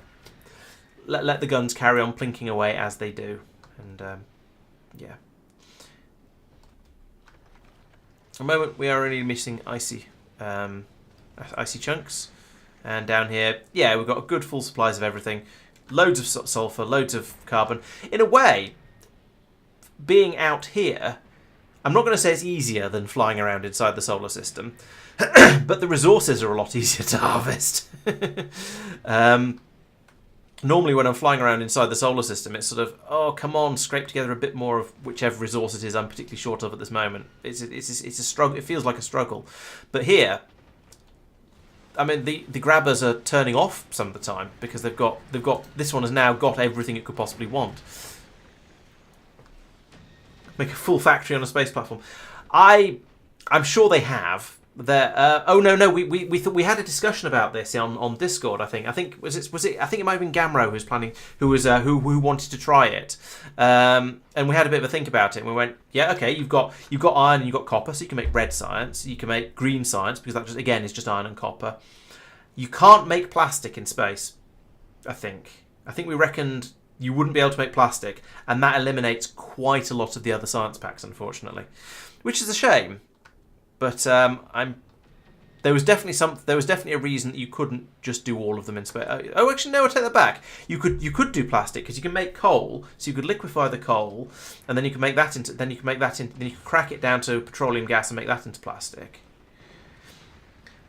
guns carry on plinking away as they do. And yeah. At the moment, we are only missing icy chunks, and down here, yeah, we've got good full supplies of everything, loads of sulfur, loads of carbon. In a way, being out here, I'm not going to say it's easier than flying around inside the solar system, but the resources are a lot easier to harvest. Normally when I'm flying around inside the solar system, it's sort of, oh, come on, scrape together a bit more of whichever resource it is I'm particularly short of at this moment. It's a struggle. It feels like a struggle. But here, I mean, the grabbers are turning off some of the time because they've got this one has now got everything it could possibly want. Make a full factory on a space platform. I'm sure they have. Oh no, we had a discussion about this on Discord. I think it was it. I think it might have been Gamro who wanted to try it, and we had a bit of a think about it. And we went, yeah, okay, you've got iron and you've got copper, so you can make red science, you can make green science because that just again is just iron and copper. You can't make plastic in space. I think we reckoned you wouldn't be able to make plastic, and that eliminates quite a lot of the other science packs, unfortunately, which is a shame. But there was definitely a reason that you couldn't just do all of them in space. Oh, actually, no, I take that back. You could do plastic because you can make coal, so you could liquefy the coal, and then you can make that into. Then you can crack it down to petroleum gas and make that into plastic.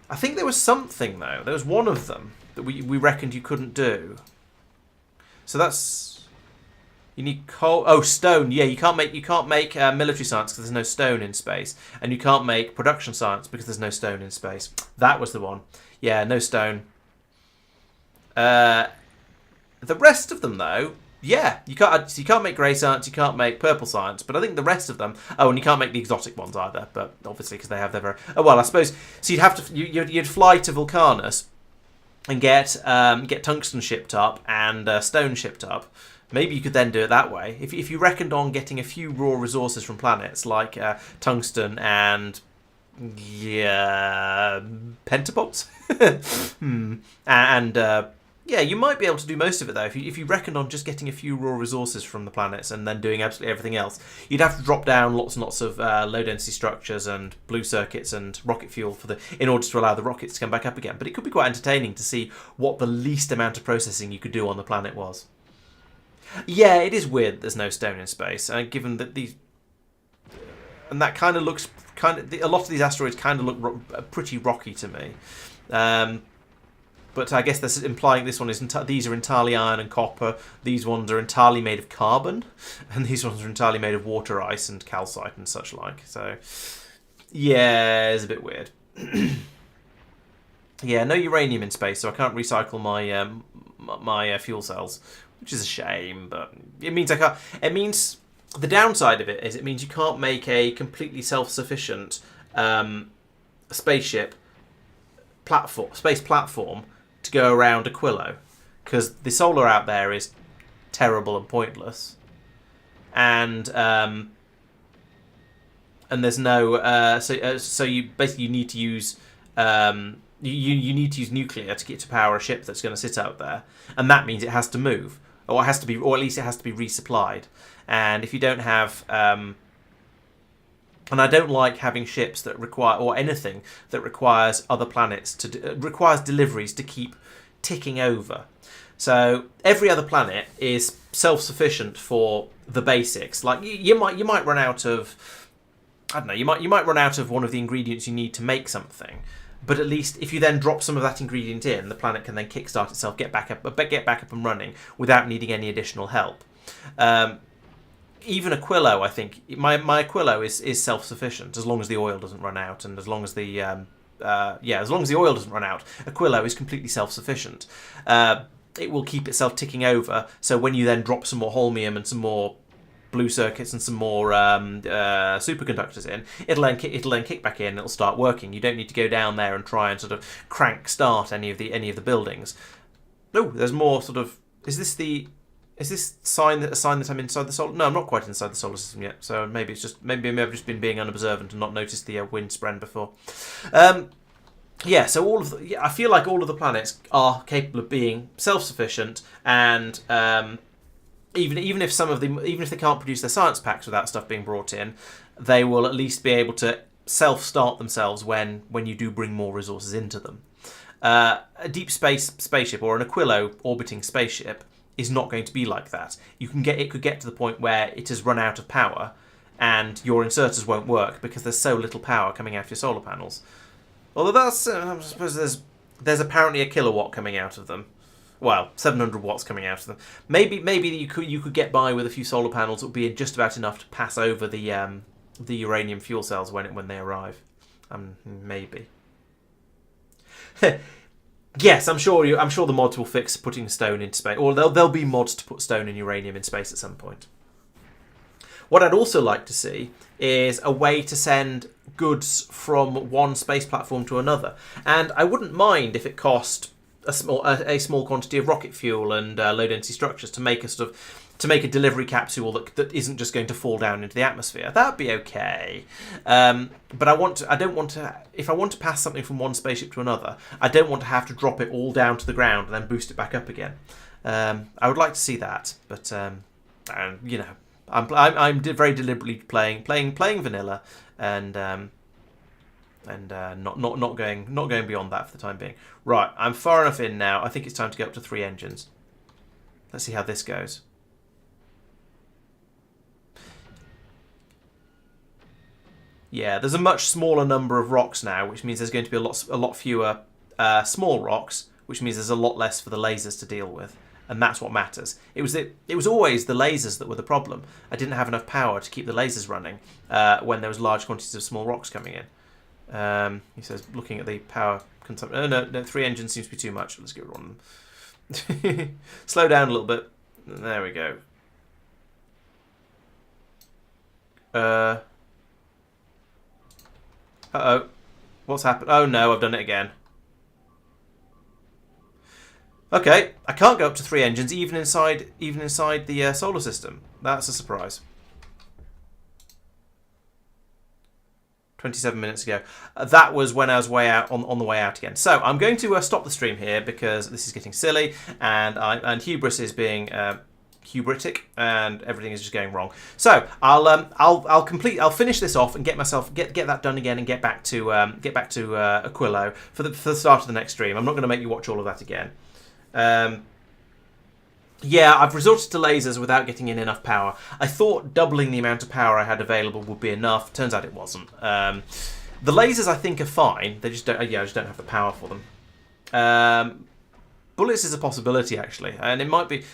I think there was something though. There was one of them that we reckoned you couldn't do. So that's. You need coal. Oh, stone. Yeah, you can't make military science because there's no stone in space, and you can't make production science because there's no stone in space. That was the one. Yeah, no stone. The rest of them, though, yeah, you can't make grey science, you can't make purple science, but I think the rest of them. Oh, and you can't make the exotic ones either, but obviously because they have their very. Oh well, I suppose. So you'd have to you'd fly to Vulcanus and get tungsten shipped up and stone shipped up. Maybe you could then do it that way. If you reckoned on getting a few raw resources from planets like tungsten and pentapods, and yeah, you might be able to do most of it though. If you reckoned on just getting a few raw resources from the planets and then doing absolutely everything else, you'd have to drop down lots and lots of low density structures and blue circuits and rocket fuel in order to allow the rockets to come back up again. But it could be quite entertaining to see what the least amount of processing you could do on the planet was. Yeah, it is weird that there's no stone in space, given that that kind of looks a lot of these asteroids kind of look pretty rocky to me. But I guess that's implying this one is these are entirely iron and copper. These ones are entirely made of carbon, and these ones are entirely made of water ice and calcite and such like. So yeah, it's a bit weird. Yeah, no uranium in space, so I can't recycle my fuel cells. Which is a shame, but it means I can't. It means the downside of it is it means you can't make a completely self-sufficient space platform to go around Aquilo, because the solar out there is terrible and pointless, and there's no so you basically need to use. You need to use nuclear to get to power a ship that's going to sit out there, and that means it has to move, or at least it has to be resupplied. And if you don't have, and I don't like having ships that require, or anything that requires other planets requires deliveries to keep ticking over. So every other planet is self-sufficient for the basics. Like you might run out of, I don't know, you might run out of one of the ingredients you need to make something. But at least if you then drop some of that ingredient in, the planet can then kickstart itself, get back up and running without needing any additional help. Even Aquilo, I think my Aquilo is self-sufficient as long as the oil doesn't run out, and as long as the as long as the oil doesn't run out, Aquilo is completely self-sufficient. It will keep itself ticking over. So when you then drop some more holmium and some more blue circuits and some more superconductors in, it'll then kick back in and it'll start working. You don't need to go down there and try and sort of crank start any of the buildings. No, there's more sort of. Is this a sign that I'm inside the solar? No, I'm not quite inside the solar system yet. So maybe I've just been being unobservant and not noticed the wind spren before. Yeah, so I feel like all of the planets are capable of being self-sufficient, and even if they can't produce their science packs without stuff being brought in, they will at least be able to self-start themselves when you do bring more resources into them. A deep space spaceship or an Aquilo orbiting spaceship is not going to be like that. It could get to the point where it has run out of power, and your inserters won't work because there's so little power coming out of your solar panels. Although that's, I suppose there's apparently a kilowatt coming out of them. Well, 700 watts coming out of them. Maybe you could get by with a few solar panels that would be just about enough to pass over the uranium fuel cells when they arrive. Maybe. Yes, I'm sure the mods will fix putting stone into space, or there'll be mods to put stone and uranium in space at some point. What I'd also like to see is a way to send goods from one space platform to another, and I wouldn't mind if it cost a small quantity of rocket fuel and low density structures to make a delivery capsule that isn't just going to fall down into the atmosphere. That'd be okay. But I don't want to. If I want to pass something from one spaceship to another, I don't want to have to drop it all down to the ground and then boost it back up again. I would like to see that, but you know, I'm very deliberately playing vanilla and not going beyond that for the time being. Right, I'm far enough in now. I think it's time to get up to 3 engines. Let's see how this goes. Yeah, there's a much smaller number of rocks now, which means there's going to be a lot fewer small rocks, which means there's a lot less for the lasers to deal with, and that's what matters. It was always the lasers that were the problem. I didn't have enough power to keep the lasers running when there was large quantities of small rocks coming in. He says, looking at the power consumption. Oh, no, 3 engines seems to be too much. Let's get rid of one of them. Slow down a little bit. There we go. Uh-oh. What's happened? Oh no, I've done it again. Okay, I can't go up to 3 engines even inside the solar system. That's a surprise. 27 minutes ago. That was when I was way out on the way out again. So I'm going to stop the stream here because this is getting silly, and hubris is being hubritic, and everything is just going wrong. So I'll finish this off and get that done again and get back to Aquilo for the start of the next stream. I'm not going to make you watch all of that again. Yeah, I've resorted to lasers without getting in enough power. I thought doubling the amount of power I had available would be enough. Turns out it wasn't. The lasers I think are fine. They just don't. I just don't have the power for them. Bullets is a possibility actually, and it might be.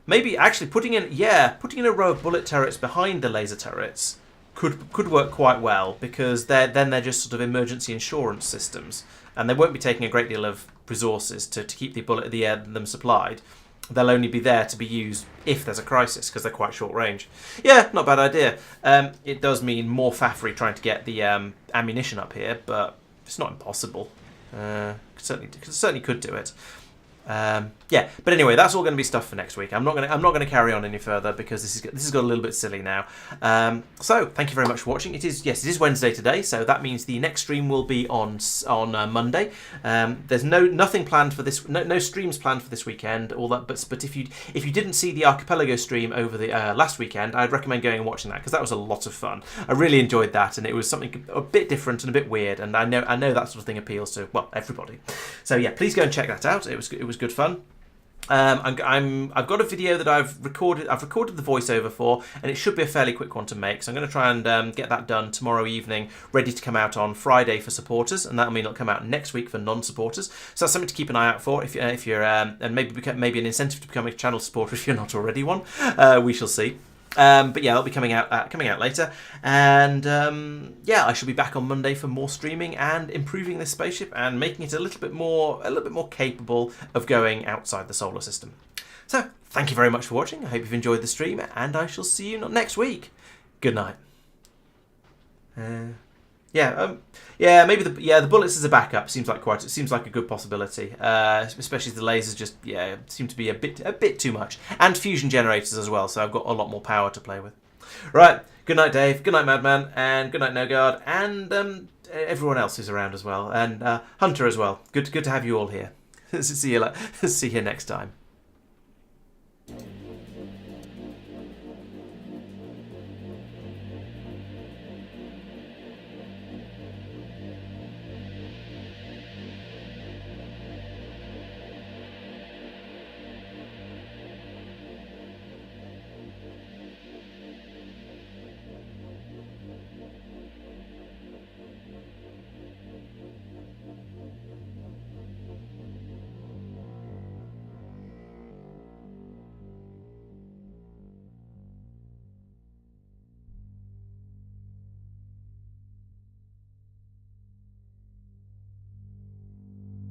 Maybe actually putting in a row of bullet turrets behind the laser turrets could work quite well, because they're just sort of emergency insurance systems, and they won't be taking a great deal of resources to keep them supplied. They'll only be there to be used if there's a crisis, because they're quite short range. Yeah, not a bad idea. It does mean more faffery trying to get the ammunition up here, but it's not impossible. Certainly could do it. Yeah, but anyway, that's all going to be stuff for next week. I'm not going to carry on any further because this has got a little bit silly now. So thank you very much for watching. It is Wednesday today, so that means the next stream will be on Monday. There's nothing planned for this, no streams planned for this weekend. All that, but if you didn't see the Archipelago stream over the last weekend, I'd recommend going and watching that, because that was a lot of fun. I really enjoyed that, and it was something a bit different and a bit weird, and I know that sort of thing appeals to, well, everybody. So yeah, please go and check that out. It was good fun. I've got a video that I've recorded the voiceover for, and it should be a fairly quick one to make, so I'm going to try and get that done tomorrow evening, ready to come out on Friday for supporters, and that'll mean it'll come out next week for non-supporters. So that's something to keep an eye out for if you're and maybe an incentive to become a channel supporter if you're not already one. We shall see. But yeah, that'll be coming out later, and yeah, I shall be back on Monday for more streaming and improving this spaceship and making it a little bit more capable of going outside the solar system. So thank you very much for watching. I hope you've enjoyed the stream, and I shall see you next week. Good night. Maybe the bullets as a backup seems like a good possibility. Especially the lasers just seem to be a bit too much, and fusion generators as well. So I've got a lot more power to play with. Right. Good night, Dave. Good night, Madman, and good night, No Guard, and everyone else who's around as well, and Hunter as well. Good to have you all here. See you next time.